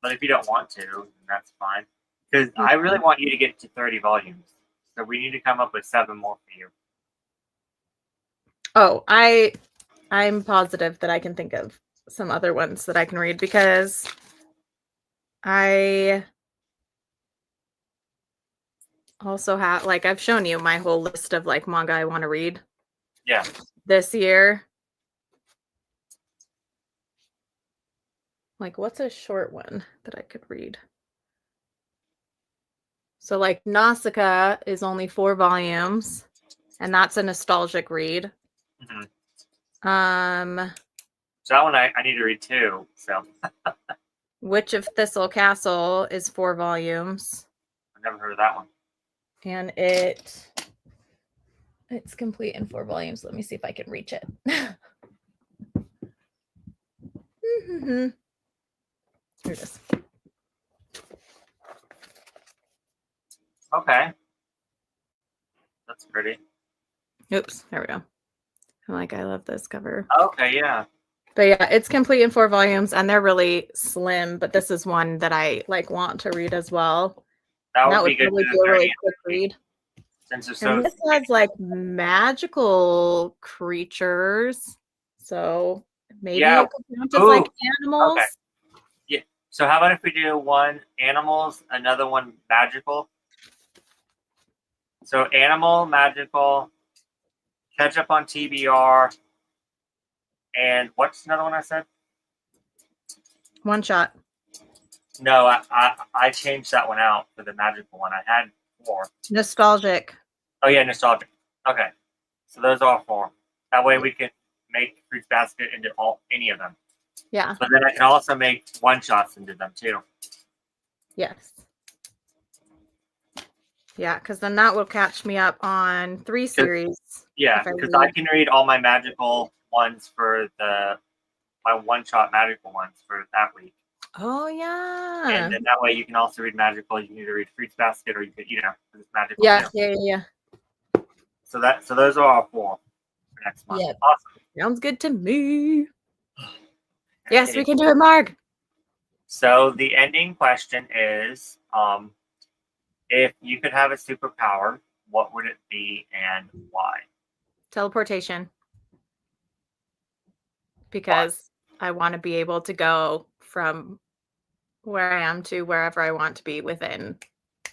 But if you don't want to, then that's fine. Because I really want you to get to 30 volumes. So we need to come up with 7 more for you. Oh, I'm positive that I can think of some other ones that I can read because I also have, like, I've shown you my whole list of like manga I want to read. Yeah. This year. Like, what's a short one that I could read? So, like, Nausicaa is only 4 volumes, and that's a nostalgic read. Mm-hmm. So that one I need to read too. So Witch of Thistle Castle is 4 volumes. I've never heard of that one. And it's complete in 4 volumes. Let me see if I can reach it. Here it is. Okay. That's pretty. Oops, there we go. I'm like, I love this cover. Okay, yeah. But yeah, it's complete in 4 volumes, and they're really slim. But this is one that I like want to read as well. That would be good probably for be the a 30 really quick read. Since it's And this has like magical creatures, so maybe yeah. it could count as like animals. Okay. Yeah. So how about if we do one animals, another one magical? So animal, magical, catch up on TBR, and what's another one I said? One shot. No, I changed that one out for the magical one. I had 4. Nostalgic. Oh yeah, nostalgic. Okay, so those are 4. That way we can make Fruits Basket into any of them. Yeah. But then I can also make one shots into them too. Yes. Yeah, because then that will catch me up on 3 series. Yeah, because I can read all my magical ones for my one-shot magical ones for that week. Oh yeah. And then that way you can also read magical. You can either read Fruits Basket or you could, it's magical. Yeah, too. Yeah. So those are all 4 for next month. Yep. Awesome. Sounds good to me. Yes, we can do it, Marg. So the ending question is, if you could have a superpower, what would it be and why? Teleportation. Because I want to be able to go from where I am to wherever I want to be within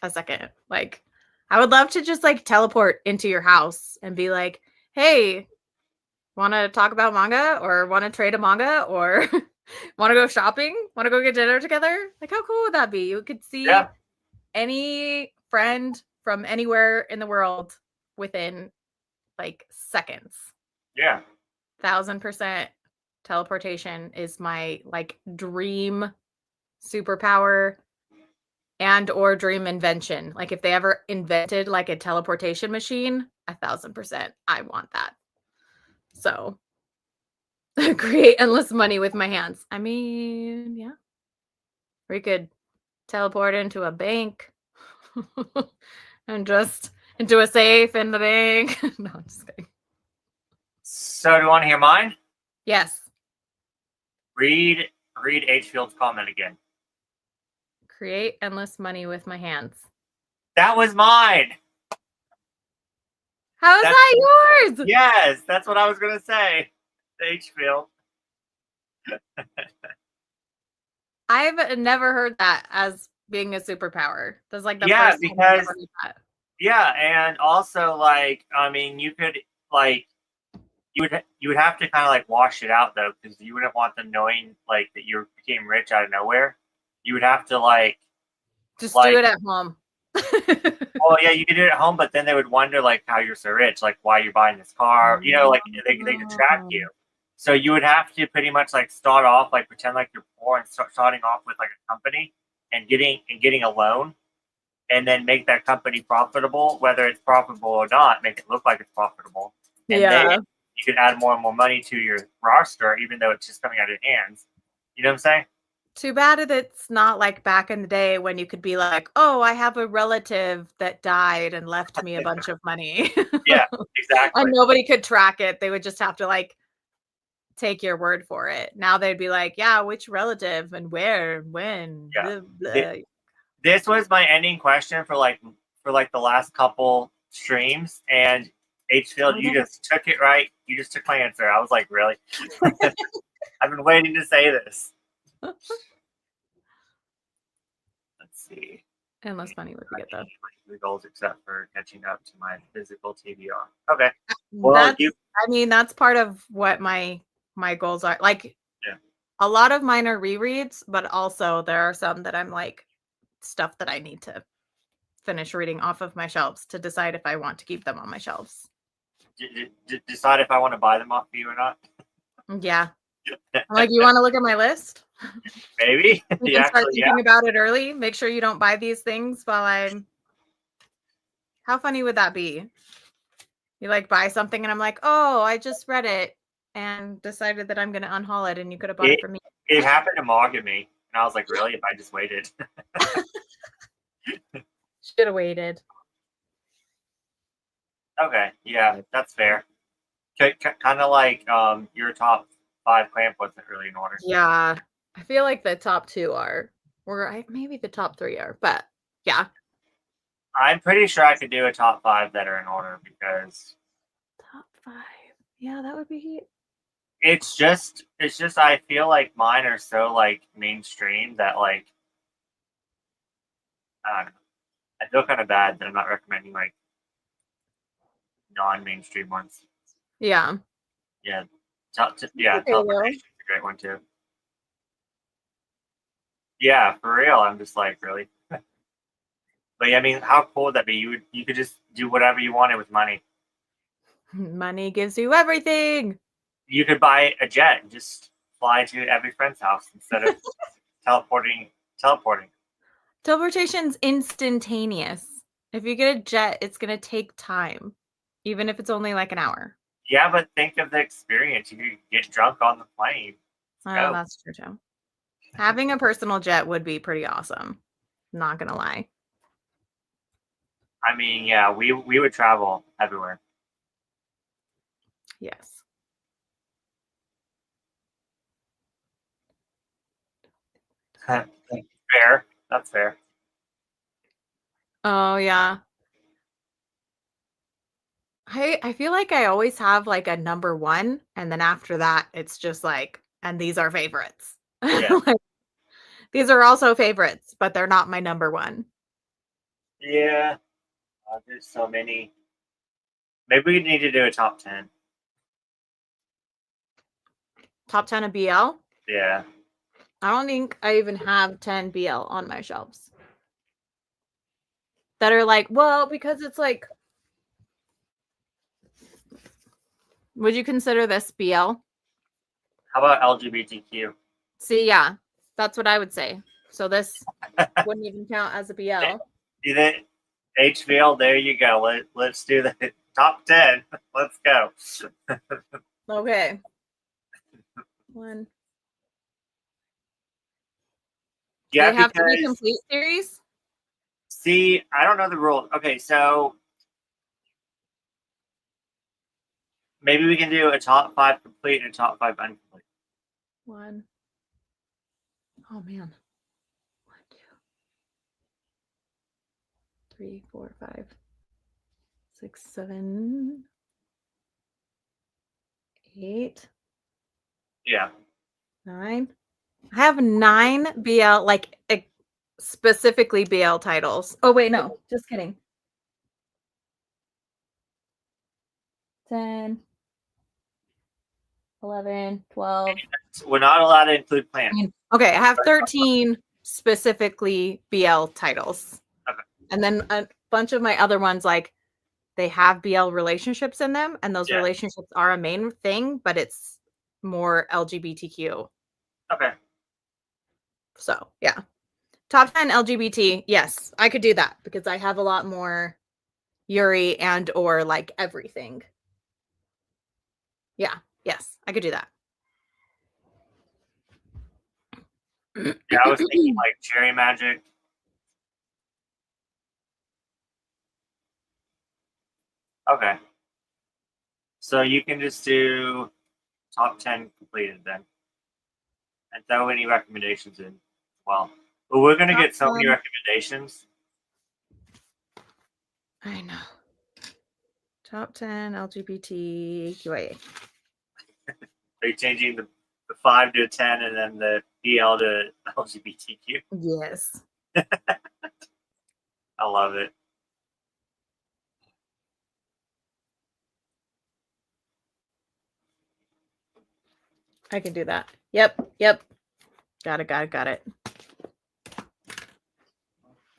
a second. Like, I would love to just like teleport into your house and be like, hey, want to talk about manga or want to trade a manga or want to go shopping? Want to go get dinner together? Like, how cool would that be? You could see any friend from anywhere in the world within like seconds. Yeah. 1000% teleportation is my like dream superpower and or dream invention. Like if they ever invented like a teleportation machine, 1000%, I want that. So create endless money with my hands. I mean, yeah. We could teleport into a bank and just into a safe in the bank. No, I'm just kidding. So do you want to hear mine? Yes. Read H. Field's comment again. Create endless money with my hands. That was mine. How is that yours? Yes, that's what I was gonna say. H. Field. I've never heard that as being a superpower. That's like the Yeah, first time I've because ever heard that. yeah, and also like I mean, you could like you would have to kind of like wash it out though, because you wouldn't want them knowing like that you became rich out of nowhere. You would have to like Just like, do it at home. well, yeah, you could do it at home, but then they would wonder like how you're so rich, like why you're buying this car. You know, like they could track you. So you would have to pretty much like start off like pretend like you're poor and starting off with like a company and getting a loan, and then make that company profitable, whether it's profitable or not, make it look like it's profitable. And then you could add more and more money to your roster, even though it's just coming out of your hands. You know what I'm saying? Too bad that it's not like back in the day when you could be like, oh, I have a relative that died and left me a bunch of money. Yeah, exactly. And nobody could track it. They would just have to like take your word for it. Now they'd be like, yeah, which relative and where, when. Yeah. Blah, blah. This was my ending question for like the last couple streams, and H Field, you just took it right. You just took my answer. I was like, really? I've been waiting to say this. Let's see. Endless money would be good though. The goals except for catching up to my physical TBR. Okay. Well, that's part of what my goals are. Like, a lot of mine are rereads, but also there are some that I'm like stuff that I need to finish reading off of my shelves to decide if I want to keep them on my shelves. Decide if I want to buy them off of you or not. Yeah. Like, you want to look at my list? Maybe. You can start thinking about it early. Make sure you don't buy these things while I'm. How funny would that be? You like buy something and I'm like, oh, I just read it and decided that I'm going to unhaul it, and you could have bought it from me. It happened to Manga me, and I was like, really? If I just waited. Should have waited. Okay, yeah, that's fair. Kind of like your top 5 clamp wasn't really in order. Yeah, I feel like the top 2 are, or maybe the top 3 are, but yeah. I'm pretty sure I could do a top 5 that are in order, because top 5. Yeah, that would be. It's just I feel like mine are so like mainstream that like I don't know. I feel kind of bad that I'm not recommending like non-mainstream ones. Yeah. Yeah. Teleportation's a great one too. Yeah, for real. I'm just like, really? But yeah, I mean, how cool would that be? You could just do whatever you wanted with money. Money gives you everything. You could buy a jet and just fly to every friend's house instead of teleporting. Teleportation's instantaneous. If you get a jet, it's going to take time, even if it's only like an hour. Yeah, but think of the experience. You could get drunk on the plane. Oh, that's true too. Having a personal jet would be pretty awesome. Not going to lie. I mean, yeah, we would travel everywhere. Yes. Fair. That's fair. Oh, yeah. I feel like I always have like a number 1, and then after that, it's just like, and these are favorites. Yeah. Like, these are also favorites, but they're not my number 1. Yeah. There's so many. Maybe we need to do a top 10. Top 10 of BL? Yeah. I don't think I even have 10 BL on my shelves. That are like, well, because it's like, would you consider this BL? How about LGBTQ? See, yeah, that's what I would say. So this wouldn't even count as a BL. HVL, there you go. Let's do the top 10. Let's go. Okay. One. Yeah, They have to be because complete series. see, I don't know the rule. Okay, so maybe we can do a top 5 complete and a top 5 incomplete. One. Oh man. 1, 2, 3, 4, 5, 6, 7, 8, Yeah. 9. I have 9 BL, like specifically BL titles. Oh wait, no, just kidding. 10, 11, 12. We're not allowed to include plans. Okay, I have 13 specifically BL titles. Okay. And then a bunch of my other ones, like they have BL relationships in them, and those Yeah. relationships are a main thing, but it's more LGBTQ. Okay. So yeah. Top 10 LGBT, yes, I could do that because I have a lot more Yuri and or like everything. Yeah, yes, I could do that. Yeah, I was thinking like Cherry Magic. Okay. So you can just do top 10 completed then. And throw any recommendations in. Well, but we're going to get so many recommendations. I know. Top 10 LGBTQIA. Are you changing the 5 to a 10 and then the BL to LGBTQ? Yes. I love it. I can do that. Yep. Got it.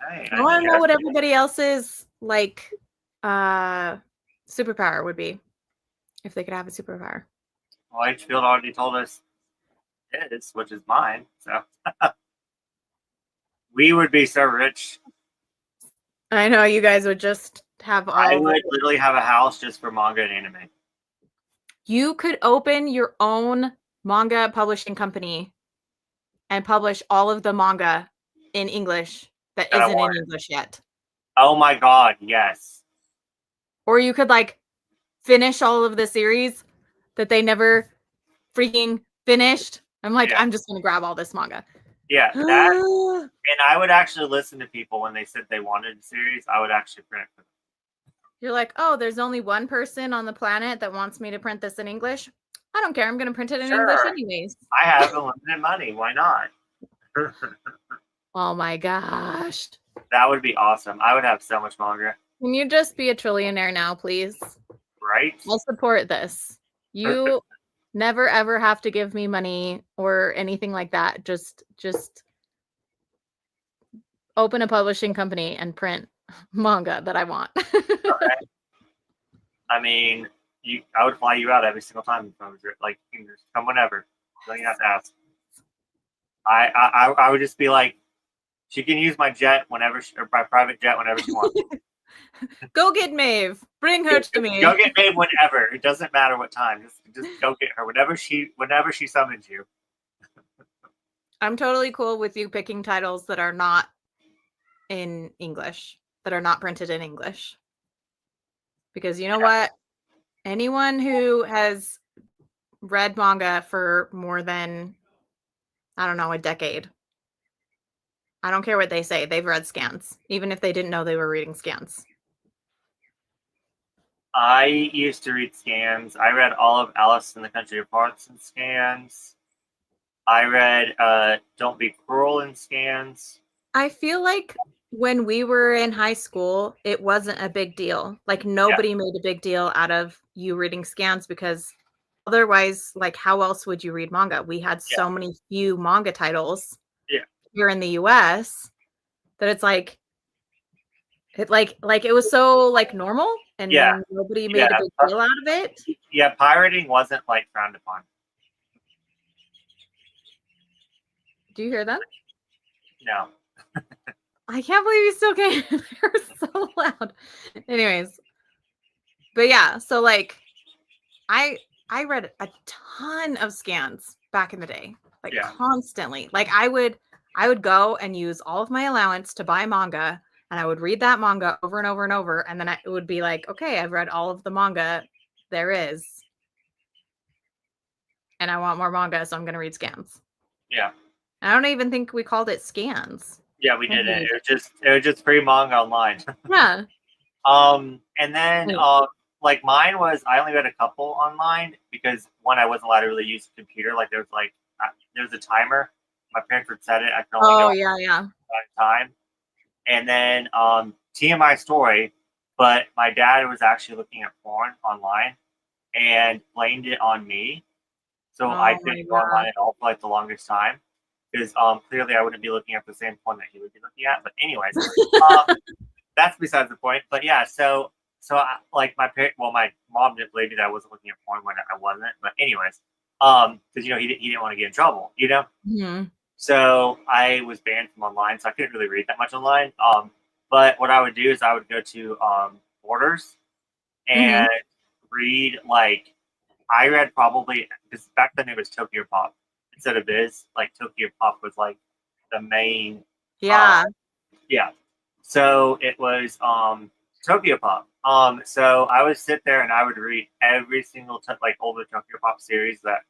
Hey, I want to know what everybody else's like superpower would be if they could have a superpower. Well, H-Field already told us his, which is mine. So we would be so rich. I know you guys would just have all. I would literally have a house just for manga and anime. You could open your own manga publishing company and publish all of the manga in English that isn't in English yet. Oh my god, yes. Or you could like finish all of the series that they never freaking finished. I'm like, I'm just gonna grab all this manga. Yeah, that, and I would actually listen to people when they said they wanted a series. I would actually print it for them. You're like, oh, there's only one person on the planet that wants me to print this in English. I don't care. I'm going to print it in English anyways. I have unlimited money. Why not? Oh my gosh. That would be awesome. I would have so much manga. Can you just be a trillionaire now, please? Right? I'll support this. You never ever have to give me money or anything like that. Just open a publishing company and print manga that I want. Okay. I mean, I would fly you out every single time. Like, you can just come whenever. You don't even have to ask. I would just be like, she can use my jet whenever, or my private jet whenever she wants. Go get Maeve. Bring her to me. Go get Maeve whenever. It doesn't matter what time. Just go get her whenever she summons you. I'm totally cool with you picking titles that are not in English, that are not printed in English. Because you know what? Anyone who has read manga for more than, I don't know, a decade, I don't care what they say, they've read scans, even if they didn't know they were reading scans. I used to read scans. I read all of Alice in the Country of Hearts in scans. I read Don't Be Cruel in scans. I feel like when we were in high school, it wasn't a big deal. Like nobody made a big deal out of you reading scans because otherwise, like how else would you read manga? We had so many few manga titles here in the US that it's like it it was so like normal and nobody made a big deal out of it. Yeah, pirating wasn't like frowned upon. Do you hear them? No. I can't believe you still can't. They're so loud. Anyways. But yeah, so like I read a ton of scans back in the day, like Yeah. constantly. Like I would go and use all of my allowance to buy manga, and I would read that manga over and over and over, and then it would be like, okay, I've read all of the manga there is, and I want more manga, so I'm going to read scans. Yeah. I don't even think we called it scans. Yeah, we didn't. It was just free manga online. Yeah. And then Right. like mine was I only read a couple online because one I wasn't allowed to really use the computer. Like there was a timer. My parents would set it. I could only go Oh yeah, yeah. at a time. And then TMI story, but my dad was actually looking at porn online and blamed it on me. So I Oh my couldn't go god. online at all for like the longest time because clearly I wouldn't be looking at the same porn that he would be looking at. But anyways, that's besides the point. But yeah, like my parent, well, my mom didn't believe me that I wasn't looking at porn when I wasn't. But anyways, because he didn't want to get in trouble, Mhm. So I was banned from online, so I couldn't really read that much online. But what I would do is I would go to Borders Mhm. and read like I read probably because back then it was Tokyo Pop instead of Biz. Like Tokyo Pop was like the main. Uh, Yeah. yeah. So it was Tokyo Pop. So I would sit there and I would read every single like older Tokyo Pop series that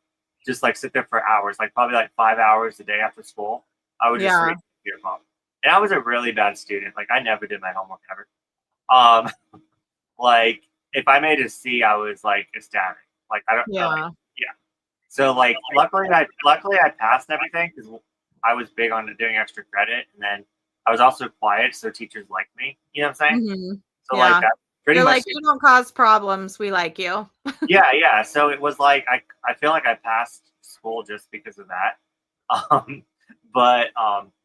just like sit there for hours, like probably like 5 hours a day after school. I would just Yeah. read Tokyo Pop. And I was a really bad student. Like I never did my homework ever. Um, like if I made a C, I was like ecstatic. Like I don't like Yeah. yeah. So like luckily I passed everything because I was big on doing extra credit, and then I was also quiet, so teachers liked me. You know what I'm saying? Mhm. So like Yeah. that pretty They're much. like, you don't cause problems. We like you. Yeah. So it was like I feel like I passed school just because of that. Um,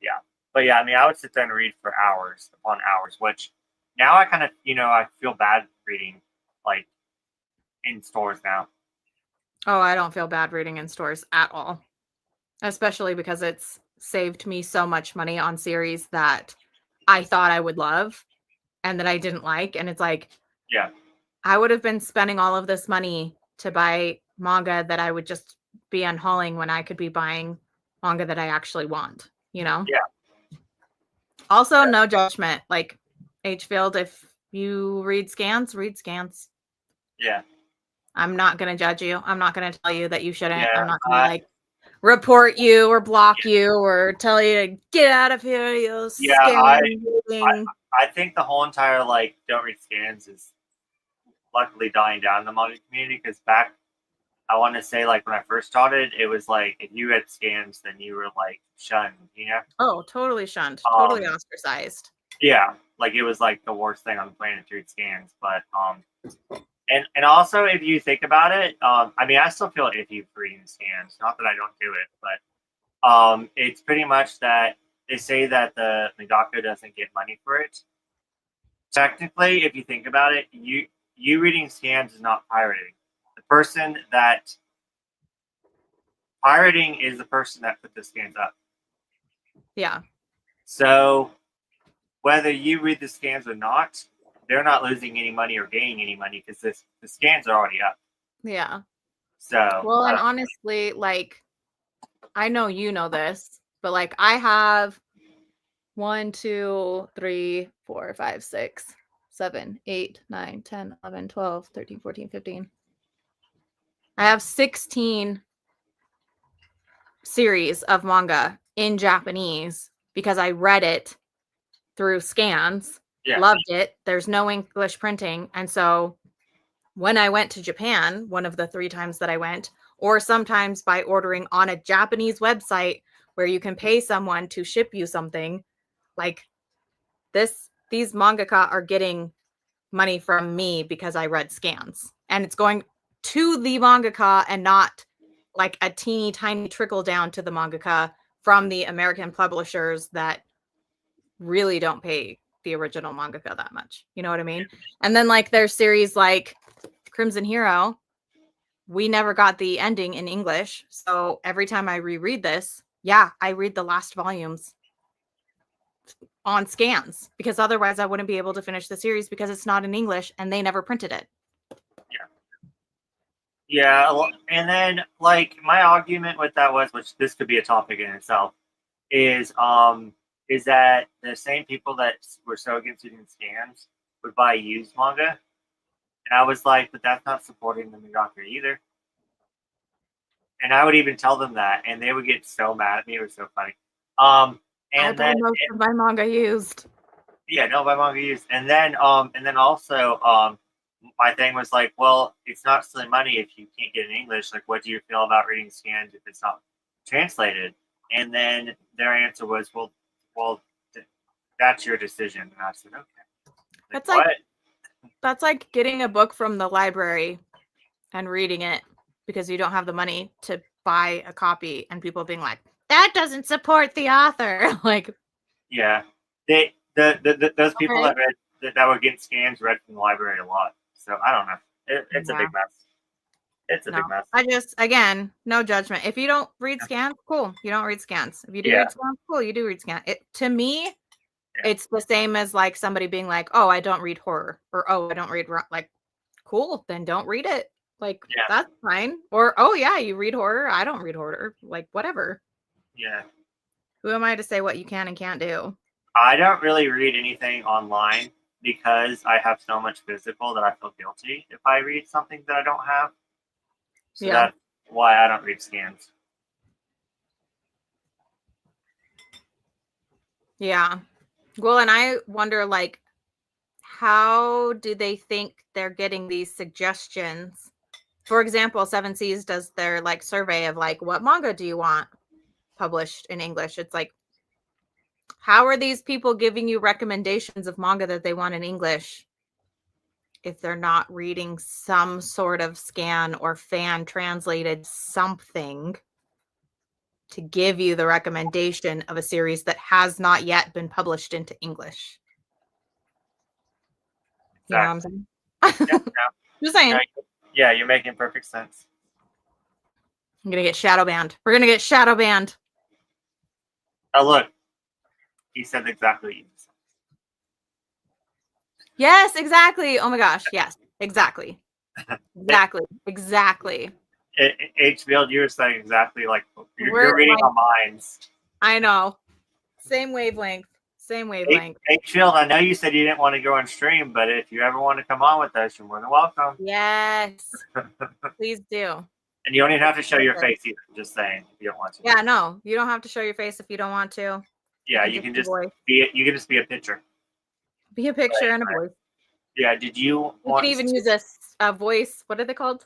yeah. But yeah, I mean, I would sit there and read for hours upon hours, which now I kind of I feel bad reading like in stores now. Oh, I don't feel bad reading in stores at all, especially because it's saved me so much money on series that I thought I would love and that I didn't like. And it's like, Yeah. I would have been spending all of this money to buy manga that I would just be unhauling when I could be buying manga that I actually want, you know? Yeah. Also, no judgment. Like, H Field, if you read scans, read scans. Yeah. I'm not going to judge you. I'm not going to tell you that you shouldn't. Yeah. I'm not going to like report you or block you or tell you to get out of here, you Yeah. scan I reading. I think the whole entire like don't read scans is luckily dying down in the manga community because back I want to say like when I first started, it was like if you had scans, then you were like shunned, Oh, totally shunned, totally Um, ostracized. yeah, like it was like the worst thing on the planet to read scans. But and also if you think about it, I mean I still feel iffy for reading scans. Not that I don't do it, but it's pretty much that they say that the mangaka doesn't get money for it. Technically, if you think about it, you reading scans is not pirating. The person that pirating is the person that put the scans up. Yeah. So whether you read the scans or not, they're not losing any money or gaining any money because the scans are already up. Yeah. So Well, and honestly, like, I know you know this, but like, I have 1, 2, 3, 4, 5, 6, 7, 8, 9, 10, 11, 12, 13, 14, 15. I have 16 series of manga in Japanese because I read it through scans, yeah, loved it. There's no English printing. And so when I went to Japan, one of the 3 times that I went, or sometimes by ordering on a Japanese website where you can pay someone to ship you something, like these mangaka are getting money from me because I read scans. And it's going to the mangaka and not like a teeny tiny trickle down to the mangaka from the American publishers that really don't pay the original mangaka that much. You know what I mean? And then like there's series like Crimson Hero, we never got the ending in English. So every time I reread this, yeah, I read the last volumes on scans because otherwise I wouldn't be able to finish the series because it's not in English and they never printed it. Yeah, and then like my argument with that was, which this could be a topic in itself, is that the same people that were so against using scans would buy used manga, and I was like, but that's not supporting the mangaka either. And I would even tell them that, and they would get so mad at me. It was so funny. I And buy then most of my manga used. yeah, no, buy manga used, and then also my thing was like, well, it's not silly money if you can't get it in English. Like, what do you feel about reading scans if it's not translated? And then their answer was, well, that's your decision. And I said, okay. That's like getting a book from the library and reading it because you don't have the money to buy a copy, and people being like, that doesn't support the author. Like, yeah, those people that read that were getting scans read from the library a lot. So I don't know. It's a big mess. It's a big mess. I just, again, no judgment. If you don't read scans, cool. You don't read scans. If you do read scans, cool. You do read scans. To me, it's the same as like somebody being like, oh, I don't read horror, or oh, I don't read, like, cool, then don't read it. Like, that's fine. Or, oh yeah, you read horror. I don't read horror. Like, whatever. Yeah. Who am I to say what you can and can't do? I don't really read anything online because I have so much physical that I feel guilty if I read something that I don't have. So that's why I don't read scans. Yeah. Well, and I wonder, like, how do they think they're getting these suggestions? For example, Seven Seas does their like survey of like, what manga do you want published in English? It's like, how are these people giving you recommendations of manga that they want in English if they're not reading some sort of scan or fan translated something to give you the recommendation of a series that has not yet been published into English? You know what I'm saying? Just saying. Yeah, you're making perfect sense. I'm gonna get shadow banned. We're gonna get shadow banned. Oh look, he said exactly what you said. Yes, exactly. Oh my gosh, yes, exactly. Exactly. H-Field, you were saying exactly like you're reading our minds. I know. Same wavelength. H-Field, I know you said you didn't want to go on stream, but if you ever want to come on with us, you're more than welcome. Yes. Please do. And you don't even have to show your face either. Just saying, if you don't want to. Yeah, no, you don't have to show your face if you don't want to. Yeah, you can just be a picture. Be a picture and a voice. Yeah, did you can even use a voice. What are they called?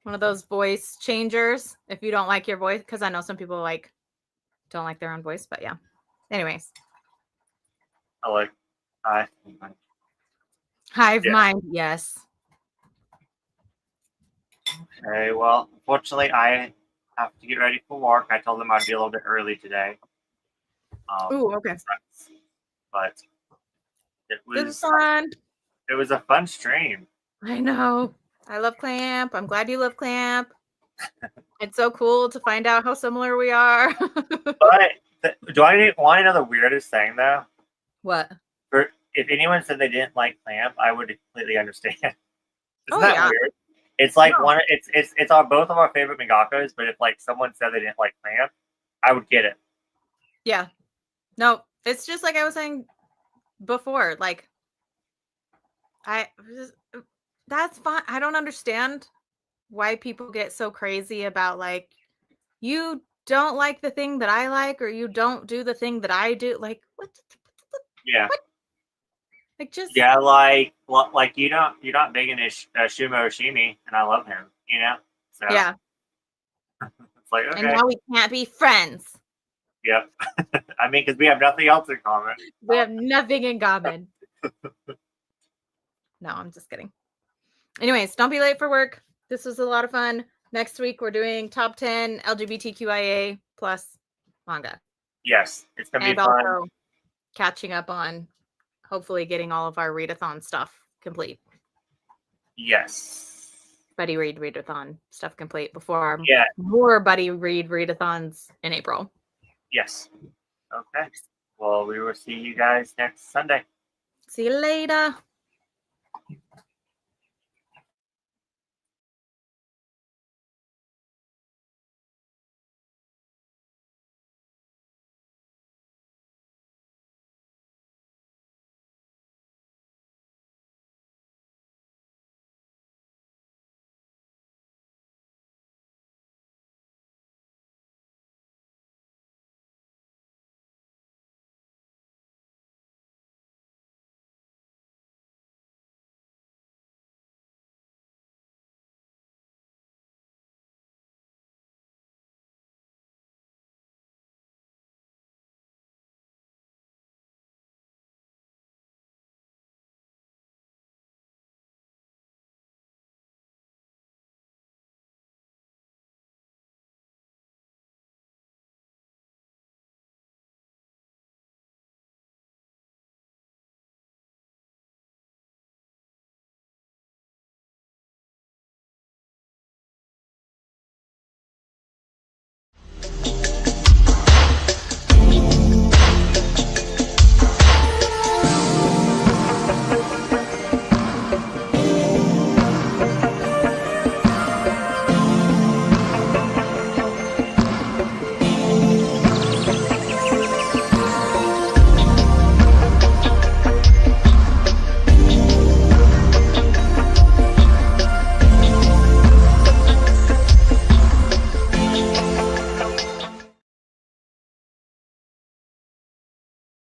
One of those voice changers if you don't like your voice, because I know some people like don't like their own voice, but yeah. Anyways. Hive mind, yes. Okay, well, unfortunately, I have to get ready for work. I told them I'd be a little bit early today. Okay. But it was fun. It was a fun stream. I know. I love Clamp. I'm glad you love Clamp. It's so cool to find out how similar we are. But do I want to know the weirdest thing though? What? If anyone said they didn't like Clamp, I would completely understand. Isn't that weird? It's like it's both of our favorite mangakas, but if like someone said they didn't like Clamp, I would get it. Yeah. No, it's just like I was saying before. Like, that's fine. I don't understand why people get so crazy about like, you don't like the thing that I like, or you don't do the thing that I do. Like, what? Yeah. What? Like, just like you're not big into Shumo Oshimi, and I love him. You know. So yeah. It's like, okay. And now we can't be friends. Yep. I mean, because we have nothing else in common. We have nothing in common. No, I'm just kidding. Anyways, don't be late for work. This was a lot of fun. Next week, we're doing top 10 LGBTQIA plus manga. Yes, it's going to be fun. Also catching up on hopefully getting all of our readathon stuff complete. Yes. Buddy Read readathon stuff complete before our more Buddy Read readathons in April. Yes. Okay. Well, we will see you guys next Sunday. See you later.